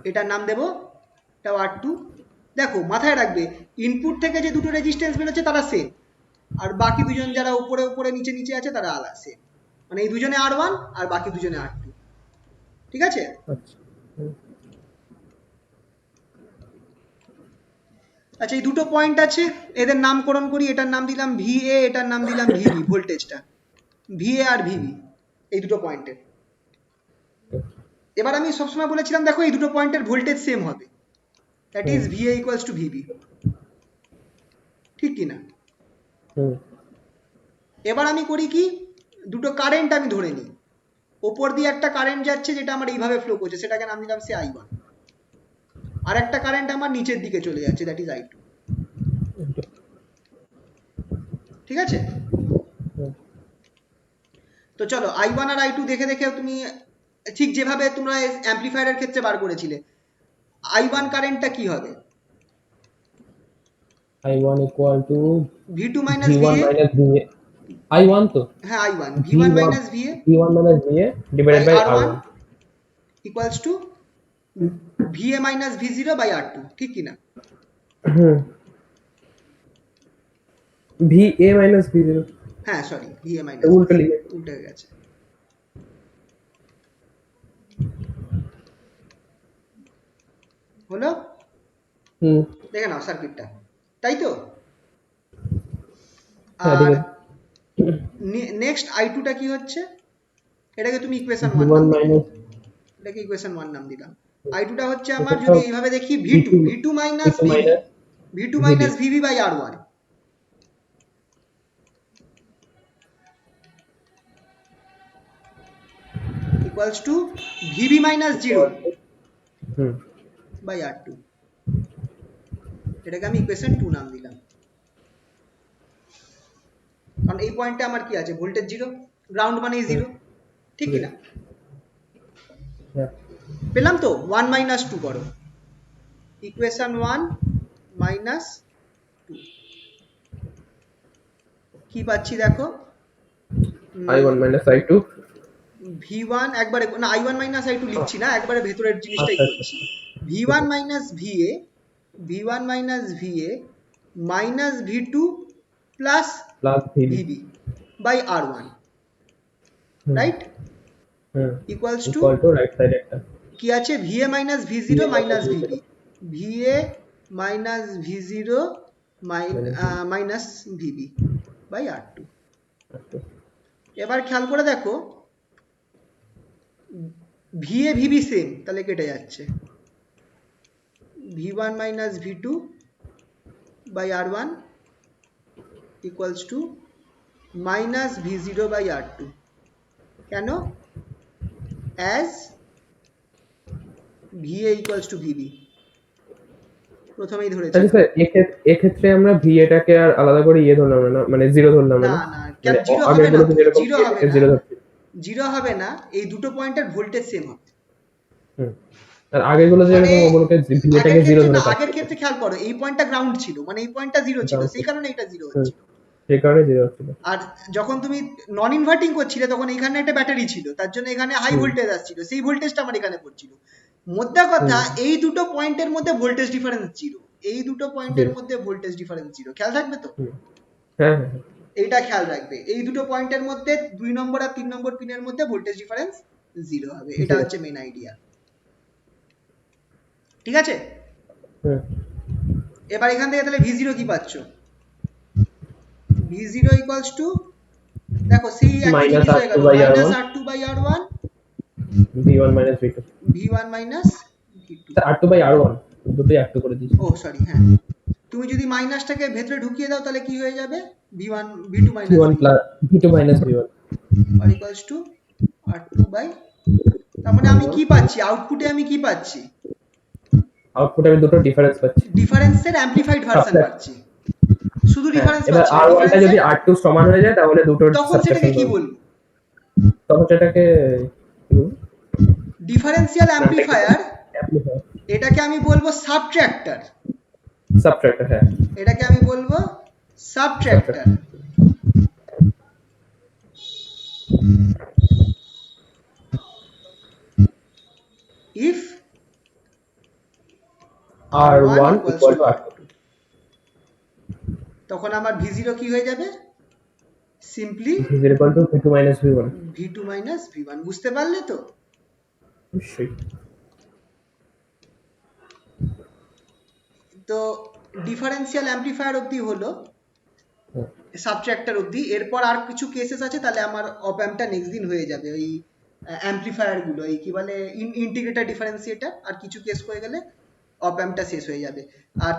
এটার নাম দেবো এটাও R2। দেখো মাথায় রাখবে, ইনপুট থেকে যে দুটো রেজিস্ট্যান্স বেরোচ্ছে তারা সেম, আর বাকি দুজন যারা উপরে উপরে নিচে নিচে আছে তারা আলাদা সেম, মানে এই দুজনে R1 আর বাকি দুজনে R2। ঠিক আছে? আচ্ছা, এই দুটো পয়েন্ট আছে, এদের নামকরণ করি। এটার নাম দিলাম VA, এটার নাম দিলাম VB, ভোল্টেজটা VA আর VB এই দুটো পয়েন্টের। এবার আমি সবসময় বলেছিলাম দেখো এই দুটো পয়েন্টের ভোল্টেজ সেম হবে, that is VA equals to VB, ঠিক কি না? এবার আমি করি কি, দুটো কারেন্ট আমি ধরে নিই, ওপর দিয়ে একটা কারেন্ট যাচ্ছে যেটা আমার এইভাবে ফ্লো করছে, সেটাকে নাম দিলাম সে I1, আর একটা কারেন্ট আমার নিচের দিকে চলে যাচ্ছে, দ্যাট ইজ I2। ঠিক আছে? তো চলো I1 আর I2 দেখে দেখে তুমি ঠিক যেভাবে তোমরা অ্যাম্পলিফায়ারের ক্ষেত্রে বার করেছিলে, I1 কারেন্টটা কি হবে? I1 equal to V2 minus V1 VA। minus VA, I1 তো হ্যাঁ I1, V1 minus VA V1 minus VA divided by R1 equals to VA minus V0 by R2, ঠিক কি না? VA minus V0, হ্যাঁ sorry, VA minus উল্টো লিখে উল্টে হয়ে গেছে। হলো? দেখে নাও সার্কিটটা, তাই তো? আর নেক্সট I2 টা কি হচ্ছে, এটাকে তুমি ইকুয়েশন 1 নাম দিলে, এটাকে ইকুয়েশন 1 নাম দিলাম। I2 টা হচ্ছে আমার, যদি এইভাবে দেখি, V2 minus VB, V2 minus VB by R1 equals to VB minus 0 by R2। এটাকে আমি ইকুয়েশন 2 নাম দিলাম, কারণ এই পয়েন্টে আমার কি আছে, ভোল্টেজ 0, গ্রাউন্ড মানেই 0, ঠিক কি না? পেলাম তো? 1 minus 2 করো, ইকুয়েশন 1 minus 2 কি পাচ্ছি দেখো, I1 minus I2 V1 একবারে না, I1 minus I2 লিখছি না, একবারে ভেতরের জিনিসটাই করছি। V1 minus VA, V1 minus VA minus V2 plus VB by R1, right? Equals to right side একটা কি আছে, VA minus V0 minus VB, VA minus V0 minus VB by R2। এবার খেয়াল করে দেখো, VA VB সেম, তাহলে কেটে যাচ্ছে, V1 minus V2 by R1 equals to minus V0 by R2। কেন? as VA equals to VB প্রথমেই ধরেছি। আচ্ছা স্যার, এক্ষেত্রে আমরা VA টাকে আর আলাদা করে ধরলাম না, মানে 0 ধরলাম না, না কেন 0 হবে না, 0 হবে না, 0 হবে না, এই দুটো পয়েন্টের ভোল্টেজ সেম হবে। আর আগেগুলো যেরকম ওগুলোকে VA টাকে 0 ধরে, আগের ক্ষেত্রে খেয়াল করো, এই পয়েন্টটা গ্রাউন্ড ছিল, মানে এই পয়েন্টটা 0 ছিল, সেই কারণে এটা 0 হচ্ছে, সেই কারণে 0 হচ্ছিল। আর যখন তুমি নন ইনভার্টিং করছিলে তখন এখানে একটা ব্যাটারি ছিল, তার জন্য এখানে হাই ভোল্টেজ আসছিল, সেই ভোল্টেজটা আমার এখানে পড়ছিল। মোদ্দা কথা, এই দুটো পয়েন্টের মধ্যে ভোল্টেজ ডিফারেন্স 0, এই দুটো পয়েন্টের মধ্যে ভোল্টেজ ডিফারেন্স 0, খেয়াল থাকবে তো? হ্যাঁ, এইটা খেয়াল রাখবে, এই দুটো পয়েন্টের মধ্যে 2 নম্বর আর 3 নম্বর পিনের মধ্যে ভোল্টেজ ডিফারেন্স 0 হবে, এটা হচ্ছে মেইন আইডিয়া। ঠিক আছে? এবার এখান থেকে তাহলে V0 কি পাচ্ছ? V0 equals to, দেখো সেই একই জিনিস হয়ে গেল, minus R2 by R1 V1 minus V2 V1 minus V2 R2 by R1 দুটোই একটু করে দিয়েছি। ও সরি, হ্যাঁ, তুমি যদি মাইনাসটাকে ভেতরে ঢুকিয়ে দাও তাহলে কি হয়ে যাবে, v1 v2 minus v1 plus v2 minus v1 R equals to r2 by, তার মানে আমি কি পাচ্ছি আউটপুটে, আমি কি পাচ্ছি, আউটপুটে আমি দুটো ডিফারেন্স পাচ্ছি। ডিফারেন্সের অ্যামপ্লিফাইড ভার্সন Subtract. পাচ্ছি, শুধু ডিফারেন্স এবার পাচ্ছি না, r1টা যদি ডিফারেন্সের, r2 সমান হয়ে যায় তাহলে দুটোর তখন সেটাকে কি বলবো, তখন সেটাকে কি বলবো? Differential amplifier, Amplifier. এটাকে আমি বলবো সাবট্রাক্টর, Subtractor, হ্যাঁ। এটাকে আমি বলবো subtractor. if r1 equal to r2 তখন আমার v0 কি হয়ে যাবে, simply v0 equal to v2 minus v1 v2 minus v1, বুঝতে পারলে তো? অবশ্যই। তো ডিফারেন্সিয়াল অ্যামপ্লিফায়ার অবধি হলো, সাবট্রাক্টর অবধি, এরপর আর কিছু কেসেস আছে, তাহলে আমার অপ অ্যাম্পটা নেক্সট দিন হয়ে যাবে, ওই অ্যামপ্লিফায়ার গুলো, এই কি বলে ইন্টিগ্রেটর ডিফারেন্সিয়েটার, আর কিছু কেস হয়ে গেলে অপ অ্যাম্পটা শেষ হয়ে যাবে। আর